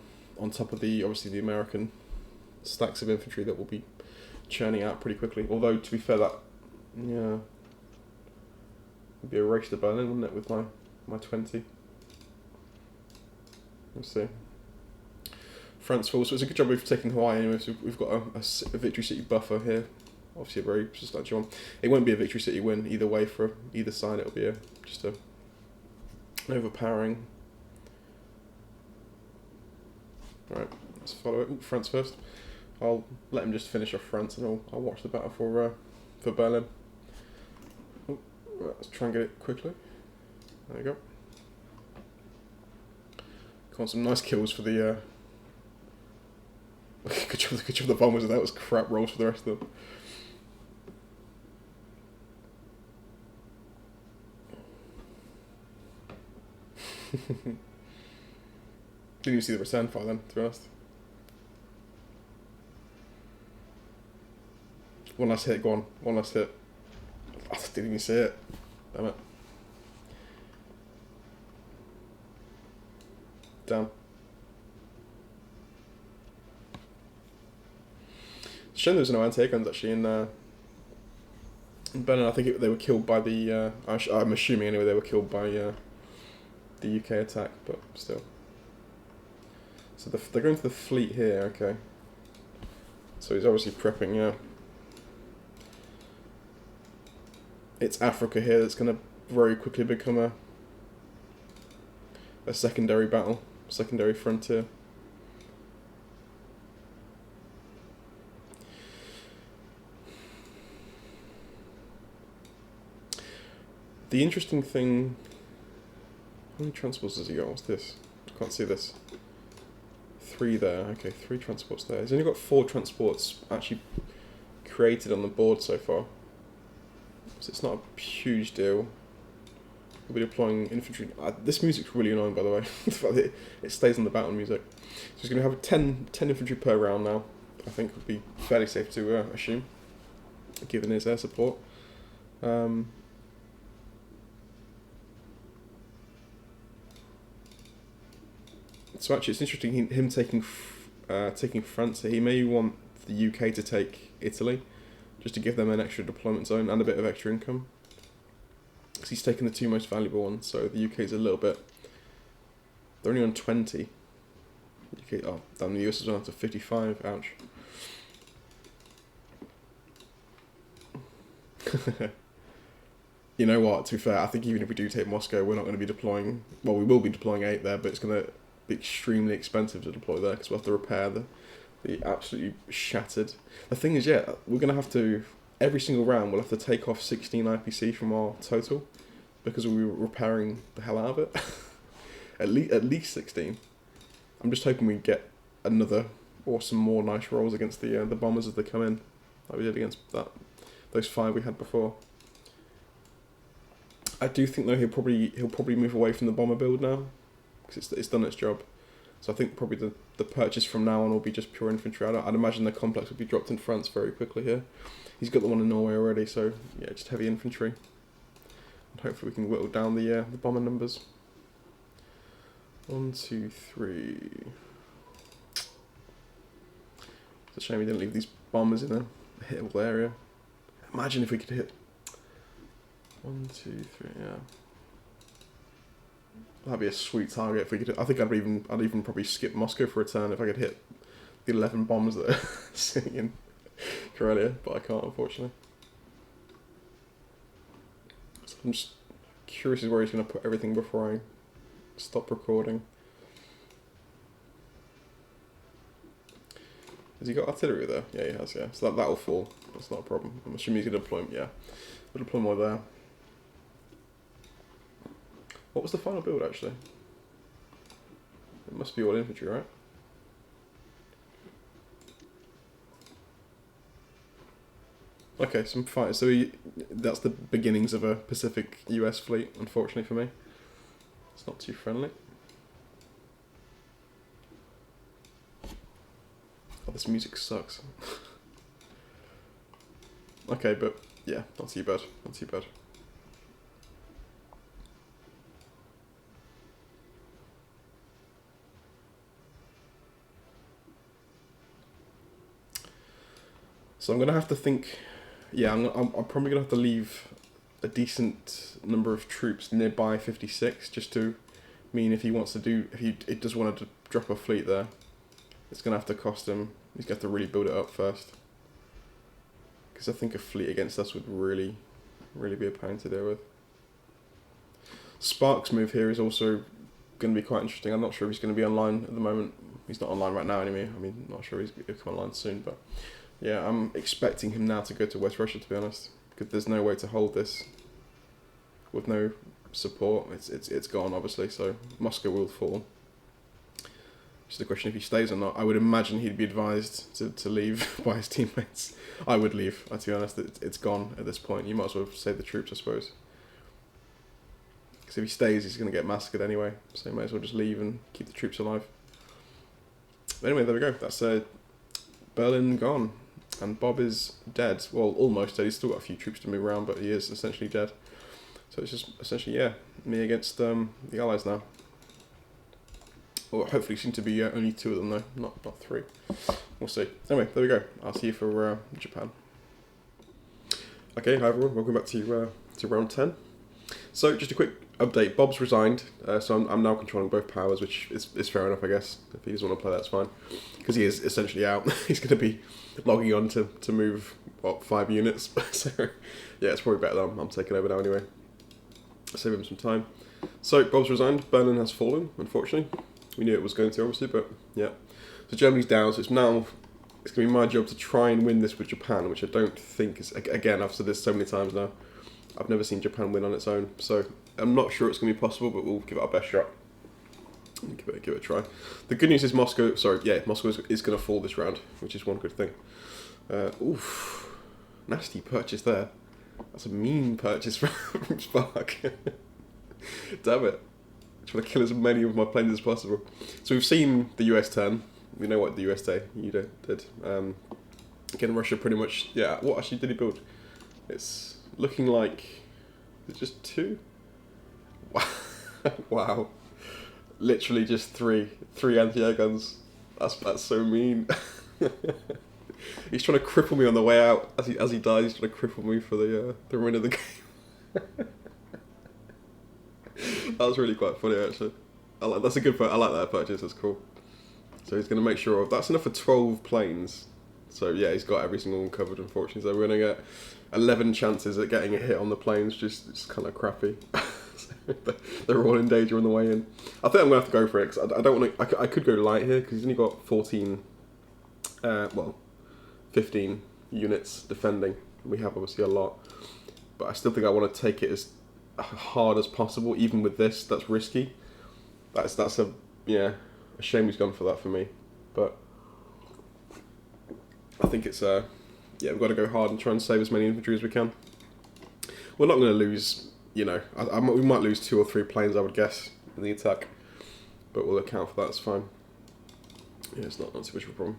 top of obviously the American stacks of infantry that will be churning out pretty quickly. Although, to be fair, it'd be a race to Berlin, wouldn't it, with my 20? Let's see. France falls, so it's a good job we've taken Hawaii anyway, so we've got a victory city buffer here. Obviously a very substantial one. It won't be a victory city win either way for either side, it'll be just an overpowering. Right, let's follow it. France first. I'll let him just finish off France, and I'll watch the battle for Berlin. Right, let's try and get it quickly. There you go. Come on, some nice kills for the... good job the bombers, and that was crap rolls for the rest of them. Didn't even see the return fire then, to be honest. One last hit, go on. One last hit. I didn't even see it. Damn it. Down. It's shame there's no anti-air guns actually in Berlin. I think they were killed by the... I'm assuming anyway they were killed by the UK attack, but still. So they're going to the fleet here, okay. So he's obviously prepping, yeah. It's Africa here that's going to very quickly become a secondary battle. secondary frontier. The interesting thing... How many transports has he got? What's this? I can't see this. 3 there. Okay, 3 transports there. He's only got 4 transports actually created on the board so far. So it's not a huge deal. We'll be deploying infantry. This music's really annoying, by the way. The fact that it stays on the battle music. So he's going to have 10 infantry per round now. I think would be fairly safe to assume, given his air support. So actually, it's interesting him taking France. So he may want the UK to take Italy, just to give them an extra deployment zone and a bit of extra income. Because he's taken the 2 most valuable ones. So the UK is a little bit. They're only on 20. UK, oh, damn, the US is on to 55. Ouch. You know what? To be fair, I think even if we do take Moscow, we're not going to be deploying. Well, we will be deploying 8 there, but it's going to be extremely expensive to deploy there because we'll have to repair the absolutely shattered. The thing is, yeah, we're going to have to, every single round, we'll have to take off 16 IPC from our total because we were repairing the hell out of it. at least 16. I'm just hoping we get another or some more nice rolls against the bombers as they come in, like we did against those 5 we had before. I do think though he'll probably move away from the bomber build now because it's done its job. So I think probably the purchase from now on will be just pure infantry. I'd imagine the complex will be dropped in France very quickly here. He's got the one in Norway already, so yeah, just heavy infantry. And hopefully we can whittle down the bomber numbers. 1, 2, 3. It's a shame we didn't leave these bombers in a hittable area. Imagine if we could hit 1, 2, 3, yeah. That'd be a sweet target if we could. I think I'd even probably skip Moscow for a turn if I could hit the 11 bombs that are sitting in Karelia, but I can't, unfortunately. So I'm just curious as where he's going to put everything before I stop recording. Has he got artillery there? Yeah, he has, yeah. So that'll fall. That's not a problem. I'm assuming he's going to deploy, yeah. We'll deploy more there. What was the final build, actually? It must be all infantry, right? Okay, some fighters. So that's the beginnings of a Pacific US fleet, unfortunately for me. It's not too friendly. Oh, this music sucks. Okay, but yeah, not too bad. Not too bad. So I'm going to have to think, yeah, I'm probably going to have to leave a decent number of troops nearby 56, just to mean if he does want to drop a fleet there, it's going to have to cost him, he's going to have to really build it up first. Because I think a fleet against us would really be a pain to deal with. Spark's move here is also going to be quite interesting. I'm not sure if he's going to be online at the moment. He's not online right now anyway. I mean, not sure he's going to come online soon, but yeah, I'm expecting him now to go to West Russia, to be honest, because there's no way to hold this with no support. It's gone, obviously, so Moscow will fall. Just a question if he stays or not. I would imagine he'd be advised to leave by his teammates. I would leave, to be honest. It's gone at this point. You might as well save the troops, I suppose. Because if he stays, he's going to get massacred anyway, so you might as well just leave and keep the troops alive. But anyway, there we go. That's Berlin gone. And Bob is dead. Well, almost dead. He's still got a few troops to move around, but he is essentially dead. So it's just essentially, yeah, me against the Allies now. Well, hopefully seem to be only 2 of them though, not 3. We'll see. Anyway, there we go. I'll see you for Japan. Okay, hi everyone. Welcome back to round 10. So just a quick update. Bob's resigned, so I'm now controlling both powers, which is fair enough, I guess. If he doesn't want to play, that's fine. Because he is essentially out. He's going to be logging on to move, what, 5 units. So yeah, it's probably better that I'm taking over now anyway. Save him some time. So Bob's resigned. Berlin has fallen, unfortunately. We knew it was going to, obviously, but yeah. So Germany's down, so it's going to be my job to try and win this with Japan, which I don't think is, again, I've said this so many times now, I've never seen Japan win on its own, so I'm not sure it's going to be possible, but we'll give it our best shot. Give it a try. The good news is Moscow is going to fall this round, which is one good thing. Oof, nasty purchase there. That's a mean purchase from Spark. Damn it. Trying to kill as many of my planes as possible. So we've seen the US turn. We know what the US did. Again, Russia pretty much, yeah, what actually did he build? It's looking like, it's just 2? Wow. Wow. Literally just three anti-air guns. That's so mean. He's trying to cripple me on the way out. As he dies, he's trying to cripple me for the remainder of the game. That was really quite funny, actually. That's a good. I like that purchase. That's cool. So he's going to make sure that's enough for 12 planes. So yeah, he's got every single one covered. Unfortunately, so we're going to get 11 chances at getting a hit on the planes. Just kind of crappy. They're all in danger on the way in. I think I'm going to have to go for it because I don't want to. I could go light here because he's only got 14. 15 units defending. We have obviously a lot, but I still think I want to take it as hard as possible. Even with this, that's risky. That's a shame he's gone for that for me. But I think it's we've got to go hard and try and save as many infantry as we can. We're not going to lose. We might lose 2 or 3 planes, I would guess, in the attack, but we'll account for that. It's fine. Yeah, it's not too much of a problem.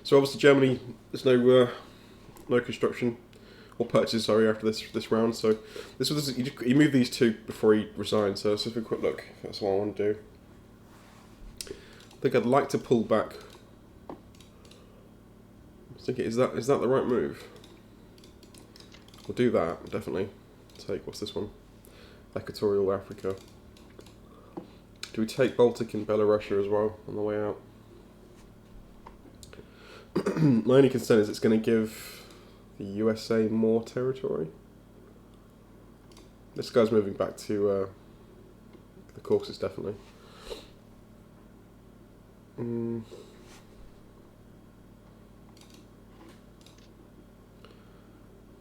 So obviously Germany, there's no construction or purchase, after this round. So he moved these 2 before he resigned. So let's have a quick look. That's what I want to do. I think I'd like to pull back. I was thinking, is that the right move? We'll do that, definitely. Take, what's this one? Equatorial Africa. Do we take Baltic and Belarusia as well on the way out? My only concern is it's going to give the USA more territory. This guy's moving back to the Caucasus, definitely.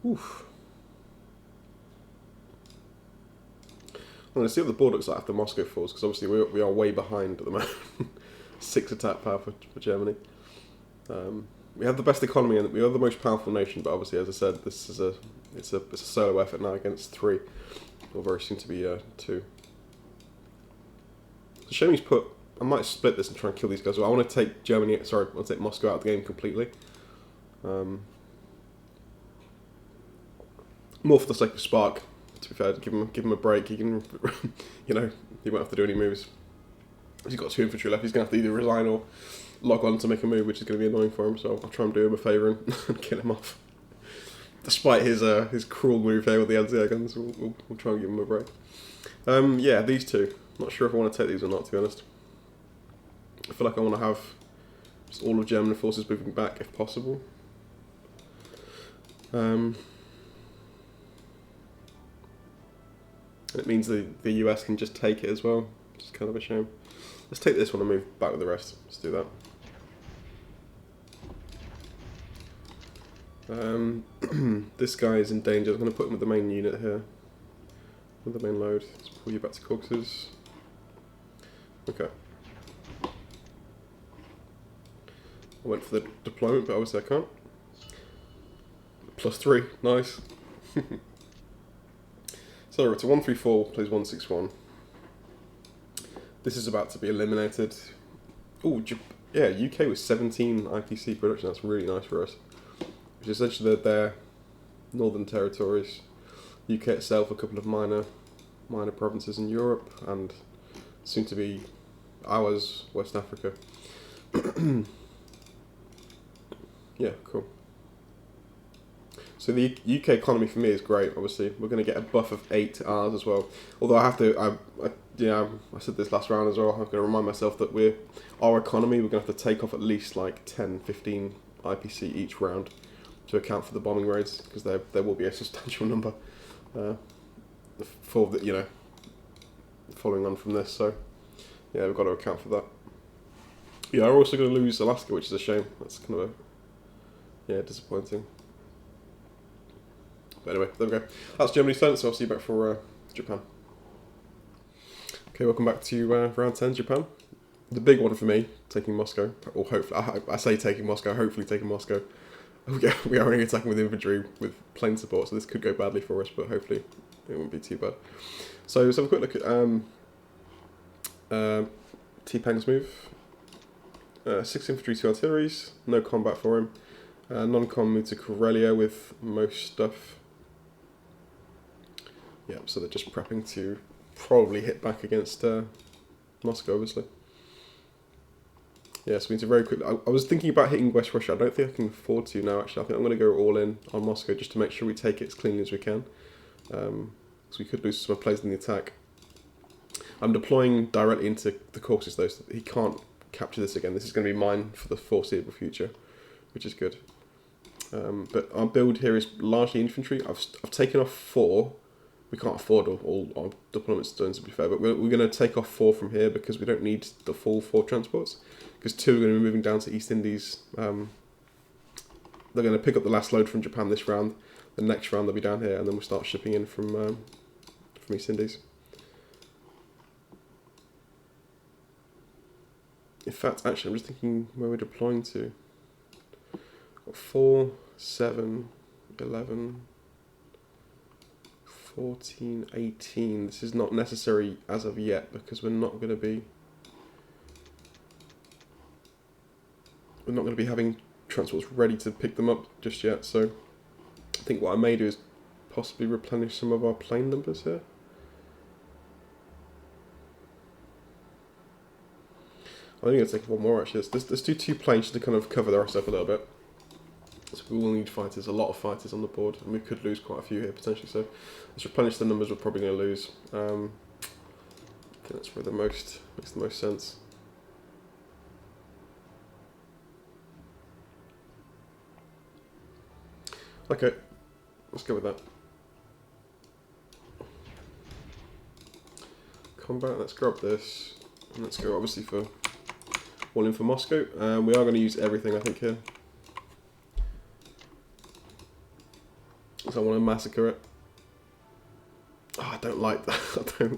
Oof. I'm going to see what the board looks like after Moscow falls, because obviously we are way behind at the moment. 6 attack power for Germany. We have the best economy and we are the most powerful nation, but obviously, as I said, this is it's a solo effort now against 3, or very soon to be 2. So shame he's put. I might split this and try and kill these guys. Well, I want to take I want to take Moscow out of the game completely. More for the sake of Spark. To be fair, give him a break. He can, he won't have to do any moves. He's got 2 infantry left. He's going to have to either resign or log on to make a move, which is going to be annoying for him. So I'll try and do him a favour and kill him off. Despite his cruel move here with the anti-air guns, we'll try and give him a break. Yeah, these 2. Not sure if I want to take these or not, to be honest. I feel like I want to have just all of German forces moving back if possible. It means the US can just take it as well, which is kind of a shame. Let's take this one and move back with the rest. Let's do that. This guy is in danger. I'm going to put him with the main unit here. With the main load. Let's pull you back to Caucasus. Okay. I went for the deployment, but obviously I can't. +3, nice. So it's a 134 plays 161. This is about to be eliminated. Oh, yeah, UK was 17 IPC production. That's really nice for us. Which is essentially their northern territories. UK itself, a couple of minor provinces in Europe, and soon to be ours, West Africa. Yeah, cool. So the UK economy for me is great. Obviously, we're going to get a buff of 8 to ours as well. Although I have to, I said this last round as well. I'm going to remind myself that our economy, we're going to have to take off at least like 10, 15 IPC each round to account for the bombing raids, because there will be a substantial number for the, following on from this. So Yeah, we've got to account for that. Yeah, we're also going to lose Alaska, which is a shame. That's kind of disappointing. But anyway, there we go. That's Germany's turn, so I'll see you back for Japan. Okay, welcome back to round 10, Japan. The big one for me, taking Moscow, or hopefully, I say taking Moscow, hopefully taking Moscow. We are only attacking with infantry with plane support, so this could go badly for us, but hopefully it won't be too bad. So let's have a quick look at Tpang's move. 6 infantry, 2 artilleries, no combat for him. Non-com moved to Karelia with most stuff. Yeah, so they're just prepping to probably hit back against Moscow, obviously. Yeah, so we need to very quickly... I was thinking about hitting West Russia. I don't think I can afford to now, actually. I think I'm going to go all in on Moscow just to make sure we take it as cleanly as we can. Because we could lose some players in the attack. I'm deploying directly into the Caucasus, though, so he can't capture this again. This is going to be mine for the foreseeable future, which is good. But our build here is largely infantry. I've taken off 4. We can't afford all our deployments done, to be fair, but we're going to take off 4 from here because we don't need the full 4 transports. Because 2 are going to be moving down to East Indies. They're going to pick up the last load from Japan this round. The next round they'll be down here, and then we'll start shipping in from East Indies. In fact, actually, I'm just thinking where we're deploying to. Got 4, 7, 11, 14, 18. This is not necessary as of yet because we're not going to be having transports ready to pick them up just yet. So I think what I may do is possibly replenish some of our plane numbers here. I think I'll take one more actually. Let's do 2 planes just to kind of cover the rest up a little bit. So we will need fighters, a lot of fighters on the board, and we could lose quite a few here potentially. So let's replenish the numbers we're probably going to lose. I think that's where makes the most sense. Okay, let's go with that. Combat, let's grab this, and let's go obviously for all in for Moscow. We are going to use everything I think here. So I want to massacre it. Oh, I don't like that.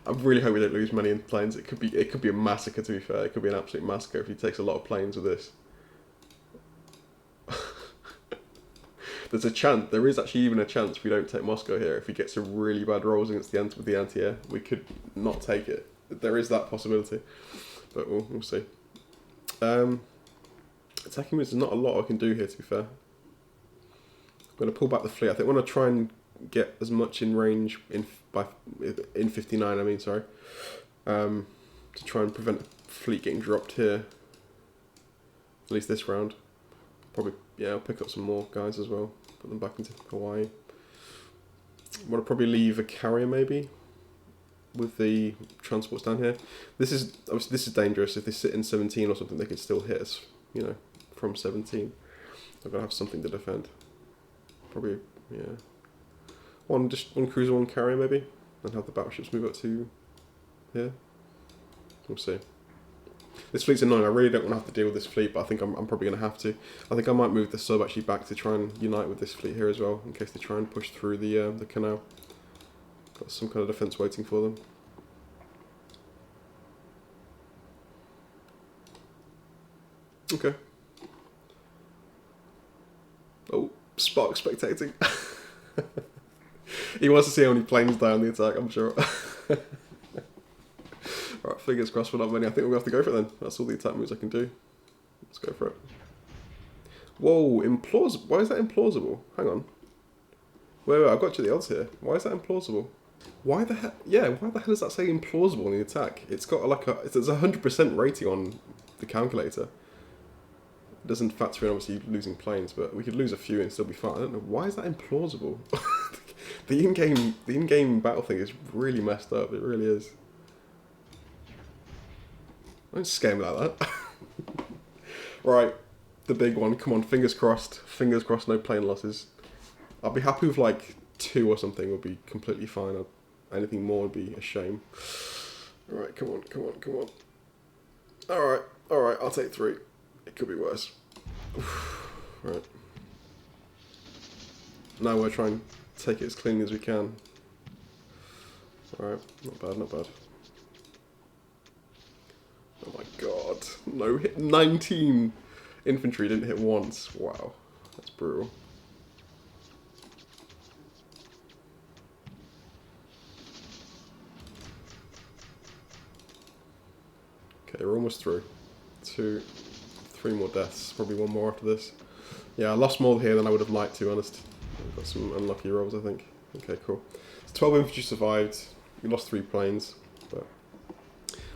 I really hope we don't lose many in planes. It could be a massacre, to be fair. It could be an absolute massacre if he takes a lot of planes with this. There's a chance. There is actually even a chance we don't take Moscow here. If he gets some really bad rolls against with the anti-air, we could not take it. There is that possibility, but we'll see. Attacking moves, there's not a lot I can do here, to be fair. I'm going to pull back the fleet. I think I want to try and get as much in range in 59. I mean, sorry, to try and prevent the fleet getting dropped here. At least this round. Probably, yeah. I'll pick up some more guys as well. Put them back into Hawaii. I want to probably leave a carrier maybe with the transports down here. This is dangerous. If they sit in 17 or something, they could still hit us. You know, from 17. I've got to have something to defend. Probably, yeah. One cruiser, 1 carrier maybe, and have the battleships move up to here. We'll see. This fleet's annoying. I really don't want to have to deal with this fleet, but I think I'm probably going to have to. I think I might move the sub actually back to try and unite with this fleet here as well, in case they try and push through the canal. Got some kind of defense waiting for them. Okay. Oh, Spark spectating. He wants to see how many planes die on the attack, I'm sure. Alright, fingers crossed for not many. I think we'll have to go for it then. That's all the attack moves I can do. Let's go for it. Whoa, implausible. Why is that implausible? Hang on. Wait, I've got you the odds here. Why is that implausible? Why the hell? Yeah, why the hell does that say implausible in the attack? It's got like there's a 100% rating on the calculator. It doesn't factor in obviously losing planes, but we could lose a few and still be fine. I don't know. Why is that implausible? The in-game battle thing is really messed up. It really is. Don't scare me like that. Right, the big one. Come on, fingers crossed. Fingers crossed, no plane losses. I'll be happy with like 2 or something. Would be completely fine. Anything more would be a shame. Alright, come on, come on, come on. Alright, alright, I'll take 3. It could be worse. Right. Now we're trying to take it as clean as we can. Alright, not bad, not bad. Oh my god. No hit. 19 infantry didn't hit once. Wow. That's brutal. Okay, we're almost through. 2, 3 more deaths. Probably 1 more after this. Yeah, I lost more here than I would have liked, to be honest. I've got some unlucky rolls, I think. Okay, cool. So 12 infantry survived. We lost 3 planes, but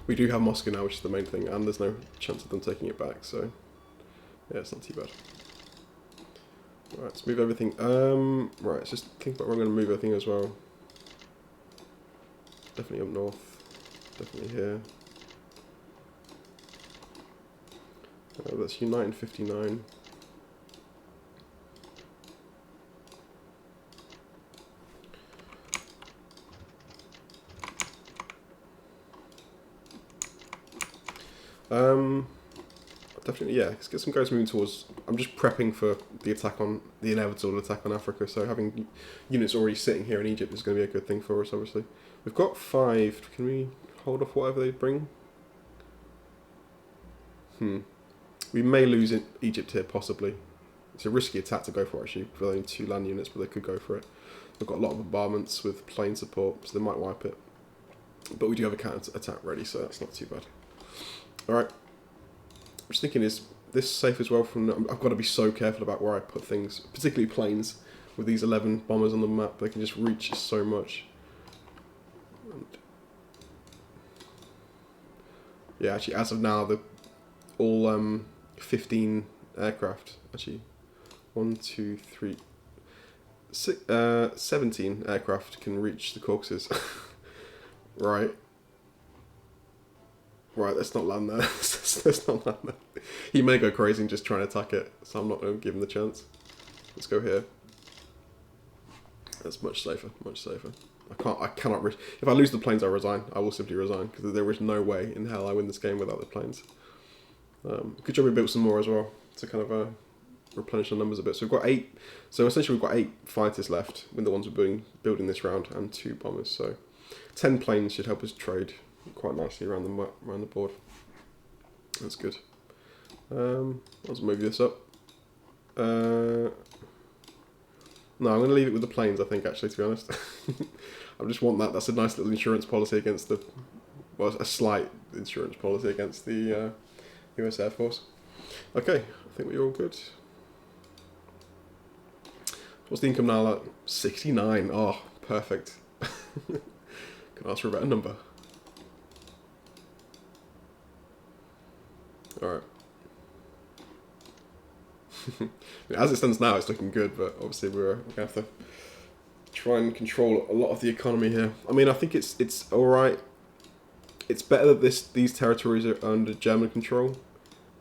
we do have Moscow now, which is the main thing, and there's no chance of them taking it back, so yeah, it's not too bad. Right, let's move everything. Right, let's just think about where I'm going to move everything as well. Definitely up north. Definitely here. Let's unite in 59. Definitely, yeah, let's get some guys moving towards... I'm just prepping for the attack on... the inevitable attack on Africa, so having units already sitting here in Egypt is going to be a good thing for us, obviously. We've got 5. Can we hold off whatever they bring? We may lose Egypt here, possibly. It's a risky attack to go for, actually, with only 2 land units, but they could go for it. We've got a lot of bombardments with plane support, so they might wipe it. But we do have a counter attack ready, so that's not too bad. Alright. I'm just thinking, is this safe as well from... I've got to be so careful about where I put things, particularly planes. With these 11 bombers on the map, they can just reach so much. And yeah, actually, as of now, all 15 aircraft, actually, 1, 2, 3, 6, 17 aircraft can reach the Caucasus. Right. Right, let's not land there. Let's not land there. He may go crazy and just try and attack it, so I'm not going to give him the chance. Let's go here. That's much safer, much safer. I cannot risk... If I lose the planes, I resign. I will simply resign, because there is no way in hell I win this game without the planes. Good job we built some more as well, to kind of replenish the numbers a bit. So we've got 8... So essentially we've got 8 fighters left, with the ones we're building this round, and 2 bombers, so... 10 planes should help us trade quite nicely around the board. That's good. Let's move this up. No, I'm going to leave it with the planes, I think, actually, to be honest. I just want that. That's a nice little insurance policy against the... Well, a slight insurance policy against the US Air Force. Okay, I think we're all good. What's the income now at? 69. Oh, perfect. Can ask for a better number. Alright. As it stands now, it's looking good, but obviously we're going to have to try and control a lot of the economy here. I mean, I think it's alright. It's better that these territories are under German control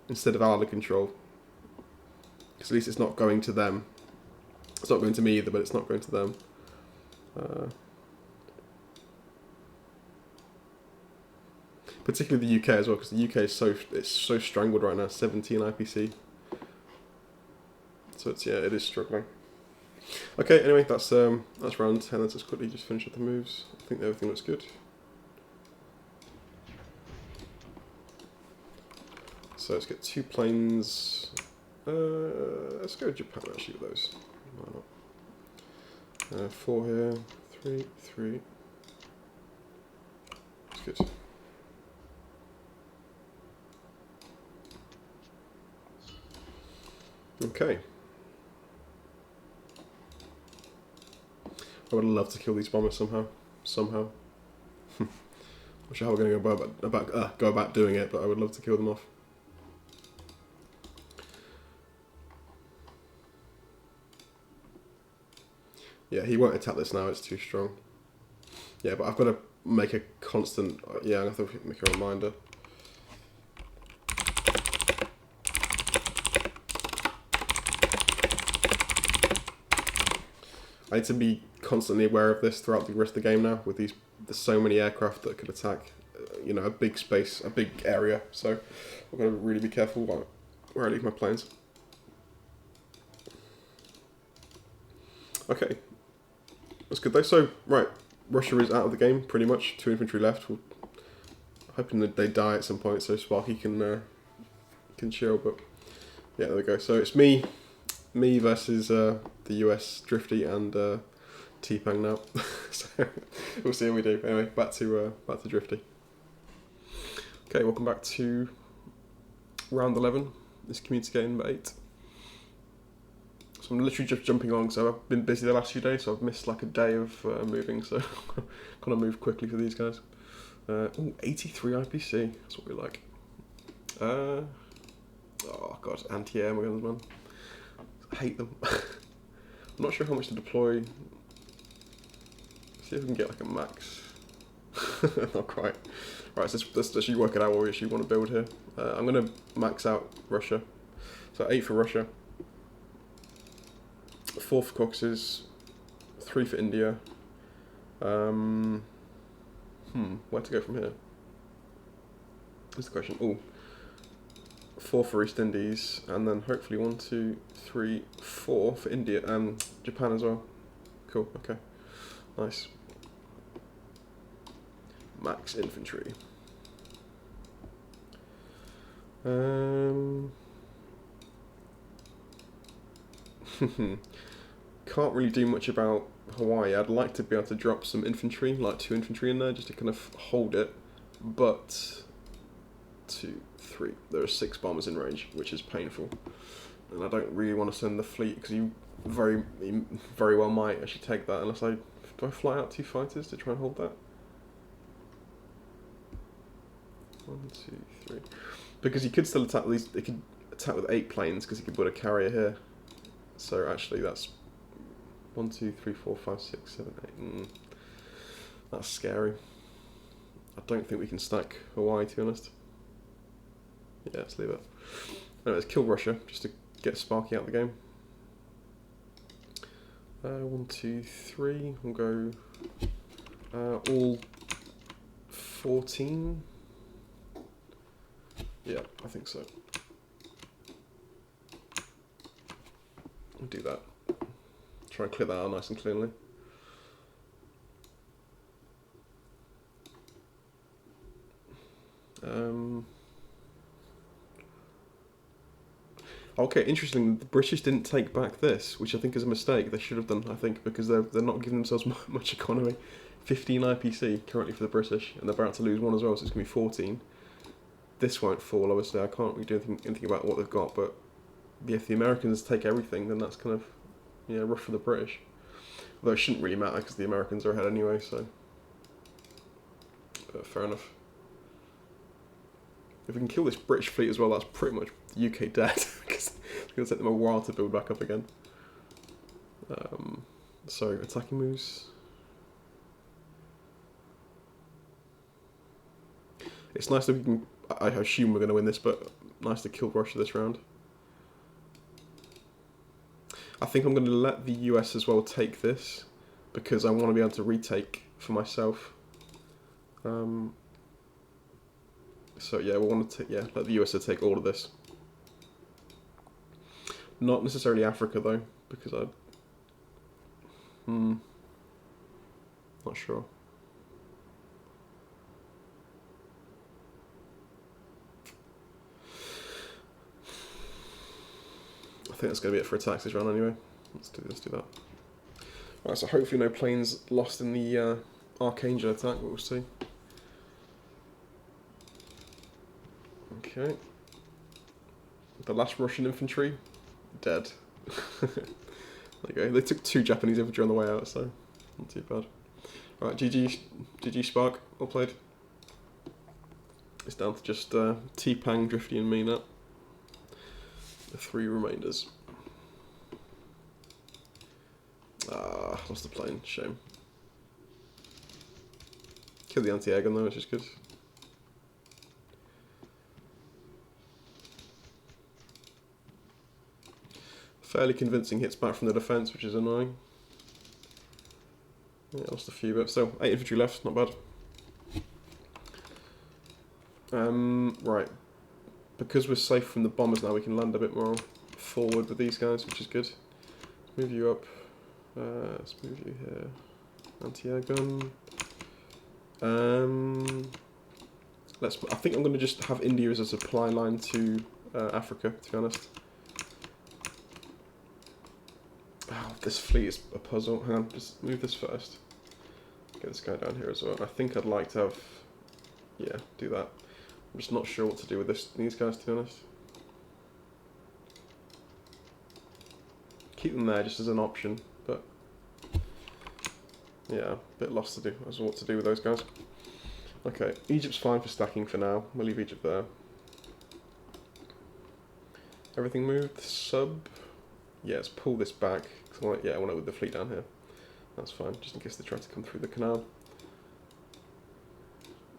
instead of Allied control. Because at least it's not going to them. It's not going to me either, but it's not going to them. Particularly the UK as well, because the UK is so strangled right now. 17 IPC. So it is struggling. Okay, anyway, that's round 10. Let's just quickly just finish up the moves. I think everything looks good. So let's get 2 planes. Let's go Japan actually with those. Why not? 4 here. 3, 3. That's good. Okay. I would love to kill these bombers somehow. Not sure how we're going to go about doing it, but I would love to kill them off. Yeah, he won't attack this now, it's too strong. Yeah, but I've got to make a constant... Yeah, I'm going to have to make a reminder. I need to be constantly aware of this throughout the rest of the game now, with there's so many aircraft that could attack you know, a big space, a big area. So I've got to really be careful where I leave my planes. Okay, that's good though. So right, Russia is out of the game pretty much. 2 infantry left. We're hoping that they die at some point so Sparky can chill. But yeah, there we go. So it's me versus the US Drifty and Tpang now. So we'll see how we do. Anyway, back to Drifty. Okay, welcome back to round 11. This community game number 8. So I'm literally just jumping on because I've been busy the last few days, so I've missed like a day of moving. So kind of move quickly for these guys. Oh, 83 IPC. That's what we like. Oh god, anti-air guns, man. I hate them. I'm not sure how much to deploy. See if we can get like a max. Not quite. Right, so let's actually work it out what we actually want to build here. I'm going to max out Russia. So 8 for Russia. 4 for Caucasus. 3 for India. Where to go from here? That's the question. Oh, 4 for East Indies, and then hopefully 1, 2, 3, 4 for India and Japan as well. Cool. Okay. Nice. Max infantry. Can't really do much about Hawaii. I'd like to be able to drop some infantry, like 2 infantry in there, just to kind of hold it. But 2, 3. There are 6 bombers in range, which is painful. And I don't really want to send the fleet because you very well might actually take that unless do I fly out 2 fighters to try and hold that? 1, 2, 3. Because he could still attack with these. He could attack with 8 planes because he could put a carrier here. So actually, that's 1, 2, 3, 4, 5, 6, 7, 8. That's scary. I don't think we can stack Hawaii, to be honest. Yeah, let's leave it. Anyway, let's kill Russia just to get Sparky out of the game. 1, 2, 3. We'll go all 14. Yeah, I think so. We'll do that. Try and clear that out nice and cleanly. Okay, interesting. The British didn't take back this, which I think is a mistake. They should have done, I think, because they're not giving themselves much economy. 15 IPC currently for the British, and they're about to lose 1 as well, so it's going to be 14. This won't fall, obviously. I can't really do anything about what they've got, but yeah, if the Americans take everything, then that's kind of rough for the British. Although it shouldn't really matter because the Americans are ahead anyway, so fair enough. If we can kill this British fleet as well, that's pretty much the UK dead because it's going to take them a while to build back up again. So attacking moves. It's nice that we can. I assume we're going to win this, but nice to kill Russia this round. I think I'm going to let the US as well take this because I want to be able to retake for myself. So yeah, we want to let the USA take all of this. Not necessarily Africa though, because not sure. I think that's going to be it for attacks this round anyway. Let's do that. Alright, so hopefully no planes lost in the Archangel attack, but we'll see. Okay. The last Russian infantry, dead. There you go. They took 2 Japanese infantry on the way out, so not too bad. Alright, GG Spark, well played. It's down to just Tpang, Drifty and me now. The 3 remainders. Lost the plane, shame. Killed the anti-air gun though, which is good. Fairly convincing hits back from the defence, which is annoying. Yeah, lost a few, but still, 8 infantry left, not bad. Right. Because we're safe from the bombers now, we can land a bit more forward with these guys, which is good. Move you up. Let's move you here. Anti-air gun. I think I'm going to just have India as a supply line to Africa, to be honest. Oh, this fleet is a puzzle. Hang on, just move this first. Get this guy down here as well. I think I'd like to have... Yeah, do that. I'm just not sure what to do with these guys, to be honest. Keep them there just as an option, but... Yeah, a bit lost to do as to what to do with those guys. Okay, Egypt's fine for stacking for now. We'll leave Egypt there. Everything moved. Sub. Yeah, let's pull this back. I want it with the fleet down here. That's fine, just in case they try to come through the canal.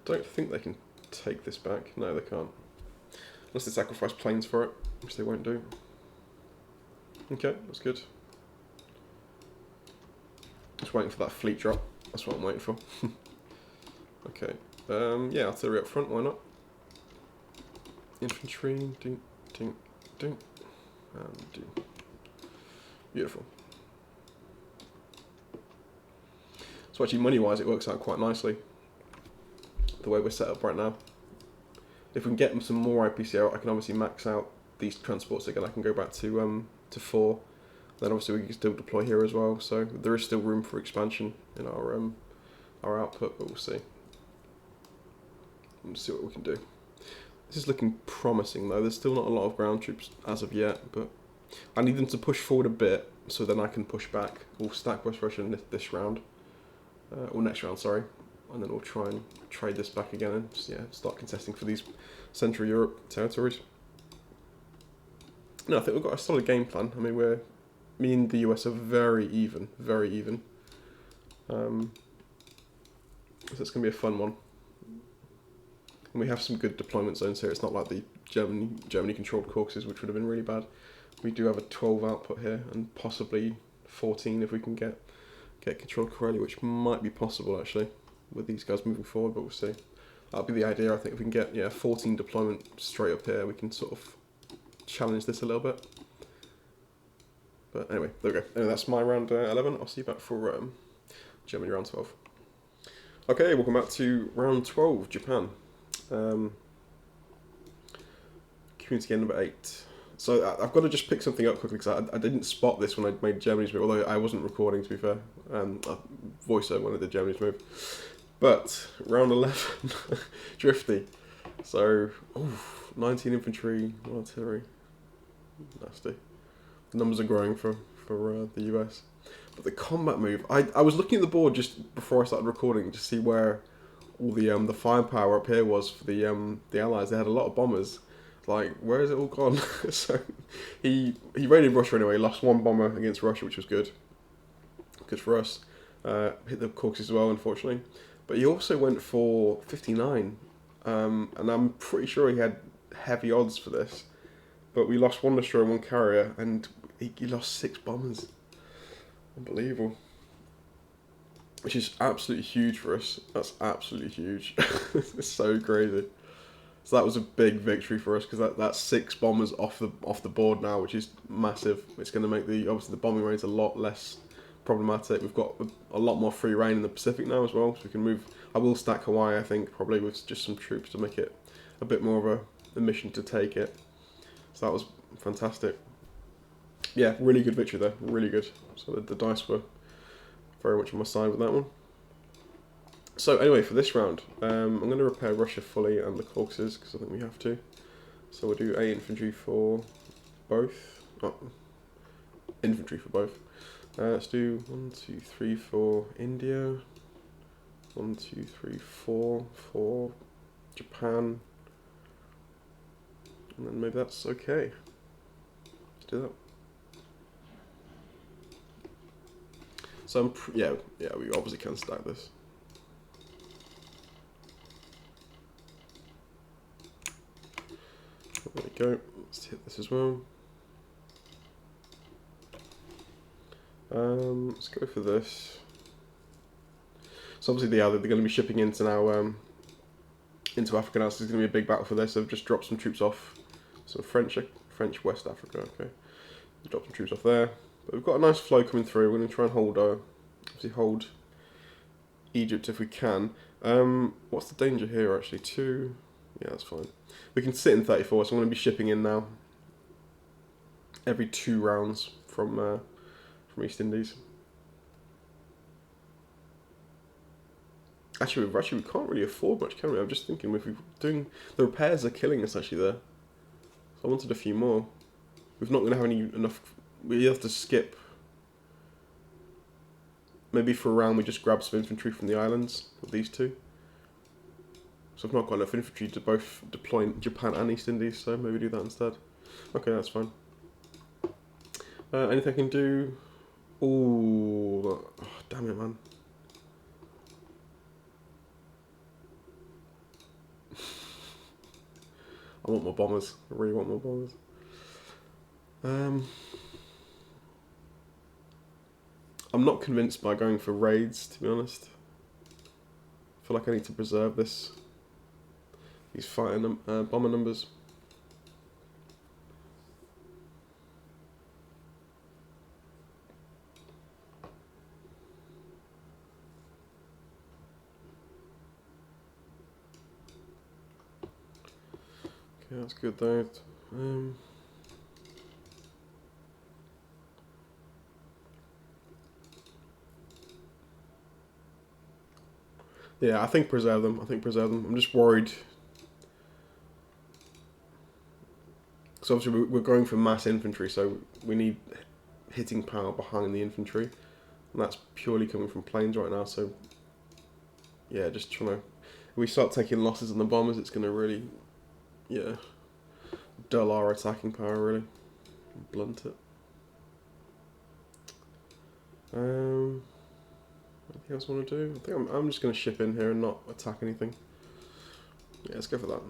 Don't think they can take this back. No, they can't. Unless they sacrifice planes for it, which they won't do. Okay, that's good. Just waiting for that fleet drop. That's what I'm waiting for. Okay. Yeah, artillery up front, why not? Infantry, ding, ding, ding. And ding. Beautiful. So actually, money-wise, it works out quite nicely. The way we're set up right now. If we can get some more IPCO, I can obviously max out these transports again. I can go back to 4. Then obviously we can still deploy here as well. So there is still room for expansion in our output, but we'll see. Let's see what we can do. This is looking promising though. There's still not a lot of ground troops as of yet, but I need them to push forward a bit so then I can push back. We'll stack West Russia in this round, or next round, sorry, and then we'll try and trade this back again and just, start contesting for these Central Europe territories. No, I think we've got a solid game plan. I mean, me and the US are very even, very even. So it's going to be a fun one. And we have some good deployment zones here. It's not like the Germany-controlled Caucasus, which would have been really bad. We do have a 12 output here, and possibly 14 if we can get controlled Karelia, which might be possible actually with these guys moving forward, but we'll see. That'll be the idea. I think if we can get 14 deployment straight up here, we can sort of challenge this a little bit. But anyway, there we go. Anyway, that's my round 11. I'll see you back for Germany round 12. Okay, welcome back to round 12, Japan. Community game number 8. So I've got to just pick something up quickly because I didn't spot this when I made Germany's move, although I wasn't recording, to be fair. Voiceover when I did Germany's move. But round 11, Drifty. So, 19 infantry, artillery. Nasty. The numbers are growing for the US. But the combat move, I was looking at the board just before I started recording to see where all the firepower up here was for the Allies. They had a lot of bombers. Like, where is it all gone? So he raided Russia anyway. Lost 1 bomber against Russia, which was good. Good for us. Hit the Caucasus as well, unfortunately. But he also went for 59, and I'm pretty sure he had heavy odds for this. But we lost 1 destroyer and 1 carrier, and he lost 6 bombers. Unbelievable. Which is absolutely huge for us. That's absolutely huge. It's so crazy. So that was a big victory for us because that's 6 bombers off the board now, which is massive. It's going to make obviously the bombing range a lot less problematic. We've got a lot more free reign in the Pacific now as well, so we can move. I will stack Hawaii, I think, probably with just some troops to make it a bit more of a mission to take it. So that was fantastic. Yeah, really good victory there, really good. So the dice were very much on my side with that one. So anyway, for this round, I'm going to repair Russia fully and the Caucasus because I think we have to. So we'll do 8 infantry for both. Infantry for both. Let's do 1, 2, 3 for India. 1, 2, 3, 4 for Japan. And then maybe that's okay. Let's do that. So yeah, we obviously can stack this. There we go. Let's hit this as well. Let's go for this. So obviously they're going to be shipping into now into Africa now, so there's going to be a big battle for this. I've just dropped some troops off, some French West Africa, okay. Drop some troops off there. But we've got a nice flow coming through. We're going to try and hold Egypt if we can. What's the danger here actually? 2, yeah, that's fine. We can sit in 34, so I'm going to be shipping in now every 2 rounds from East Indies. Actually, we can't really afford much, can we? I'm just thinking if we're doing the repairs are killing us actually there. So I wanted a few more. We're not going to have enough. We have to skip. Maybe for a round we just grab some infantry from the islands with these 2. So I've not got enough infantry to both deploy in Japan and East Indies, so maybe do that instead. Okay, that's fine. Anything I can do? Ooh, oh, damn it, man. I want more bombers. I really want more bombers. I'm not convinced by going for raids, to be honest. I feel like I need to preserve these bomber numbers. Okay, that's good though. Yeah, I think preserve them. I'm just worried. So obviously we're going for mass infantry, so we need hitting power behind the infantry. And that's purely coming from planes right now, so yeah, just trying to... If we start taking losses on the bombers, it's going to really, yeah, dull our attacking power, really. Blunt it. Anything else I want to do? I think I'm just going to ship in here and not attack anything. Yeah, let's go for that.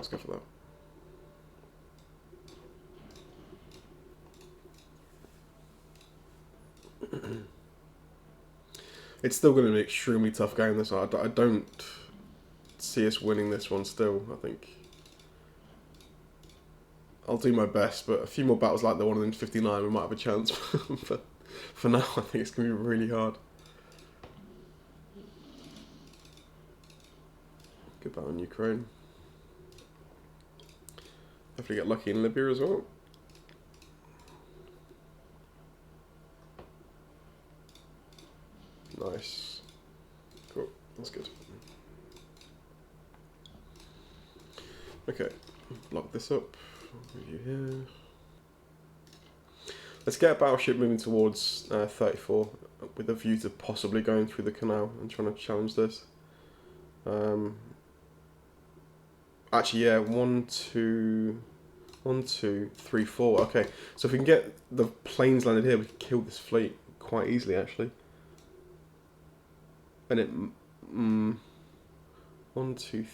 It's still going to be an extremely tough game this one. I don't see us winning this one still, I think. I'll do my best, but a few more battles like the one in 59 we might have a chance. But for now, I think it's going to be really hard. Good battle in Ukraine. Hopefully get lucky in Libya as well. Nice. Cool. That's good. Okay. Block this up. Review here. Let's get a battleship moving towards 34 with a view to possibly going through the canal and trying to challenge this. Actually, yeah, 1, 2, 3, 4. Okay, so if we can get the planes landed here, we can kill this fleet quite easily, actually. And it, 1, 2,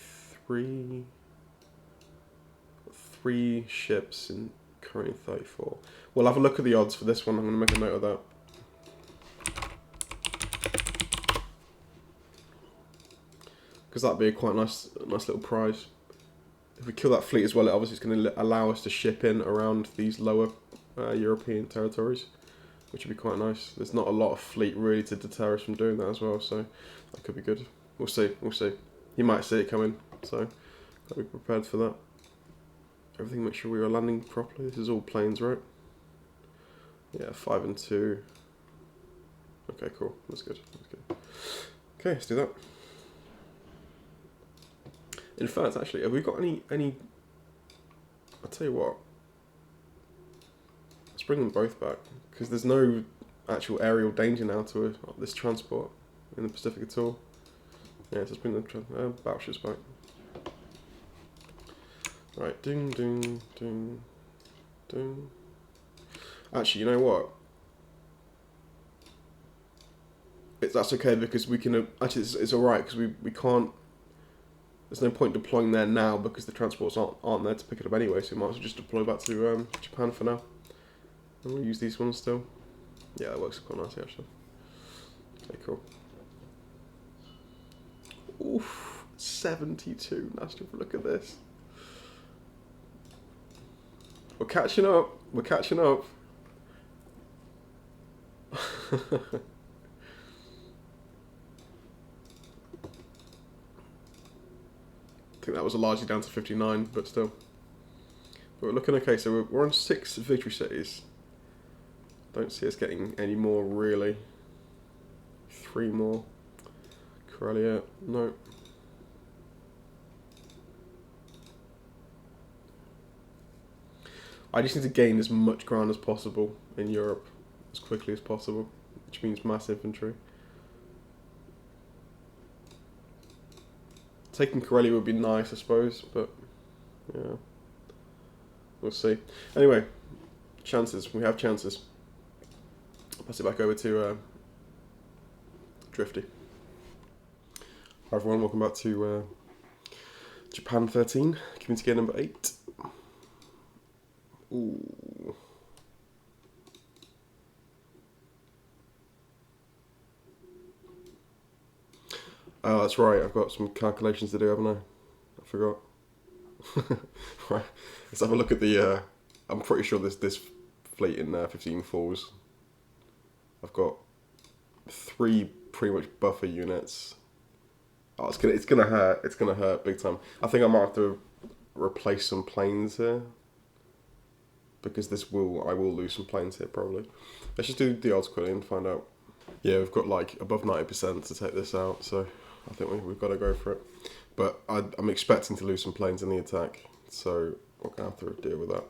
3, 3 ships in currently 34. We'll have a look at the odds for this one. I'm going to make a note of that. Because that'd be a quite nice little prize. If we kill that fleet as well, it obviously is going to allow us to ship in around these lower European territories, which would be quite nice. There's not a lot of fleet really to deter us from doing that as well, so that could be good. We'll see. You might see it coming, so I'll be prepared for that. Everything, make sure we are landing properly. This is all planes, right? Yeah, 5 and 2. Okay, cool. That's good. Okay, let's do that. In fact, actually, have we got any? I'll tell you what. Let's bring them both back, because there's no actual aerial danger now to this transport in the Pacific at all. Yeah, let's bring the battleships back. Right, ding, ding, ding, ding. Actually, you know what? That's okay, because we can... actually, it's alright, because we can't... There's no point deploying there now, because the transports aren't there to pick it up anyway, so we might as well just deploy back to Japan for now. And we'll use these ones still. Yeah, that works quite nicely, actually. Okay, cool. Oof. 72. National, look at this. We're catching up. We're catching up. I think that was largely down to 59, but still. But we're looking okay, so we're on 6 victory cities. Don't see us getting any more, really. 3 more. Corellia, no. I just need to gain as much ground as possible in Europe as quickly as possible, which means mass infantry. Taking Corellia would be nice, I suppose, but yeah, we'll see. Anyway, chances. We have chances. I'll pass it back over to Drifty. Hi everyone, welcome back to Japan 13, community game number 8. Ooh. Oh, that's right, I've got some calculations to do, haven't I? I forgot. Right, let's have a look at the, I'm pretty sure this fleet in 15 falls. I've got 3 pretty much buffer units. Oh, it's gonna hurt. It's gonna hurt big time. I think I might have to replace some planes here, because I will lose some planes here probably. Let's just do the odds quickly and find out. Yeah, we've got like above 90% to take this out, so I think we've got to go for it. But I'm expecting to lose some planes in the attack, so we're gonna have to deal with that.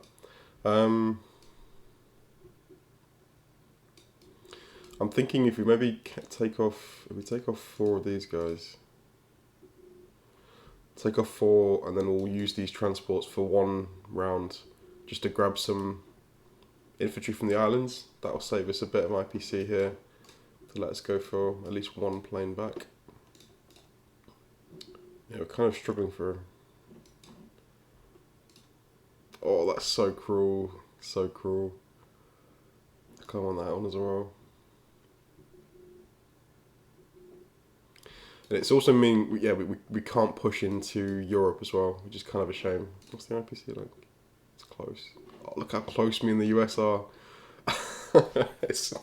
I'm thinking if we maybe take off 4 of these guys. Take off 4, and then we'll use these transports for 1 round, just to grab some infantry from the islands. That'll save us a bit of IPC here, to let us go for at least 1 plane back. Yeah, we're kind of struggling for... Oh, that's so cruel, so cruel. I kind of want that one as well. And it's also meaning, yeah, we can't push into Europe as well, which is kind of a shame. What's the IPC like? It's close. Oh, look how close me and the US are. It's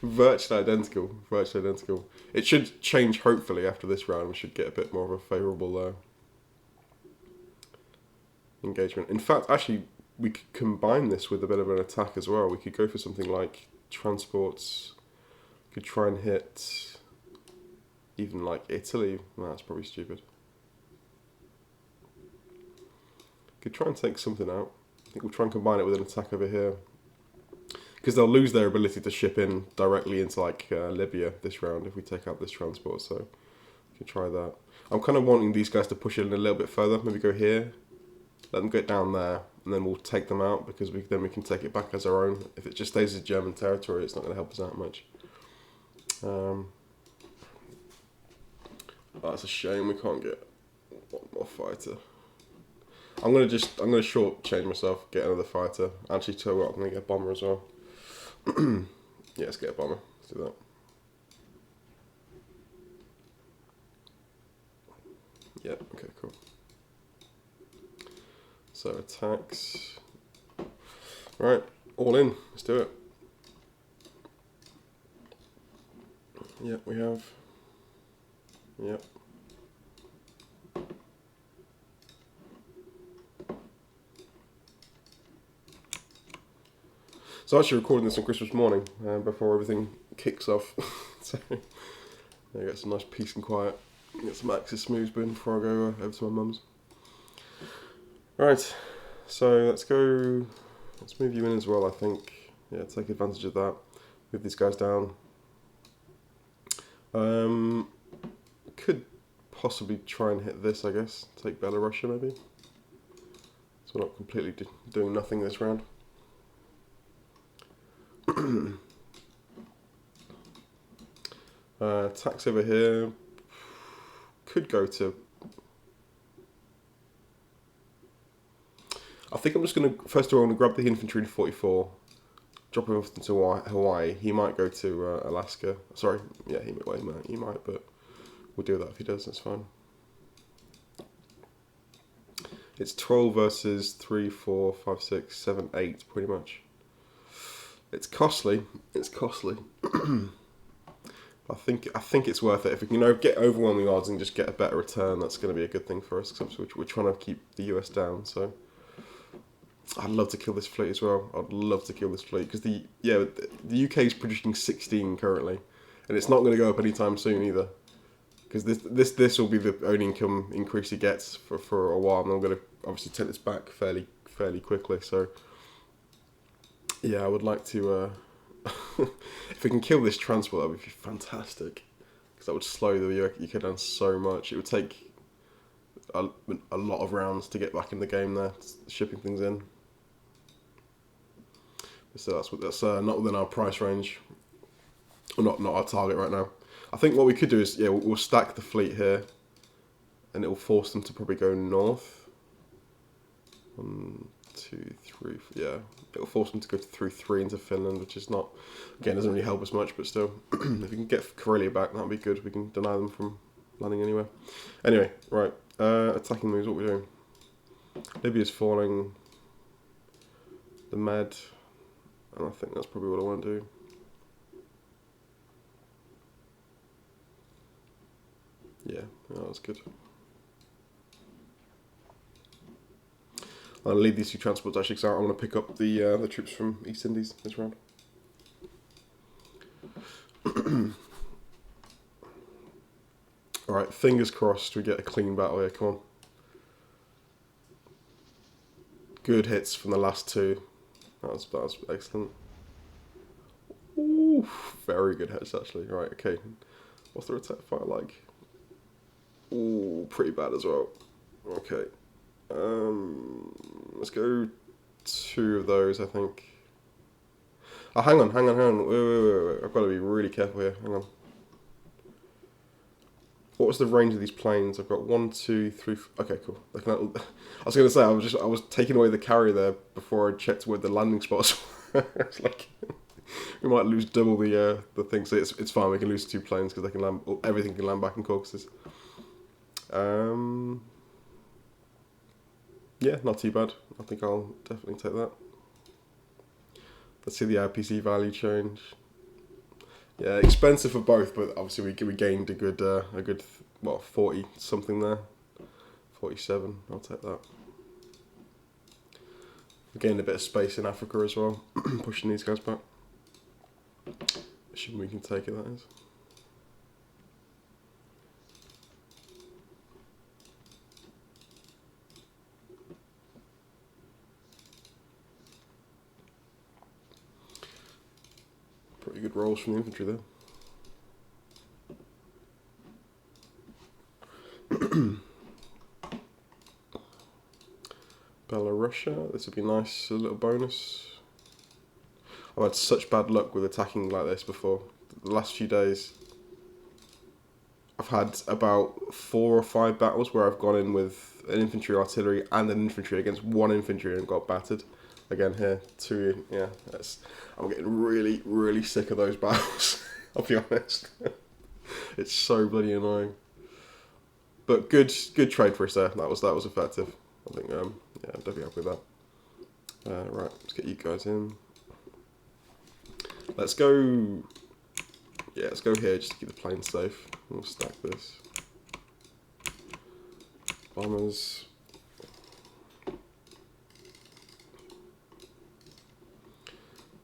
virtually identical, virtually identical. It should change, hopefully, after this round. We should get a bit more of a favourable engagement. In fact, actually, we could combine this with a bit of an attack as well. We could go for something like transports. We could try and hit... even like Italy. No, that's probably stupid. Could try and take something out. I think we'll try and combine it with an attack over here, because they'll lose their ability to ship in directly into like Libya this round if we take out this transport. So we can try that. I'm kind of wanting these guys to push in a little bit further. Maybe go here, let them get down there, and then we'll take them out, because then we can take it back as our own. If it just stays as German territory, it's not going to help us out much. Oh, that's a shame we can't get 1 more fighter. I'm gonna short change myself, get another fighter. Actually, tell you what, I'm gonna get a bomber as well. Yeah, let's get a bomber. Let's do that. Yeah, okay, cool. So attacks. Right, all in. Let's do it. Yeah, we have. Yep. So I'm actually recording this on Christmas morning, before everything kicks off. So I get some nice peace and quiet. Get some Axis smooth spoon before I go over to my mum's. Right, so let's move you in as well, I think. Yeah, take advantage of that. Move these guys down. Could possibly try and hit this, I guess. Take Belarusia maybe. So we're not completely doing nothing this round. Attacks over here. Could go to... I think I'm just going to, first of all, I'm going to grab the infantry in 44. Drop him off into Hawaii. He might go to Alaska. Sorry, yeah, he might, but we'll do that if he does, that's fine. It's 12 versus 3, 4, 5, 6, 7, 8, pretty much. It's costly. It's costly. I think it's worth it. If we can get overwhelming odds and just get a better return, that's going to be a good thing for us. Because we're trying to keep the US down. So I'd love to kill this fleet as well. I'd love to kill this fleet because the UK is producing 16 currently, and it's not going to go up anytime soon either. Because this will be the only income increase he gets for a while, and I'm going to obviously take this back fairly quickly. So yeah, I would like to. If we can kill this transport, that would be fantastic. Because that would slow the UK down so much. It would take a lot of rounds to get back in the game there, shipping things in. So that's not within our price range, or not our target right now. I think what we could do is we'll stack the fleet here, and it will force them to probably go north. 1, 2, 3, yeah. It'll force them to go through 3 into Finland, which is not, again, doesn't really help us much, but still, if we can get Karelia back, that'll be good. We can deny them from landing anywhere. Anyway, right, attacking moves, what we're doing. Libya's falling, the Med, and I think that's probably what I want to do. Yeah, that's good. I'll leave these 2 transports actually, because I want to pick up the troops from East Indies this round. Alright, fingers crossed we get a clean battle here, come on. Good hits from the last 2. That was excellent. Ooh, very good hits actually. Right, okay. What's the attack fire like? Ooh, pretty bad as well. Okay. Let's go 2 of those, I think. Oh, hang on. Wait. I've got to be really careful here. Hang on. What was the range of these planes? I've got 1, 2, 3. Okay, cool. I was going to say I was taking away the carrier there before I checked where the landing spots were. It's like we might lose double the thing. So it's fine. We can lose 2 planes because they can land. Everything can land back in Caucasus. Yeah, not too bad. I think I'll definitely take that. Let's see the RPC value change. Yeah, expensive for both, but obviously we gained a good 40 something there. 47, I'll take that. We gained a bit of space in Africa as well, pushing these guys back. Assuming we can take it, that is. Pretty good rolls from the infantry there. Belarusia, this would be nice, a little bonus. I've had such bad luck with attacking like this before. The last few days, I've had about 4 or 5 battles where I've gone in with an infantry, artillery, and an infantry against 1 infantry and got battered. Again here, 2, yeah, I'm getting really sick of those battles, I'll be honest. It's so bloody annoying. But good trade for us there, that was effective. I think, yeah, I'm definitely happy with that. Right, let's get you guys in. Let's go, yeah, let's go here just to keep the plane safe. We'll stack this. Bombers.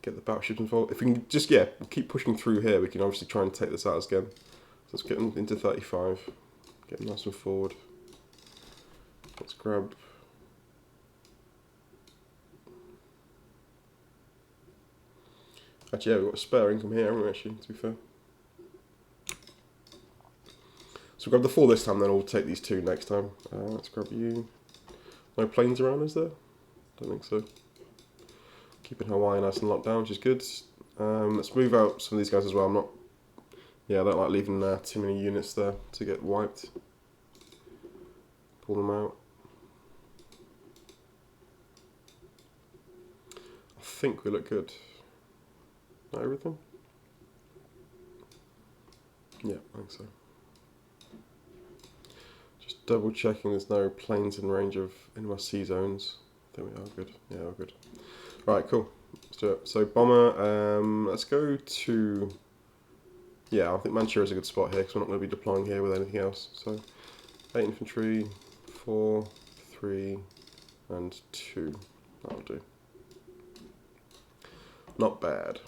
Get the battleships involved. If we can just, we'll keep pushing through here, we can obviously try and take this out again. So let's get them into 35. Get them nice and forward. Let's grab... Actually, yeah, we've got a spare income here, haven't we, actually, to be fair. So we'll grab the 4 this time, then we'll take these 2 next time. Let's grab you. No planes around, is there? Don't think so. Keeping Hawaii nice and locked down, which is good. Let's move out some of these guys as well. I don't like leaving too many units there to get wiped. Pull them out. I think we look good. Not everything? Yeah, I think so. Just double checking there's no planes in range of any of our sea zones. I think we are good. Yeah, we're good. Right, cool. Let's do it. So bomber, let's go to... Yeah, I think Manchester is a good spot here because we're not going to be deploying here with anything else. So 8 infantry, 4, 3, and 2. That'll do. Not bad.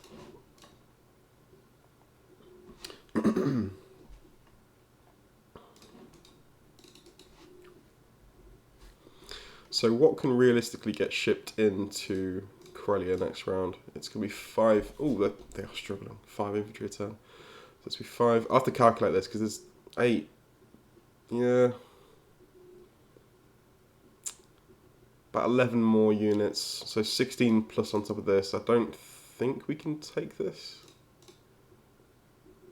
So what can realistically get shipped into Corellia next round? It's going to be 5... Oh, they are struggling. 5 infantry a turn. So it's going to be 5... I have to calculate this because there's 8. Yeah. About 11 more units. So 16 plus on top of this. I don't think we can take this.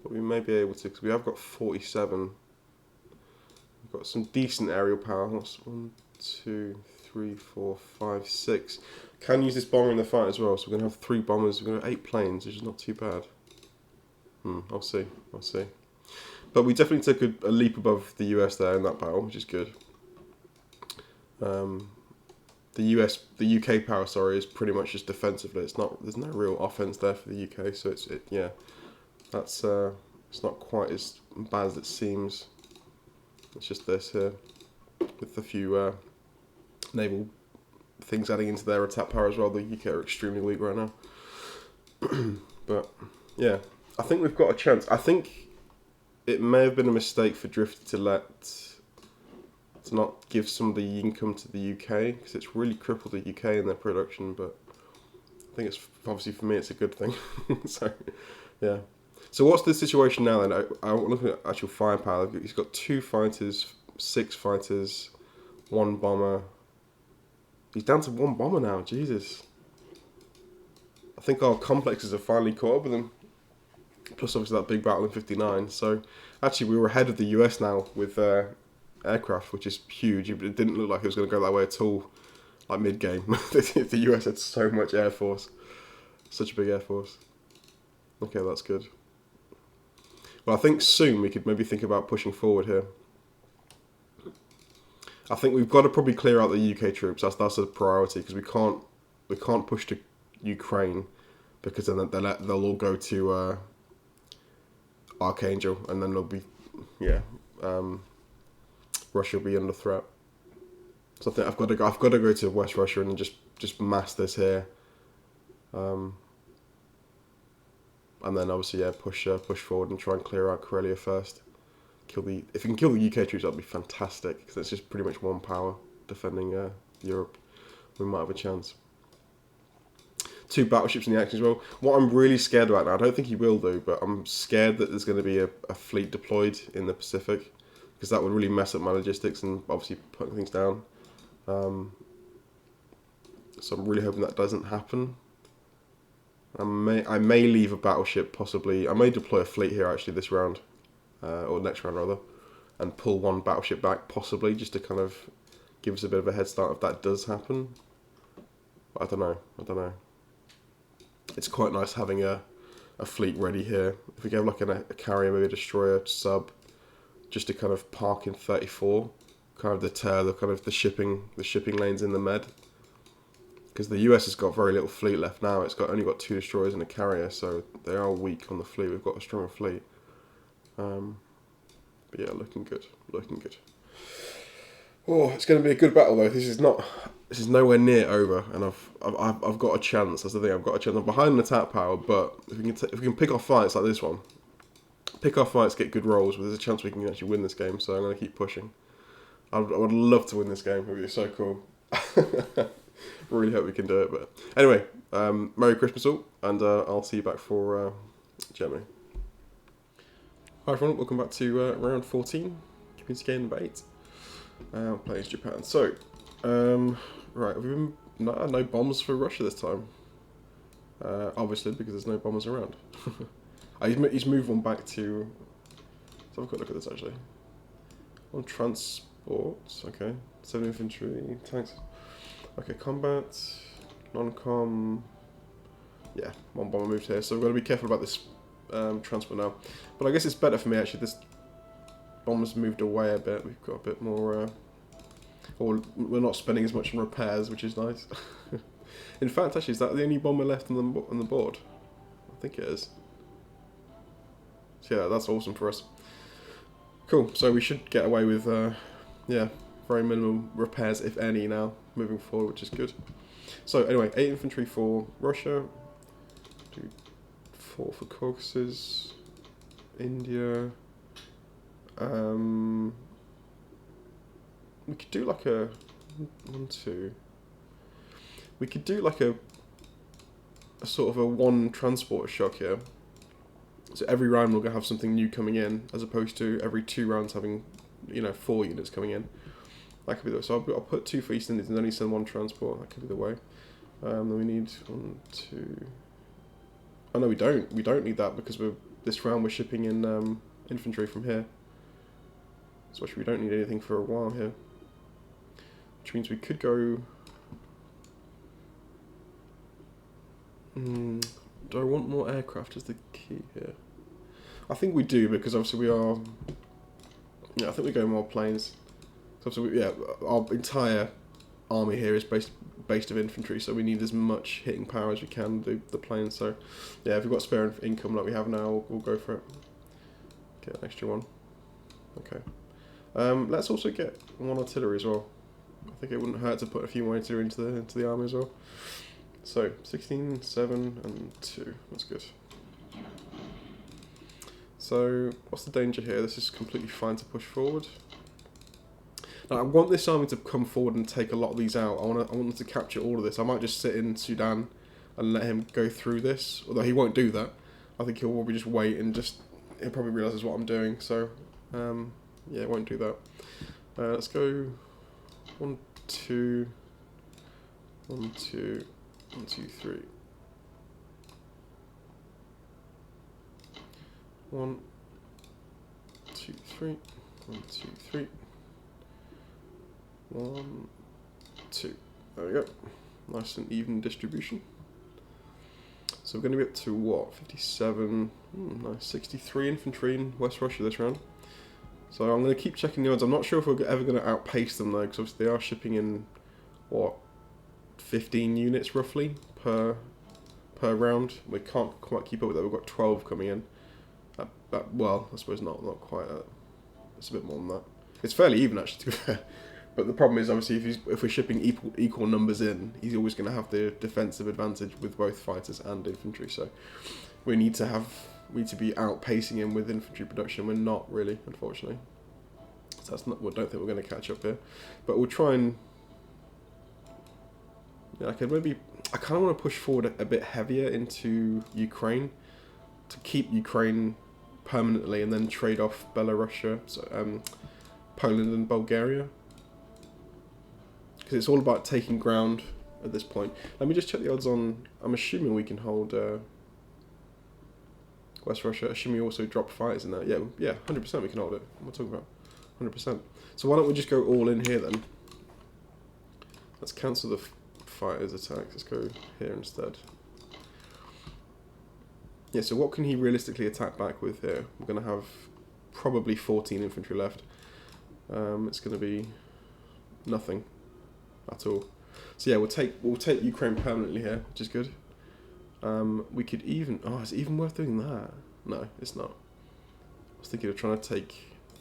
But we may be able to because we have got 47. We've got some decent aerial power. What's 1, 2, 3, 4, 5, 6. Can use this bomber in the fight as well. So we're going to have 3 bombers. We're going to have 8 planes, which is not too bad. I'll see. I'll see. But we definitely took a leap above the US there in that battle, which is good. The UK power, sorry, is pretty much just defensively. It's not. There's no real offense there for the UK. So yeah. That's it's not quite as bad as it seems. It's just this here, with a few naval things adding into their attack power as well. The UK are extremely weak right now. But yeah, I think we've got a chance. I think it may have been a mistake for Drifty to not give some of the income to the UK because it's really crippled the UK in their production. But I think it's obviously for me it's a good thing. So yeah. So what's the situation now then? I'm looking at actual firepower. He's got 2 fighters, 6 fighters, 1 bomber. He's down to 1 bomber now, Jesus. I think our complexes have finally caught up with him. Plus obviously that big battle in 59. So actually we were ahead of the US now with aircraft, which is huge. It didn't look like it was going to go that way at all, like mid-game. The US had so much air force. Such a big air force. Okay, that's good. Well, I think soon we could maybe think about pushing forward here. I think we've got to probably clear out the UK troops. That's a priority because we can't push to Ukraine because then they'll all go to Archangel and then Russia will be under threat. So I think I've got to go to West Russia and just mass this here. And then obviously push forward and try and clear out Corellia first. If you can kill the UK troops, that'd be fantastic because it's just pretty much 1 power defending Europe. We might have a chance. 2 battleships in the action as well. What I'm really scared about now, I don't think he will do, but I'm scared that there's going to be a fleet deployed in the Pacific because that would really mess up my logistics and obviously putting things down. So I'm really hoping that doesn't happen. I may leave a battleship, possibly. I may deploy a fleet here actually this round, or next round rather, and pull 1 battleship back, possibly, just to kind of give us a bit of a head start if that does happen. But I don't know. It's quite nice having a fleet ready here. If we have like a carrier, maybe a destroyer, sub, just to kind of park in 34, kind of deter the shipping lanes in the Med. Because the US has got very little fleet left now. It's only got 2 destroyers and a carrier, so they are weak on the fleet. We've got a stronger fleet. But yeah, looking good. Oh, it's going to be a good battle though. This is nowhere near over, and I've got a chance. That's the thing. I've got a chance. I'm behind in attack power, but if we can pick off fights like this one, get good rolls, there's a chance we can actually win this game. So I'm going to keep pushing. I would love to win this game. It would be so cool. Really hope we can do it. But anyway, Merry Christmas all, and I'll see you back for Germany. Hi everyone, welcome back to round 14, community game number 8. Playing Japan. So, right, have we been no bombs for Russia this time? Obviously, because there's no bombers around. He's moved one back to. Let's have a quick look at this actually. On transports, okay. 7 infantry, tanks. Okay, combat, non-com. Yeah, 1 bomber moved here, so we've got to be careful about this transport now. But I guess it's better for me actually. This bombers moved away a bit. We've got a bit more, or we're not spending as much on repairs, which is nice. In fact, actually, is that the only bomber left on the board? I think it is. So yeah, that's awesome for us. Cool. So we should get away with, yeah, very minimal repairs, if any, now moving forward, which is good. So anyway, 8 infantry for Russia. 4 for Caucasus, India. We could do like a 1, 2. We could do like a sort of a 1 transport shock here. So every round we're gonna have something new coming in, as opposed to every 2 rounds having, you know, 4 units coming in. That could be the way. So I'll put 2 for East Indies and only send 1 transport. That could be the way. Then we need 1, 2. Oh no, we don't. We don't need that because this round we're shipping in infantry from here. So actually we don't need anything for a while here. Which means we could go. Do I want more aircraft as the key here? I think we do, because obviously we are. Yeah, I think we go more planes. So obviously, our entire army here is based of infantry, so we need as much hitting power as we can do the planes. So yeah, if we've got spare income like we have now, we'll go for it. Get an extra 1. Okay. Let's also get 1 artillery as well. I think it wouldn't hurt to put a few more artillery into the army as well. So 16, 7, and 2. That's good. So what's the danger here? This is completely fine to push forward. Now, I want this army to come forward and take a lot of these out. I want them to capture all of this. I might just sit in Sudan and let him go through this, although he won't do that. I think he'll probably just wait and he'll probably realise what I'm doing. So yeah, won't do that. Let's go 1, 2, 1, 2, 1, 2, 3. 1, 2, 3. 1, 2, 3. 1, 2. There we go. Nice and even distribution. So we're going to be up to what? 57. Nice. 63 infantry in West Russia this round. So I'm going to keep checking the odds. I'm not sure if we're ever going to outpace them though, because obviously they are shipping in what, 15 units roughly per round. We can't quite keep up with that. We've got 12 coming in. Well, I suppose not quite. It's a bit more than that. It's fairly even actually, to be fair. But the problem is obviously if we're shipping equal numbers in, he's always going to have the defensive advantage with both fighters and infantry. So we need to be outpacing him with infantry production. We're not really, unfortunately. So that's not. I don't think we're going to catch up here, but we'll try and. Yeah, I kind of want to push forward a bit heavier into Ukraine to keep Ukraine permanently, and then trade off Belarus, Poland and Bulgaria. Because it's all about taking ground at this point. Let me just check the odds on. I'm assuming we can hold West Russia. Assuming we also drop fighters in there. Yeah, 100% we can hold it. What am I talking about? 100%. So why don't we just go all in here then? Let's cancel the fighters attacks. Let's go here instead. Yeah, so what can he realistically attack back with here? We're going to have probably 14 infantry left. It's going to be nothing at all. So yeah, we'll take Ukraine permanently here, which is good. We could even... Oh, is it even worth doing that? No, it's not. I was thinking of trying to take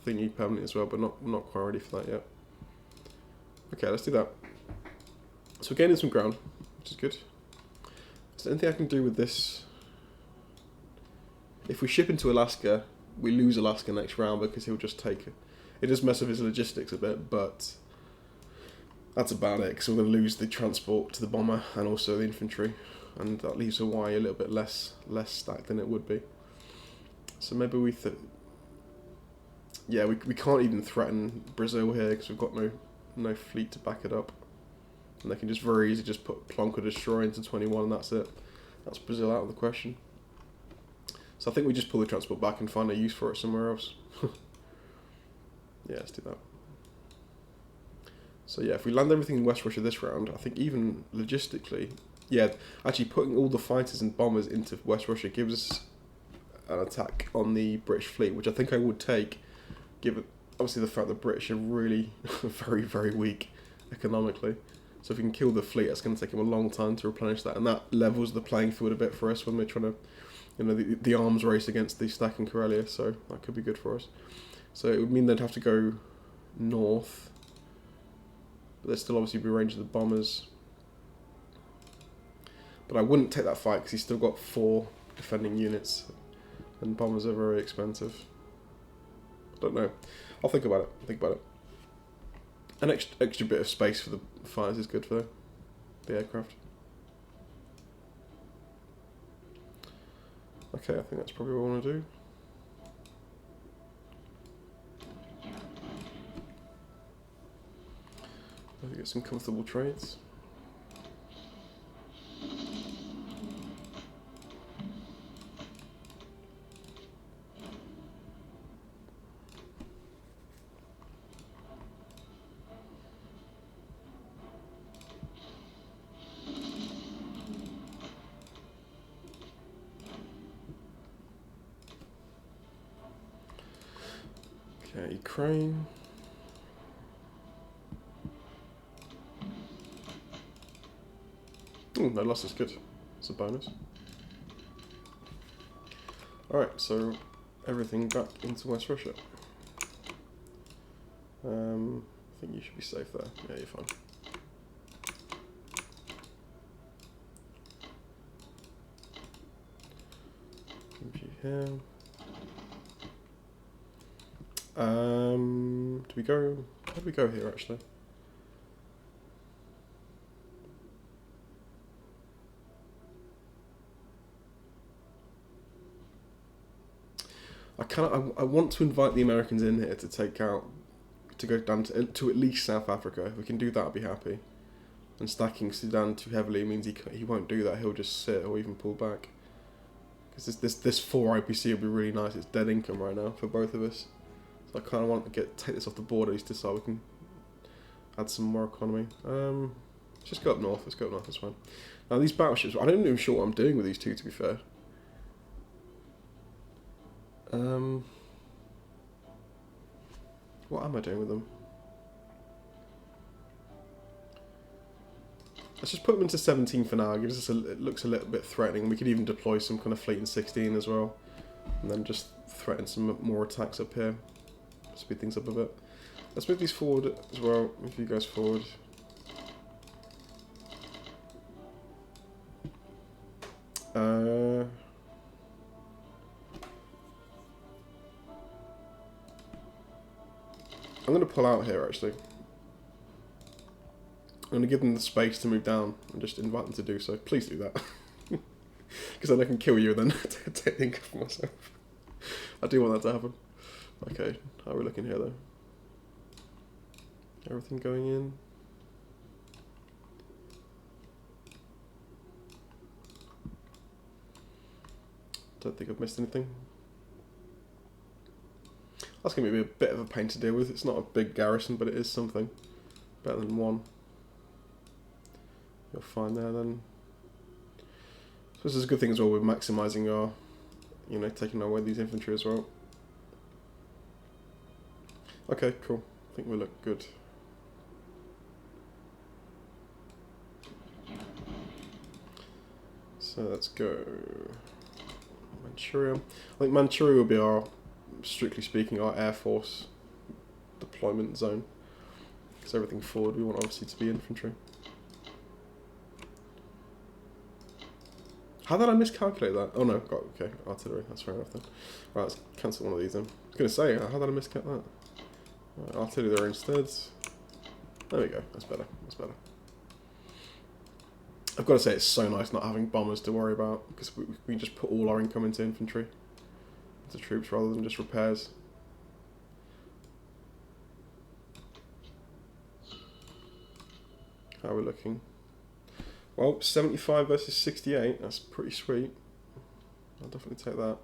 Thingy permanently as well, but not quite ready for that yet. Okay, let's do that. So we're gaining some ground, which is good. Is there anything I can do with this? If we ship into Alaska, we lose Alaska next round because he'll just take it. It does mess with his logistics a bit, but that's about it, because we're going to lose the transport to the bomber and also the infantry, and that leaves Hawaii a little bit less stacked than it would be. So maybe we can't even threaten Brazil here because we've got no fleet to back it up, and they can just very easily just put Plonker Destroy into 21 and that's it. That's Brazil out of the question. So I think we just pull the transport back and find a use for it somewhere else. Yeah, let's do that. So yeah, if we land everything in West Russia this round, I think even logistically, yeah, actually putting all the fighters and bombers into West Russia gives us an attack on the British fleet, which I think I would take, given obviously the fact that the British are really very, very weak economically. So if we can kill the fleet, it's going to take them a long time to replenish that, and that levels the playing field a bit for us when we're trying to, you know, the arms race against the stacking Karelia. So that could be good for us. So it would mean they'd have to go north, but they'd still obviously be ranging the bombers. But I wouldn't take that fight because he's still got 4 defending units, and bombers are very expensive. I don't know. I'll think about it. Think about it. An extra bit of space for the fighters is good for the aircraft. Okay, I think that's probably what I want to do. Maybe get some comfortable trades. Okay, Ukraine. Ooh, no loss is good. It's a bonus. Alright, so everything back into West Russia. I think you should be safe there. Yeah, you're fine. Move you here. Do we go? How do we go here actually? I want to invite the Americans in here to take out, to go down to at least South Africa. If we can do that, I'll be happy. And stacking Sudan too heavily means he won't do that. He'll just sit or even pull back. Because this 4 IPC will be really nice. It's dead income right now for both of us. So I kind of want to take this off the board at least so we can add some more economy. Let's just go up north. Let's go up north. That's fine. Now these battleships, I don't even sure what I'm doing with these two. To be fair. What am I doing with them? Let's just put them into 17 for now. It looks a little bit threatening. We could even deploy some kind of fleet in 16 as well, and then just threaten some more attacks up here. Speed things up a bit. Let's move these forward as well. Move you guys forward. I'm going to pull out here actually. I'm going to give them the space to move down and just invite them to do so. Please do that. Because then I can kill you and then take the income for myself. I do want that to happen. Okay, how are we looking here though? Everything going in. Don't think I've missed anything. That's going to be a bit of a pain to deal with. It's not a big garrison, but it is something. Better than 1. You're fine there then. So this is a good thing as well. We're maximising our, you know, taking away these infantry as well. Okay, cool. I think we look good. So let's go Manchuria. I think Manchuria will be our, strictly speaking, our air force deployment zone. Because everything forward we want obviously to be infantry. How did I miscalculate that? Oh no, got okay, artillery, that's fair enough then. Right, let's cancel one of these then. I was going to say, how did I miscalculate that? Right, artillery there instead. There we go, that's better, that's better. I've got to say it's so nice not having bombers to worry about, because we can just put all our income into infantry, into troops rather than just repairs. How are we looking? Well, 75 versus 68, that's pretty sweet. I'll definitely take that.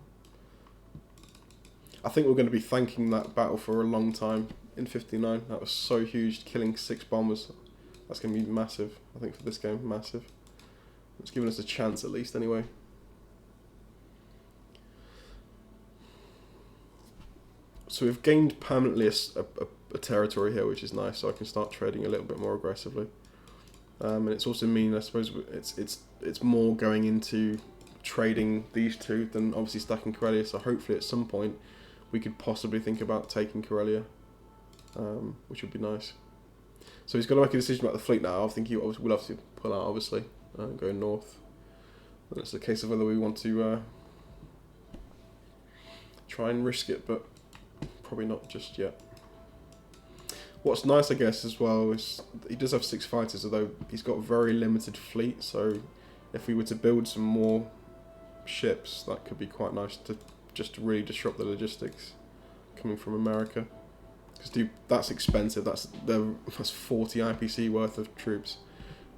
I think we're going to be thanking that battle for a long time in 59. That was so huge, killing 6 bombers. That's going to be massive, I think, for this game, massive. It's given us a chance at least, anyway. So we've gained permanently a territory here, which is nice. So I can start trading a little bit more aggressively. And it's also mean, I suppose, it's more going into trading these two than obviously stacking Karelia. So hopefully at some point we could possibly think about taking Karelia, which would be nice. So he's got to make a decision about the fleet now. I think he will have to pull out, obviously, go north. And it's a case of whether we want to try and risk it, but probably not just yet. What's nice, I guess, as well, is he does have 6 fighters, although he's got a very limited fleet, so if we were to build some more ships, that could be quite nice to just really disrupt the logistics coming from America. Because that's expensive, that's 40 IPC worth of troops,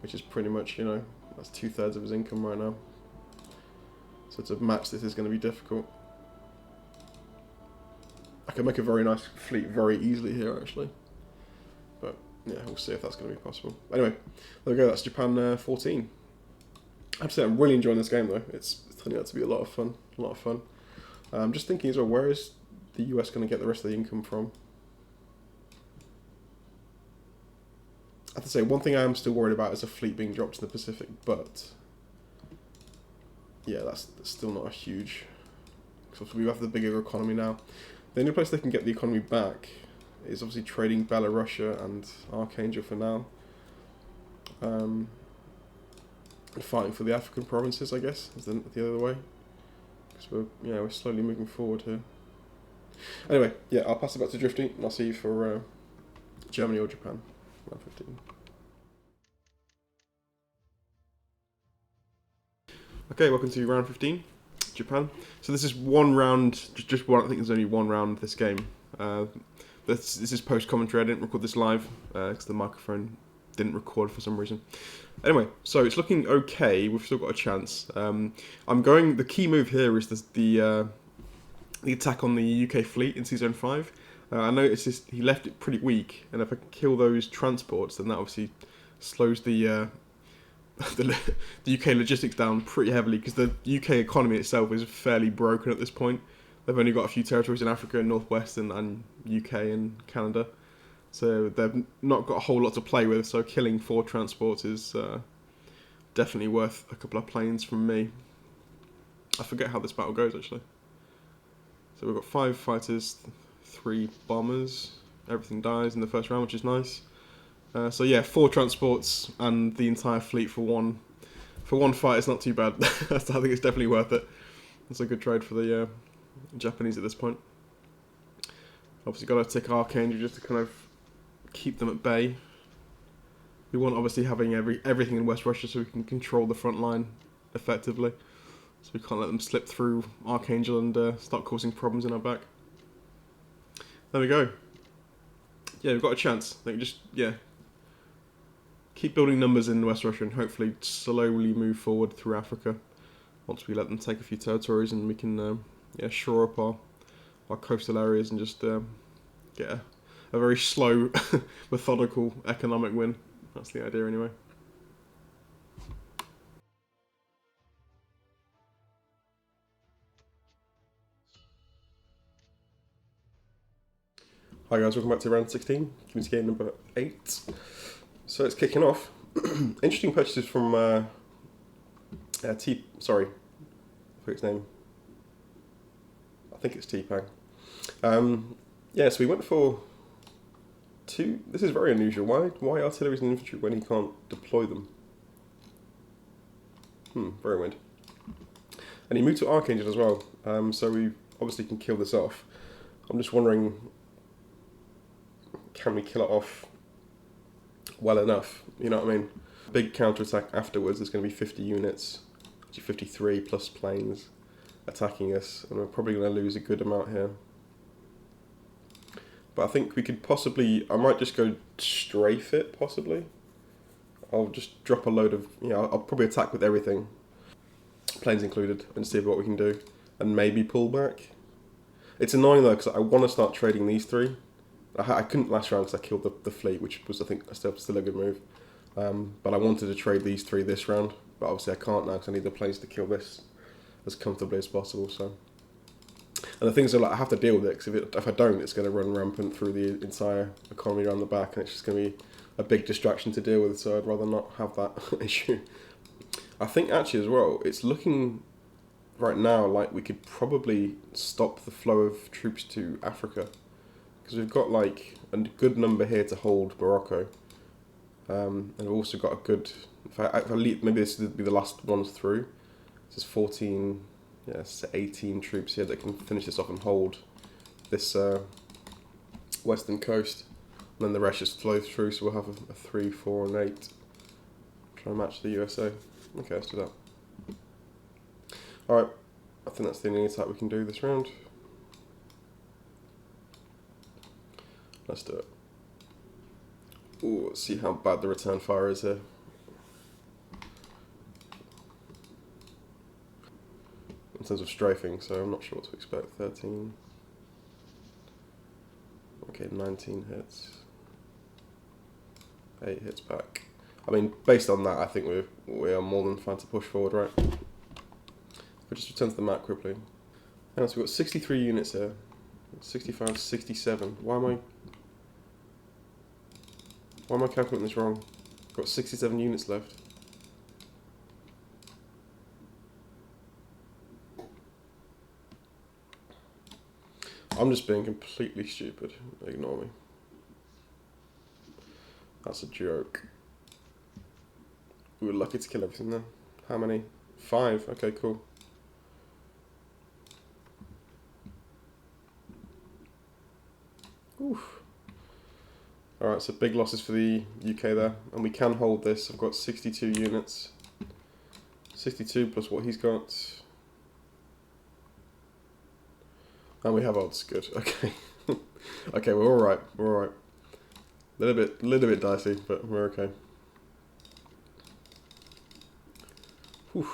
which is pretty much, you know, that's 2/3 of his income right now. So to match this is going to be difficult. I can make a very nice fleet very easily here, actually. But yeah, we'll see if that's going to be possible. Anyway, there we go. That's Japan 14. I have to say, I'm really enjoying this game though. It's turning out to be a lot of fun. A lot of fun. I'm just thinking as well, where is the US going to get the rest of the income from? I have to say, one thing I am still worried about is a fleet being dropped in the Pacific, but yeah, that's still not a huge. Because we have the bigger economy now. The only place they can get the economy back is obviously trading Belarusia and Archangel for now. And fighting for the African provinces, I guess, is the other way. Because we're slowly moving forward here. Anyway, yeah, I'll pass it back to Drifty, and I'll see you for Germany or Japan, round 15. Okay, welcome to round 15, Japan. So this is one round, just one. I think there's only one round of this game. This is post-commentary. I didn't record this live because the microphone didn't record for some reason. Anyway, so it's looking okay. We've still got a chance. The key move here is the attack on the UK fleet in Season 5. I noticed he left it pretty weak, and if I can kill those transports, then that obviously slows the UK logistics down pretty heavily, because the UK economy itself is fairly broken at this point. They've only got a few territories in Africa, Northwest, and UK and Canada. So they've not got a whole lot to play with, so killing 4 transports is definitely worth a couple of planes from me. I forget how this battle goes, actually. So we've got 5 fighters, 3 bombers. Everything dies in the first round, which is nice. So yeah, 4 transports and the entire fleet for one fight is not too bad. I think it's definitely worth it. It's a good trade for the Japanese at this point. Obviously got to take Archangel just to kind of keep them at bay. We want obviously having everything in West Russia so we can control the front line effectively. So we can't let them slip through Archangel and start causing problems in our back. There we go. Yeah, we've got a chance. I think keep building numbers in West Russia and hopefully slowly move forward through Africa once we let them take a few territories, and we can shore up our coastal areas and just get a very slow, methodical economic win. That's the idea anyway. Hi guys, welcome back to round 16, community game number 8. So it's kicking off. Interesting purchases from sorry, I forget his name. I think it's Tpang. So we went for 2. This is very unusual. Why artillery and infantry when he can't deploy them? Very weird. And he moved to Archangel as well. So we obviously can kill this off. I'm just wondering, can we kill it off well enough? You know what I mean? Big counter-attack afterwards. There's going to be 50 units, actually 53 plus planes attacking us, and we're probably going to lose a good amount here. But I think we could possibly, I might just go strafe it, possibly. I'll just drop a load of, I'll probably attack with everything, planes included, and see what we can do, and maybe pull back. It's annoying though, because I want to start trading these 3. I couldn't last round because I killed the fleet, which was, I think, still a good move. But I wanted to trade these 3 this round, but obviously I can't now because I need the planes to kill this as comfortably as possible. So And the things are like, I have to deal with it, because if I don't, it's going to run rampant through the entire economy around the back, and it's just going to be a big distraction to deal with, so I'd rather not have that issue. I think actually as well, it's looking right now like we could probably stop the flow of troops to Africa, because we've got like a good number here to hold Morocco, and we've also got a good, if I leave, maybe this would be the last ones through. This is 14, yes, 18 troops here that can finish this off and hold this western coast. And then the rest just flow through, so we'll have a 3, 4, and 8. Try and match the USA. Okay, let's do that. Alright, I think that's the only attack we can do this round. Let's do it. Ooh, let's see how bad the return fire is here. In terms of strafing, so I'm not sure what to expect. 13. Okay, 19 hits. 8 hits back. I mean, based on that, I think we are more than fine to push forward, right? We'll just return to the map quickly. And so we've got 63 units here. 65, 67. Why am I calculating this wrong? I've got 67 units left. I'm just being completely stupid. Ignore me. That's a joke. We were lucky to kill everything then. How many? 5. Okay, cool. Oof. Alright, so big losses for the UK there. And we can hold this. I've got 62 units. 62 plus what he's got. And we have odds. Good. Okay. Okay, we're alright. We're alright. Little bit dicey, but we're okay. Whew.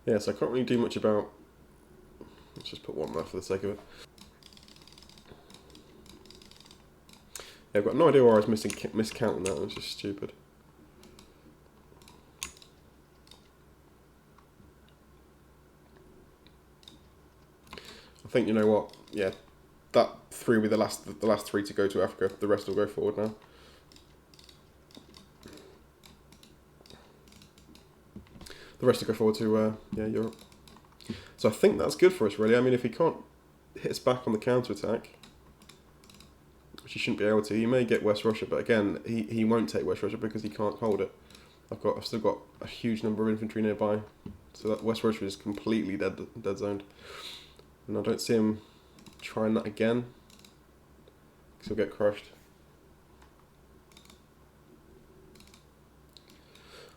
Yeah, so I can't really do much about... Let's just put one there for the sake of it. Yeah, I've got no idea why I was miscounting that. It was just stupid. I think, you know what, yeah, that 3 will be the last 3 to go to Africa. The rest will go forward now. The rest will go forward to yeah, Europe. So I think that's good for us, really. I mean, if he can't hit us back on the counter-attack, which he shouldn't be able to, he may get West Russia, but again, he won't take West Russia because he can't hold it. I've still got a huge number of infantry nearby, so that West Russia is completely dead zoned. And I don't see him trying that again, because he'll get crushed.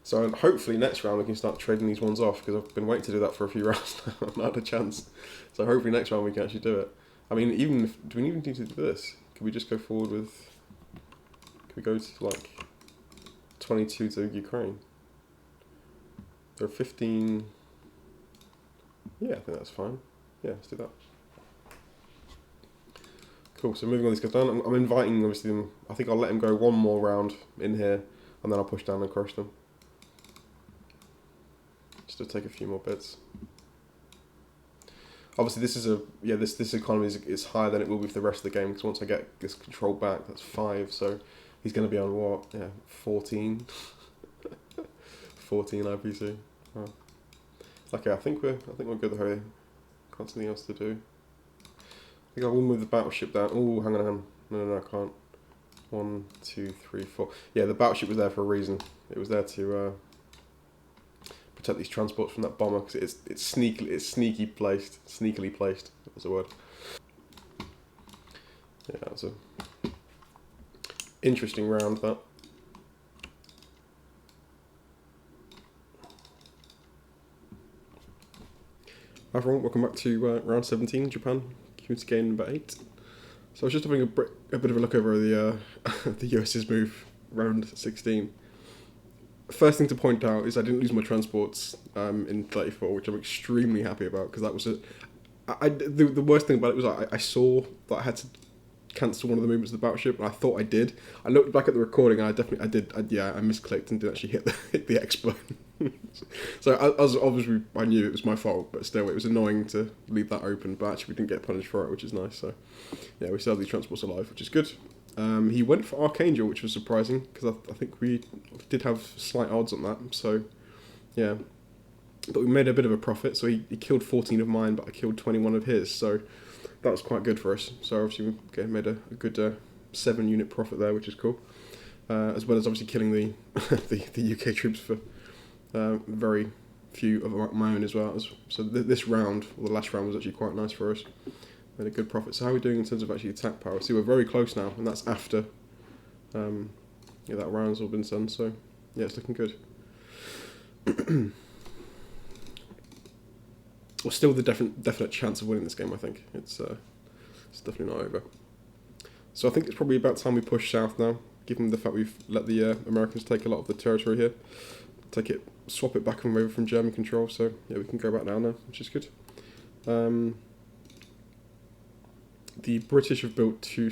So hopefully next round we can start trading these ones off, because I've been waiting to do that for a few rounds now. I've not had a chance. So hopefully next round we can actually do it. I mean, do we even need to do this? Could we just go forward with... Could we go to like 22 to Ukraine? There are 15... Yeah, I think that's fine. Yeah, let's do that. Cool, so moving all these guys down, I'm inviting, obviously, them. I think I'll let him go one more round in here, and then I'll push down and crush them. Just to take a few more bits. Obviously, this is this economy is higher than it will be for the rest of the game, because once I get this control back, that's 5, so he's going to be on what? Yeah, 14. 14 IPC. Oh. Okay, I think we're good here. Got something else to do. I think I will move the battleship down. Oh, hang on. No, I can't. 1, 2, 3, 4. Yeah, the battleship was there for a reason. It was there to protect these transports from that bomber, because it's sneakily placed. That was the word. Yeah, that was a interesting round, that. Hi everyone, welcome back to round 17, Japan, community game number 8. So I was just having a bit of a look over the the US's move, round 16. First thing to point out is I didn't lose my transports in 34, which I'm extremely happy about, because that was the worst thing about it was I saw that I had to cancel one of the movements of the battleship, and I thought I did. I looked back at the recording, and I did. I misclicked and didn't actually hit the X button. So obviously I knew it was my fault, but still it was annoying to leave that open. But actually we didn't get punished for it, which is nice. So yeah, we still have these transports alive, which is good. He went for Archangel, which was surprising because I think we did have slight odds on that. So yeah, but we made a bit of a profit. So he killed 14 of mine, but I killed 21 of his. So that was quite good for us. So obviously we made a good 7 unit profit there, which is cool. As well as obviously killing the the UK troops for very few of my own as well. So this round, or the last round, was actually quite nice for us. Made a good profit. So how are we doing in terms of actually attack power? See, we're very close now, and that's after that round's all been done. So yeah, it's looking good. Well, still the definite chance of winning this game. I think it's definitely not over. So I think it's probably about time we push south now, given the fact we've let the Americans take a lot of the territory here. Swap it back and over from German control. So yeah, we can go back down now, which is good. The British have built two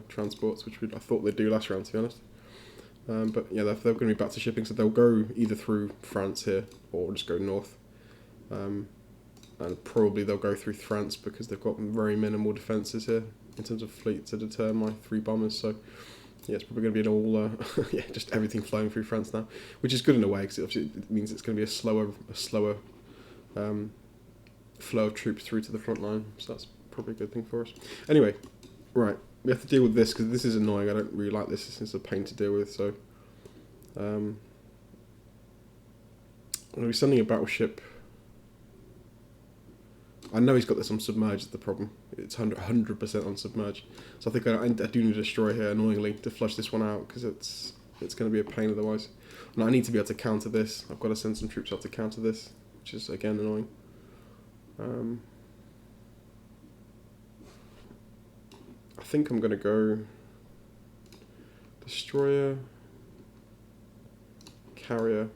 transports, which I thought they'd do last round, to be honest. But yeah, they're going to be back to shipping, so they'll go either through France here or just go north. And probably they'll go through France because they've got very minimal defences here in terms of fleet to deter my 3 bombers. So yeah, it's probably going to be an all just everything flowing through France now, which is good in a way because it means it's going to be a slower flow of troops through to the front line. So that's probably a good thing for us. Anyway, right. We have to deal with this because this is annoying. I don't really like this. It's a pain to deal with. So, I'm going to be sending a battleship. I know he's got this on submerged. Is the problem? It's 100% on submerged. So I think I do need a destroyer here, annoyingly, to flush this one out because it's going to be a pain otherwise. And I need to be able to counter this. I've got to send some troops out to counter this, which is again annoying. I think I'm going to go destroyer, carrier.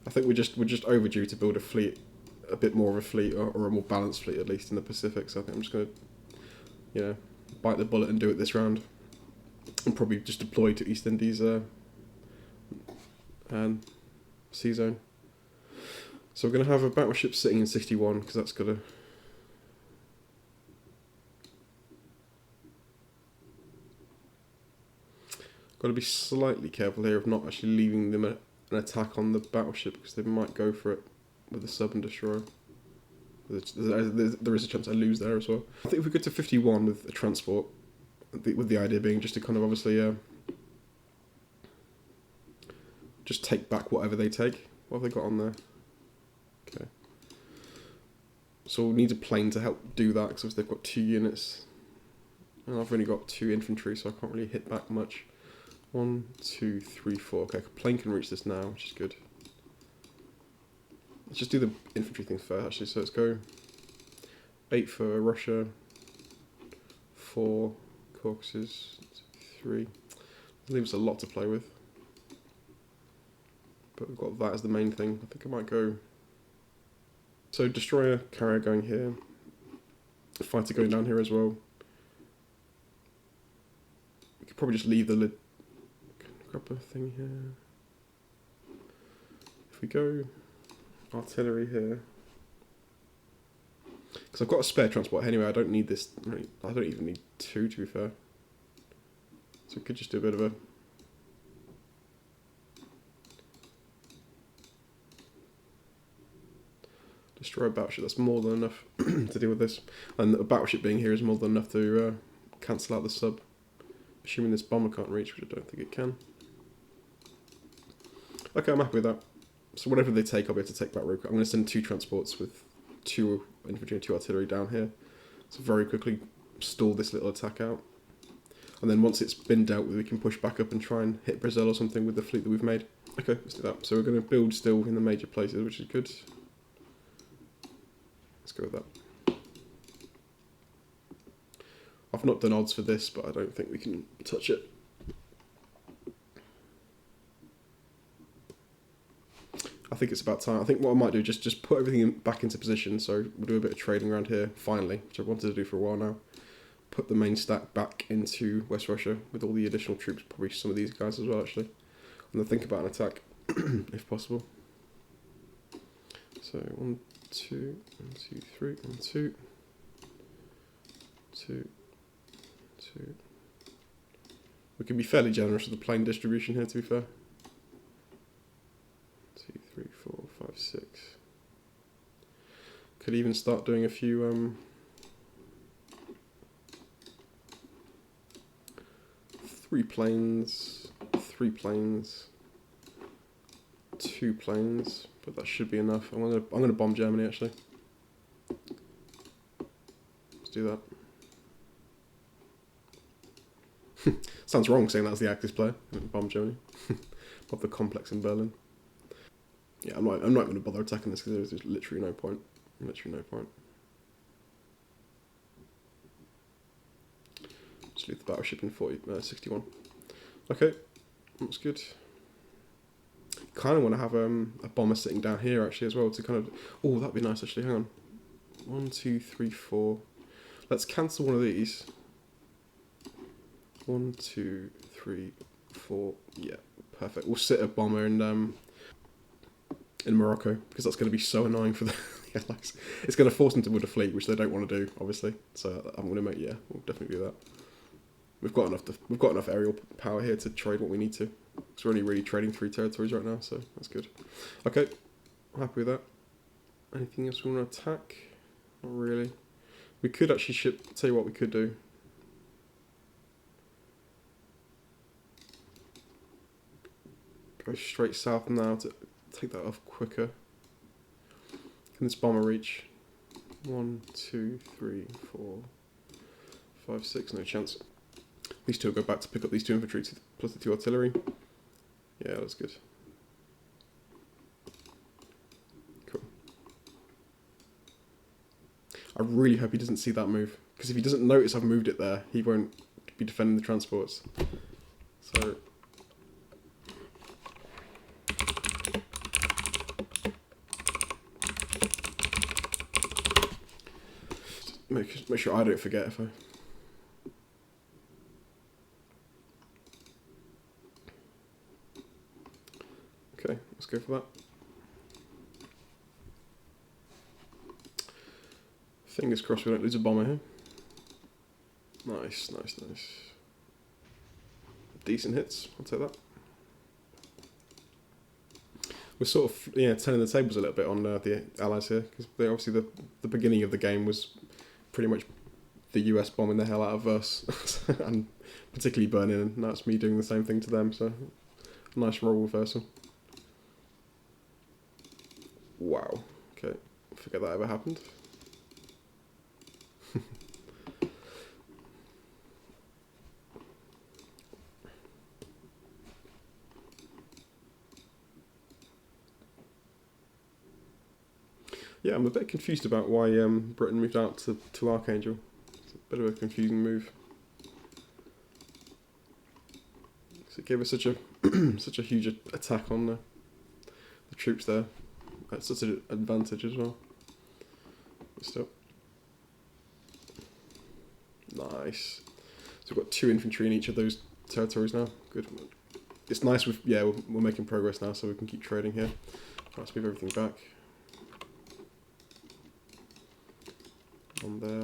I think we're just overdue to build a fleet, a bit more of a fleet, or a more balanced fleet at least in the Pacific. So I think I'm just going to, bite the bullet and do it this round, and probably just deploy to East Indies and sea zone. So we're going to have a battleship sitting in 61 because that's got to. Got to be slightly careful here of not actually leaving them an attack on the battleship because they might go for it with the sub and destroyer. There is a chance I lose there as well. I think if we go to 51 with a transport, with the idea being just to kind of obviously just take back whatever they take. What have they got on there? Okay. So we'll need a plane to help do that because they've got 2 units. And I've only got 2 infantry, so I can't really hit back much. 1, 2, 3, 4. Okay, a plane can reach this now, which is good. Let's just do the infantry thing first, actually. So let's go 8 for Russia, 4 Caucasus, 3. That leaves us a lot to play with. But we've got that as the main thing. I think I might go. So destroyer, carrier going here. Fighter going down here as well. We could probably just leave the grab a thing here. If we go artillery here, because I've got a spare transport anyway. I don't need this. I don't even need 2 to be fair. So we could just do a bit of a. Destroy a battleship, that's more than enough to deal with this. And a battleship being here is more than enough to cancel out the sub. Assuming this bomber can't reach, which I don't think it can. Okay, I'm happy with that. So whatever they take, I'll be able to take back real quick. I'm going to send 2 transports with 2 infantry and 2 artillery down here. So very quickly stall this little attack out. And then once it's been dealt with, we can push back up and try and hit Brazil or something with the fleet that we've made. Okay, let's do that. So we're going to build still in the major places, which is good. Let's go with that. I've not done odds for this, but I don't think we can touch it. I think it's about time. I think what I might do, just put everything back into position. So we'll do a bit of trading around here, finally, which I've wanted to do for a while now. Put the main stack back into West Russia with all the additional troops, probably some of these guys as well, actually. And then think about an attack, if possible. So 1, 2, 1, 2, 3, 1, 2, 2, 2. We can be fairly generous with the plane distribution here, to be fair. 2, 3, 4, 5, 6. Could even start doing a few 3 planes, 3 planes, 2 planes, but that should be enough. I'm gonna bomb Germany actually. Let's do that. Sounds wrong saying that's the Axis player. Bomb Germany. Bomb the complex in Berlin. Yeah, I'm not going to bother attacking this because there's literally no point. Literally no point. Just leave the battleship in 61. Okay, that's good. Kind of want to have a bomber sitting down here actually as well to kind of. Oh, that'd be nice actually. Hang on. 1, 2, 3, 4. Let's cancel one of these. 1, 2, 3, 4. Yeah, perfect. We'll sit a bomber in Morocco because that's going to be so annoying for the Allies. It's going to force them to build a fleet, which they don't want to do, obviously. So I'm going to make. Yeah, we'll definitely do that. We've got enough aerial power here to trade what we need to. Because we're only really trading 3 territories right now, so that's good. Okay, I'm happy with that. Anything else we want to attack? Not really. We could actually ship. Tell you what we could do. Go straight south now to take that off quicker. Can this bomber reach? 1, 2, 3, 4, 5, 6. No chance. These 2 will go back to pick up these 2 infantry plus the 2 artillery. Yeah, that's good. Cool. I really hope he doesn't see that move, because if he doesn't notice I've moved it there, he won't be defending the transports. So make sure I don't forget if I. Okay, let's go for that. Fingers crossed we don't lose a bomber here. Nice, nice, nice. Decent hits, I'll take that. We're sort of turning the tables a little bit on the Allies here, because obviously the beginning of the game was pretty much the US bombing the hell out of us, and particularly burning, and now it's me doing the same thing to them, so nice role reversal. Wow, okay, forget that ever happened. Yeah, I'm a bit confused about why Britain moved out to Archangel. It's a bit of a confusing move. Because it gave us such a such a huge attack on the troops there. That's such an advantage as well. But still. Nice. So we've got 2 infantry in each of those territories now. Good. It's nice with, yeah, we're making progress now, so we can keep trading here. Let's move everything back. On there.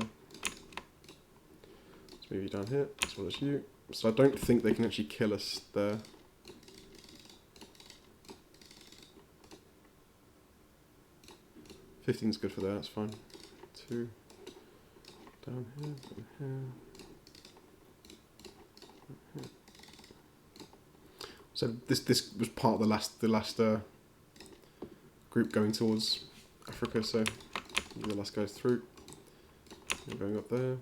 Let's move you down here, as well as you. So I don't think they can actually kill us there. Fifteen's good for there, that's fine. 2 down here, down here. So this was part of the last group going towards Africa. So the last guys through. You're going up there.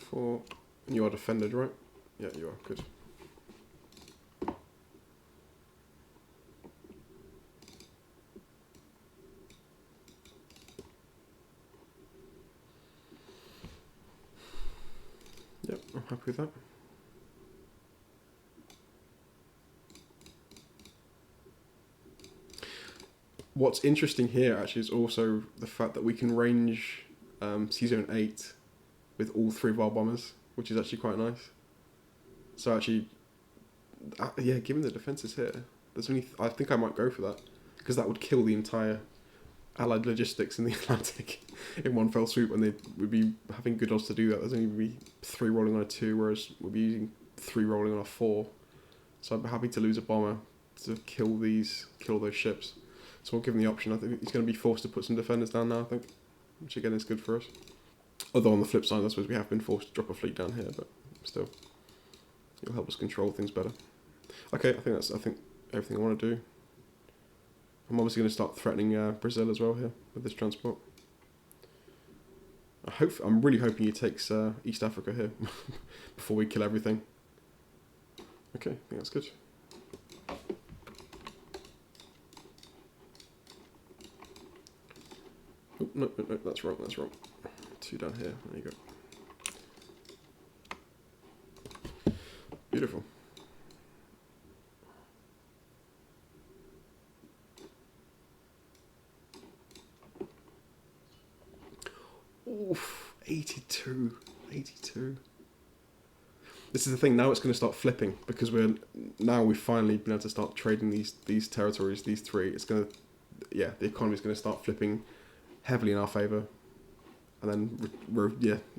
4. And you are defended, right? Yeah, you are. Good. Yep, I'm happy with that. What's interesting here actually is also the fact that we can range C-Zone 8 with all 3 of our bombers, which is actually quite nice. So actually, yeah, given the defences here, there's only I think I might go for that, because that would kill the entire Allied logistics in the Atlantic in one fell swoop, and they would be having good odds to do that. There's only be 3 rolling on a 2, whereas we'll be using 3 rolling on a 4. So I'd be happy to lose a bomber to kill those ships. So we'll give him the option. I think he's going to be forced to put some defenders down now, I think, which again is good for us. Although on the flip side, I suppose we have been forced to drop a fleet down here, but still, it'll help us control things better. Okay, I think everything I want to do. I'm obviously going to start threatening Brazil as well here with this transport. I'm really hoping he takes East Africa here before we kill everything. Okay, I think that's good. Oh, no, that's wrong, 2 down here, there you go. Beautiful. Oof, 82. This is the thing, now it's going to start flipping, because we've finally been able to start trading these territories, these 3. It's going to, yeah, the economy's going to start flipping heavily in our favour, and then we're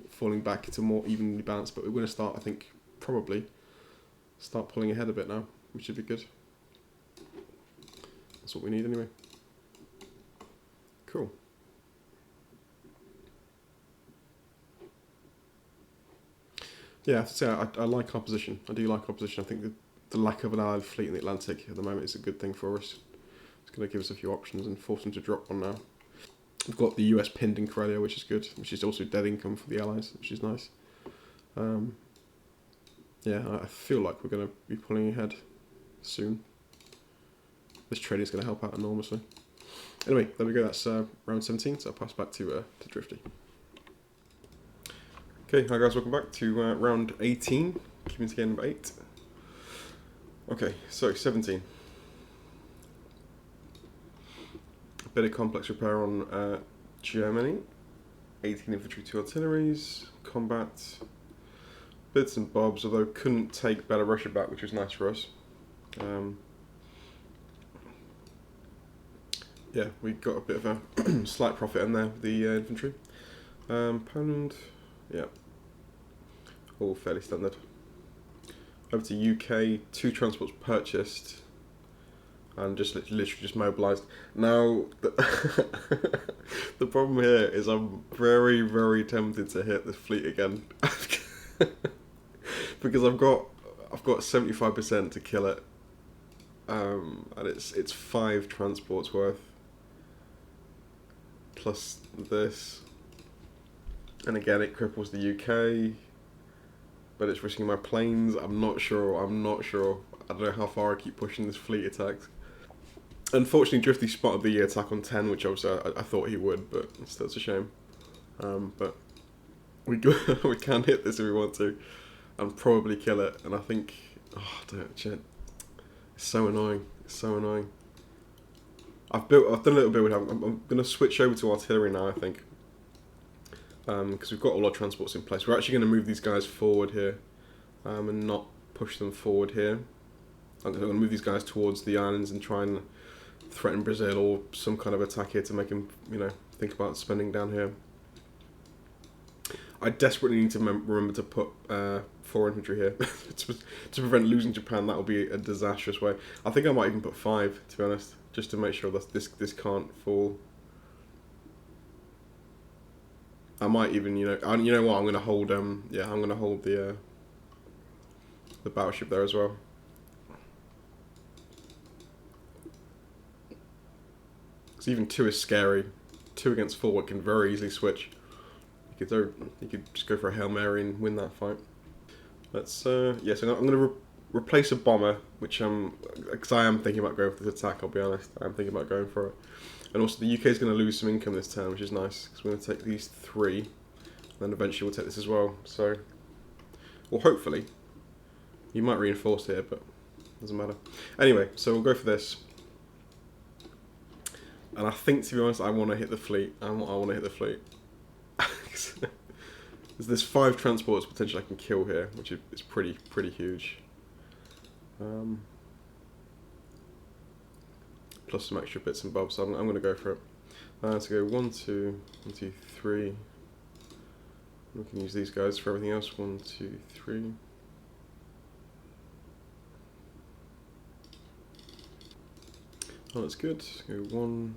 falling back to more evenly balanced, but we're going to start, I think, probably start pulling ahead a bit now, which should be good. That's what we need anyway. Cool. Yeah, I have to say, I like our position. I do like our position. I think the lack of an Allied fleet in the Atlantic at the moment is a good thing for us. It's going to give us a few options and force them to drop one now. We've got the US pinned in Karelia, which is good, which is also dead income for the Allies, which is nice. Yeah, I feel like we're going to be pulling ahead soon. This trading is going to help out enormously. Anyway, there we go, that's round 17, so I'll pass back to Drifty. Okay, hi guys, welcome back to round 18, community game number 8. Okay, so 17. A bit of complex repair on Germany. 18 infantry, 2 artilleries, combat, bits and bobs, although couldn't take Belarusia back, which was nice for us. Yeah, we got a bit of a slight profit in there with the infantry. Poland, yeah, all fairly standard. Over to UK, 2 transports purchased, and just literally just mobilised. Now, the problem here is I'm very, very tempted to hit this fleet again because I've got 75% to kill it, and it's 5 transports worth plus this, and again it cripples the UK, but it's risking my planes. I'm not sure. I don't know how far I keep pushing this fleet attacks. Unfortunately, Drifty spotted the attack on 10, which obviously I thought he would, but still it's a shame. But we can hit this if we want to, and probably kill it. And I think, oh, shit, it's so annoying. It's so annoying. I've done a little bit with him. I'm going to switch over to artillery now, I think, because we've got a lot of transports in place. We're actually going to move these guys forward here, and not push them forward here. I'm going to move these guys towards the islands and try and threaten Brazil or some kind of attack here to make him, think about spending down here. I desperately need to remember to put 4 infantry here to prevent losing Japan. That will be a disastrous way. I think I might even put 5, to be honest, just to make sure that this can't fall. I might even, you know what? I'm going to hold. I'm going to hold the battleship there as well. Because even 2 is scary. 2 against 4 can very easily switch. You could just go for a Hail Mary and win that fight. Let's so I'm going to replace a bomber, which because I am thinking about going for this attack. I'll be honest, I'm thinking about going for it. And also the UK is going to lose some income this turn, which is nice, because we're going to take these 3, and then eventually we'll take this as well. So, well, hopefully, you might reinforce here, but doesn't matter. Anyway, so we'll go for this. And I think, to be honest, I want to hit the fleet. I want to hit the fleet. There's 5 transports potentially I can kill here, which is pretty huge. Plus some extra bits and bobs, so I'm going to go for it. So go 1, 2, 1, 2, 3. We can use these guys for everything else. 1, 2, 3. Oh, that's good. Go 1.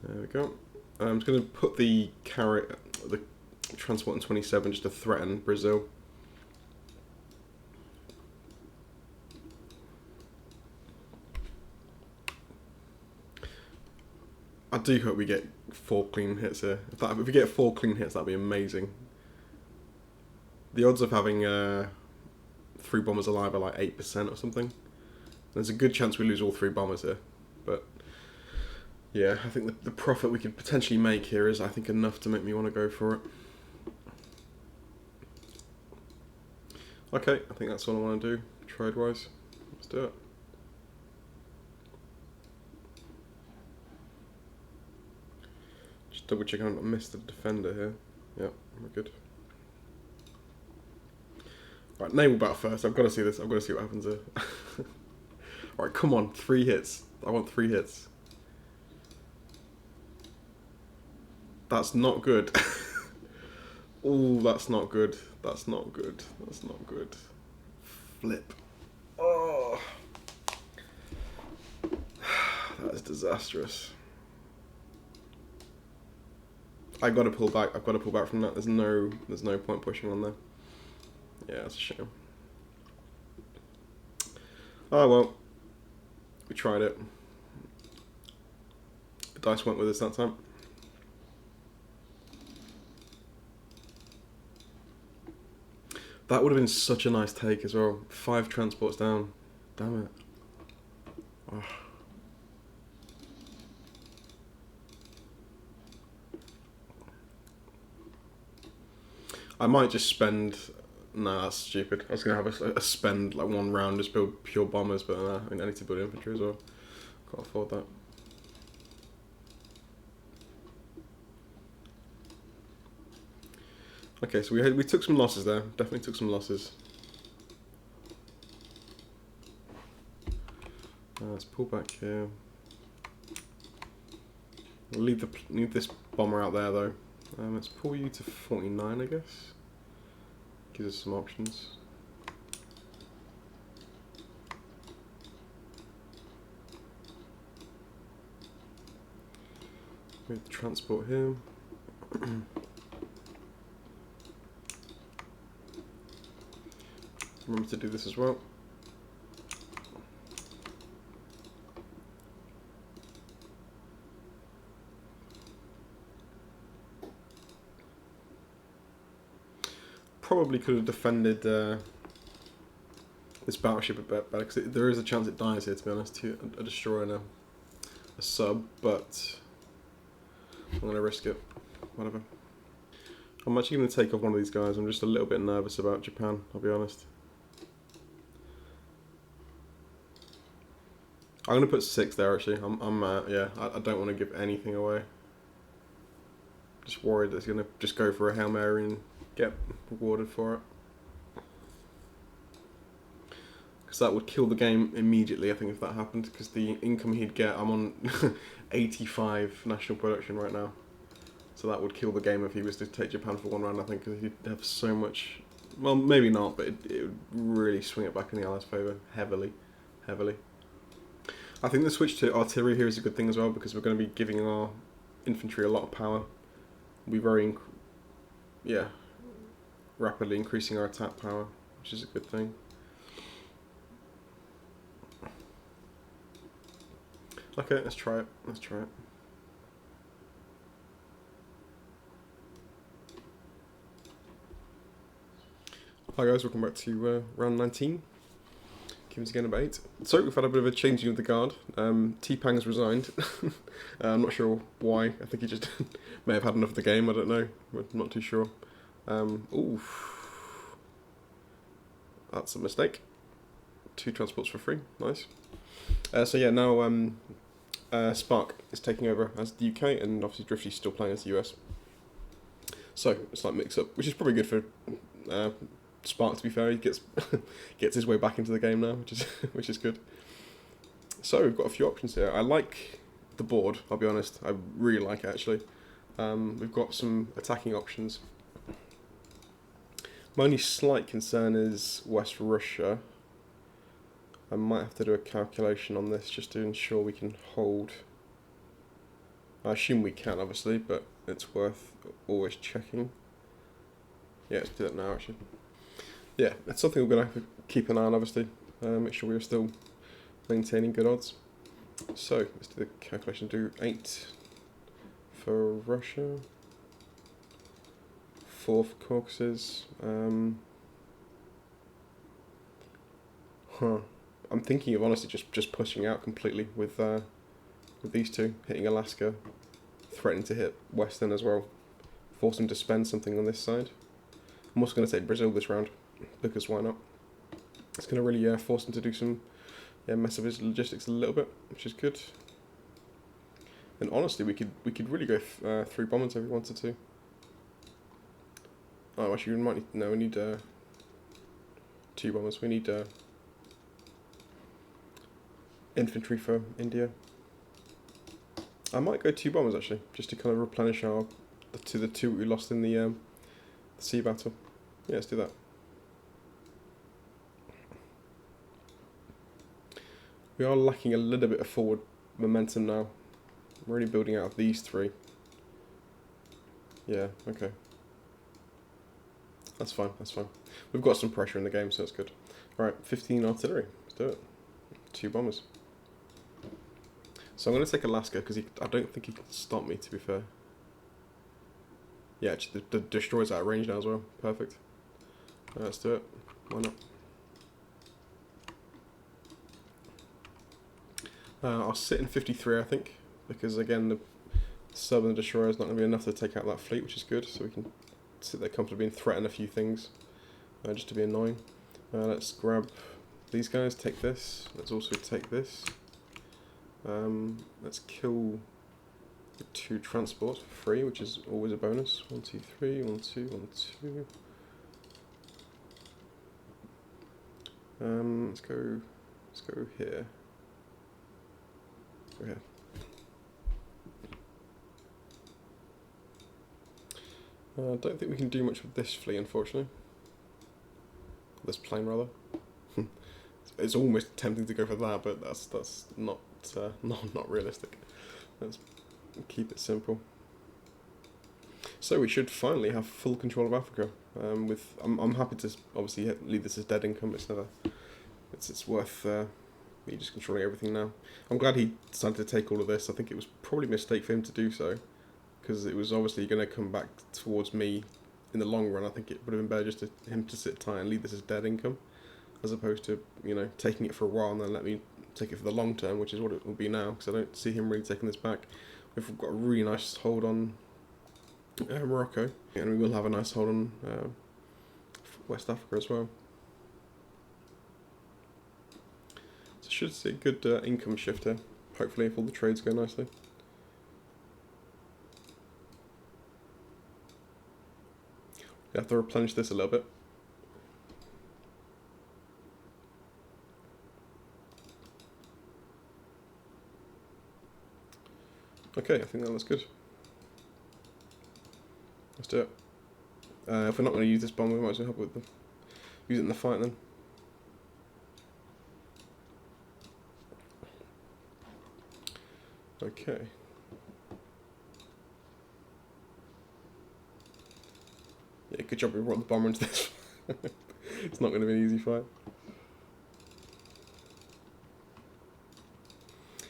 There we go. I'm just going to put the transport in 27 just to threaten Brazil. I do hope we get 4 clean hits here. If we get 4 clean hits, that'd be amazing. The odds of having 3 bombers alive are like 8% or something. There's a good chance we lose all 3 bombers here, but yeah, I think the profit we could potentially make here is, I think, enough to make me want to go for it. Okay, I think that's all I want to do, trade-wise. Let's do it. Just double check I haven't missed the defender here. Yep, we're good. Right, naval battle first. I've got to see this. I've got to see what happens here. Alright, come on. 3 hits. I want 3 hits. That's not good. Oh, that's not good. That's not good. That's not good. Flip. Oh. That is disastrous. I gotta pull back. I've got to pull back from that. There's no point pushing on there. Yeah, that's a shame. Oh well. We tried it. The dice went with us that time. That would have been such a nice take as well. 5 transports down. Damn it. Oh. I might just spend... No, that's stupid. I was going to have a spend, like 1 round, just build pure bombers, but I need to build infantry as well. Can't afford that. Okay, so we took some losses there. Definitely took some losses. Let's pull back here. We'll leave this bomber out there though. Let's pull you to 49, I guess. Gives us some options. We have the transport here. Remember to do this as well. Probably could have defended this battleship a bit better, because there is a chance it dies here, to be honest, to a destroyer and a sub, but I'm going to risk it. Whatever. I'm actually going to take off one of these guys. I'm just a little bit nervous about Japan, I'll be honest. I'm going to put 6 there actually. Yeah, I don't want to give anything away. Just worried that it's going to just go for a Hail Mary and get rewarded for it. Because that would kill the game immediately, I think, if that happened. Because the income he'd get, I'm on 85 national production right now. So that would kill the game if he was to take Japan for 1 round, I think, because he'd have so much... Well, maybe not, but it would really swing it back in the Allies' favour. Heavily. I think the switch to artillery here is a good thing as well, because we're going to be giving our infantry a lot of power. We'll be very, rapidly increasing our attack power, which is a good thing. Okay, let's try it. Hi guys, welcome back to round 19. Kim's again about 8. So we've had a bit of a changing of the guard. Tpang's resigned. I'm not sure why. I think he just may have had enough of the game. I don't know. I'm not too sure. Oof. That's a mistake. 2 transports for free. Nice. So yeah, now Spark is taking over as the UK, and obviously Drifty's still playing as the US. So it's like mix up, which is probably good for Spark. To be fair, he gets gets his way back into the game now, which is good. So we've got a few options here. I like the board. I'll be honest. I really like it actually. We've got some attacking options. My only slight concern is West Russia. I might have to do a calculation on this just to ensure we can hold. I assume we can, obviously, but it's worth always checking. Yeah, let's do that now, actually. Yeah, it's something we're going to have to keep an eye on, obviously. Make sure we're still maintaining good odds. So, let's do the calculation. Do 8 for Russia. 4 for Caucasus. I'm thinking of honestly just pushing out completely with these two, hitting Alaska, threatening to hit Western as well, force them to spend something on this side. I'm also going to take Brazil this round, because why not? It's going to really force them to do some, mess up his logistics a little bit, which is good. And honestly, we could really go 3 bombers if we wanted to. Oh, actually, we might need, no, we need 2 bombers. We need infantry for India. I might go 2 bombers actually, just to kind of replenish the 2 we lost in the sea battle. Yeah, let's do that. We are lacking a little bit of forward momentum now. I'm really building out of these 3. Yeah, okay. That's fine, that's fine. We've got some pressure in the game, so that's good. Alright, 15 artillery. Let's do it. 2 bombers. So I'm going to take Alaska, because I don't think he can stop me, to be fair. Yeah, the destroyer's out of range now as well. Perfect. Let's do it. Why not? I'll sit in 53, I think, because again, the sub and the destroyer is not going to be enough to take out that fleet, which is good, so we can sit there comfortably and threaten a few things, just to be annoying. Let's grab these guys, take this. Let's also take this. Let's kill the 2 transports for free, which is always a bonus. 1, 2, 3, 1, 2, 1, 2. Let's go here. Go here. I don't think we can do much with this fleet, unfortunately. This plane, rather. It's almost tempting to go for that, but that's not realistic. Let's keep it simple. So we should finally have full control of Africa. I'm happy to obviously leave this as dead income. It's worth me just controlling everything now. I'm glad he decided to take all of this. I think it was probably a mistake for him to do so, because it was obviously going to come back towards me in the long run. I think it would have been better just him to sit tight and leave this as dead income, as opposed to taking it for a while and then let me take it for the long term, which is what it will be now, because I don't see him really taking this back. We've got a really nice hold on Morocco, and we will have a nice hold on West Africa as well. So should see a good income shift here, hopefully, if all the trades go nicely. We have to replenish this a little bit. Okay, I think that looks good. Let's do it. If we're not going to use this bomb, we might as well use it in the fight then. Okay. Yeah, good job we brought the bomber into this. It's not going to be an easy fight.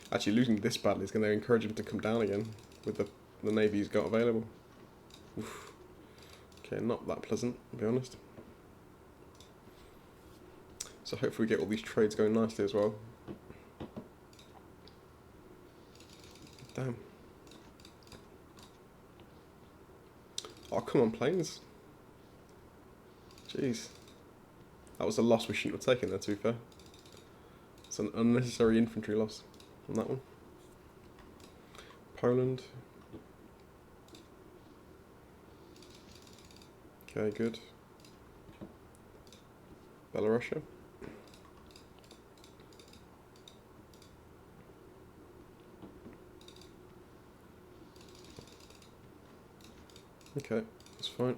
Actually, losing this battle is going to encourage him to come down again with the navy he's got available. Oof. Okay, not that pleasant, to be honest. So hopefully we get all these trades going nicely as well. Damn. Oh, come on, planes. Jeez. That was a loss we shouldn't have taken there, to be fair. It's an unnecessary infantry loss on that one. Poland. Okay, good. Belarusia. Okay, that's fine.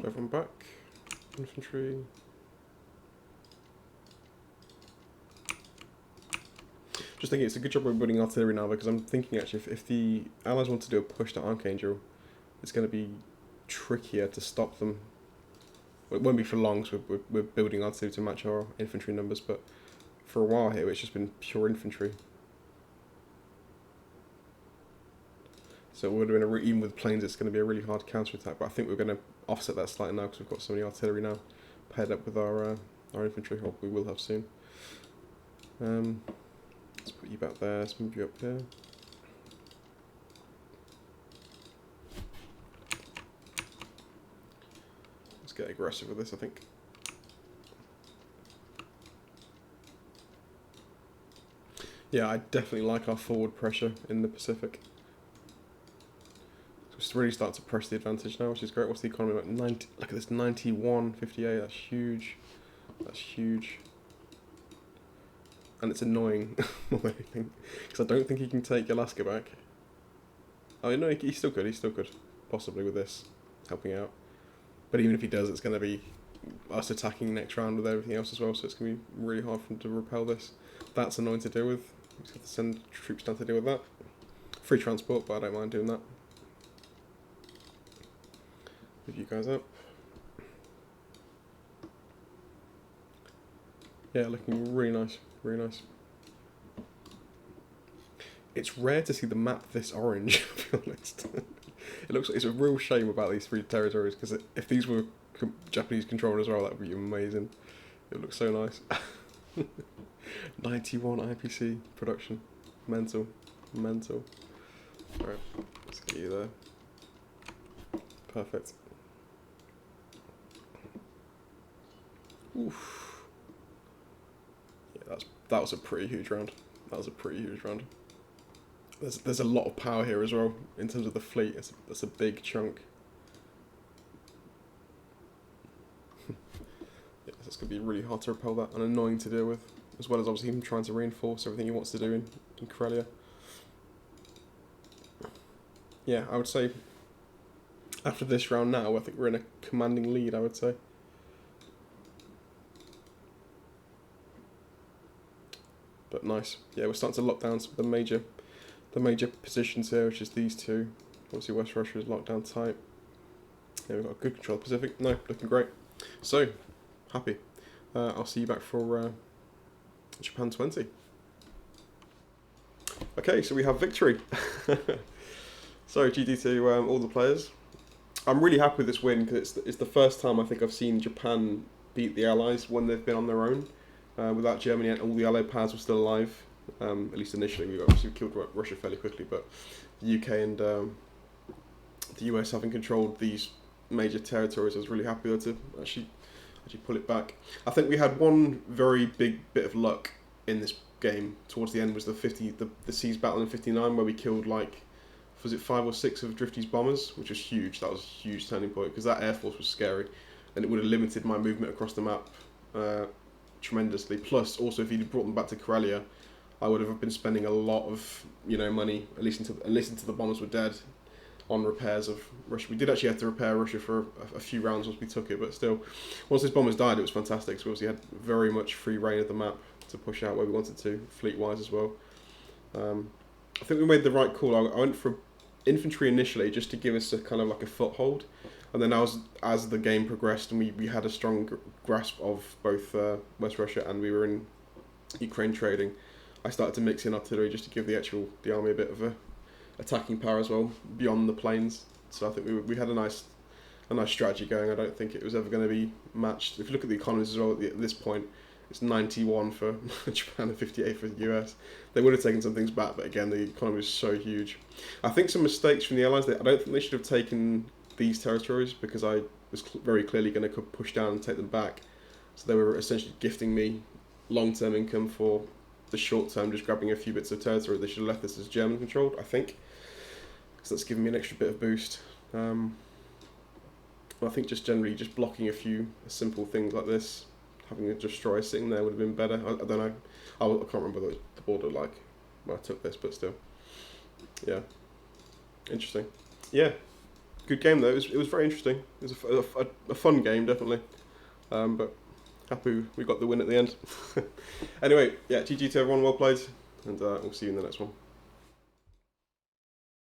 Everyone back. Infantry. Just thinking it's a good job we're building artillery now, because I'm thinking actually if the Allies want to do a push to Archangel, it's going to be trickier to stop them. It won't be for long, so we're building artillery to match our infantry numbers, but for a while here it's just been pure infantry. So it would have been, even with planes, it's going to be a really hard counter-attack, but I think we're going to offset that slightly now because we've got so many artillery now paired up with our infantry, or we will have soon. Let's put you back there, let's move you up here. Let's get aggressive with this, I think. Yeah, I definitely like our forward pressure in the Pacific. It's really starting to press the advantage now, which is great. What's the economy like? 90, look at this, 91.58. That's huge. That's huge. And it's annoying more than anything, because I don't think he can take Alaska back. Oh no, he still could. He still could, possibly with this helping out. But even if he does, it's going to be us attacking next round with everything else as well. So it's going to be really hard for him to repel this. That's annoying to deal with. He's got to send troops down to deal with that. Free transport, but I don't mind doing that. Move you guys up. Yeah, looking really nice, really nice. It's rare to see the map this orange, to be honest. It looks like it's a real shame about these three territories, because if these were Japanese controlled as well, that would be amazing. It looks so nice. 91 IPC production. Mental. Mental. Alright, let's get you there. Perfect. Oof. Yeah, that was a pretty huge round. That was a pretty huge round. There's a lot of power here as well in terms of the fleet. That's a big chunk. Yeah, it's going to be really hard to repel that and annoying to deal with, as well as obviously him trying to reinforce everything he wants to do in Karelia. Yeah, I would say after this round now, I think we're in a commanding lead, I would say. But nice. Yeah, we're starting to lock down some of the major positions here, which is these two. Obviously West Russia is locked down tight. Yeah, we've got good control of the Pacific. No, looking great. So, happy. I'll see you back for Japan 20. Okay, so we have victory. So GD to all the players. I'm really happy with this win, because it's the first time I think I've seen Japan beat the Allies when they've been on their own. Without Germany, and all the Allied powers were still alive. At least initially, we obviously killed Russia fairly quickly, but the UK and the US having controlled these major territories, I was really happy to actually pull it back. I think we had one very big bit of luck in this game towards the end, was the Seas battle in 59, where we killed, like, was it 5 or 6 of Drifty's bombers, which was huge. That was a huge turning point, because that air force was scary, and it would have limited my movement across the map tremendously. Plus, also, if he'd brought them back to Karelia, I would have been spending a lot of money, at least until the bombers were dead, on repairs of Russia. We did actually have to repair Russia for a few rounds once we took it, but still, once those bombers died, it was fantastic. So we obviously had very much free reign of the map to push out where we wanted to, fleet-wise as well. I think we made the right call. I went for infantry initially, just to give us a kind of like a foothold, and then as the game progressed and we had a strong grasp of both West Russia, and we were in Ukraine trading, I started to mix in artillery just to give the army a bit of a attacking power as well beyond the planes. So I think we had a nice strategy going. I don't think it was ever going to be matched. If you look at the economies as well at this point, It's 91 for Japan and 58 for the US. They would have taken some things back, but again, the economy was so huge. I think some mistakes from the Allies. I don't think they should have taken these territories, because I was very clearly going to push down and take them back. So they were essentially gifting me long-term income for the short-term, just grabbing a few bits of territory. They should have left this as German-controlled, I think, because that's given me an extra bit of boost. I think just generally just blocking a few simple things like this, having a destroyer sitting there would have been better. I don't know. I can't remember what the border like when I took this, but still. Yeah. Interesting. Yeah. Good game though. It was very interesting. It was a fun game, definitely. But happy we got the win at the end. Anyway, yeah, GG to everyone, well played, and we'll see you in the next one.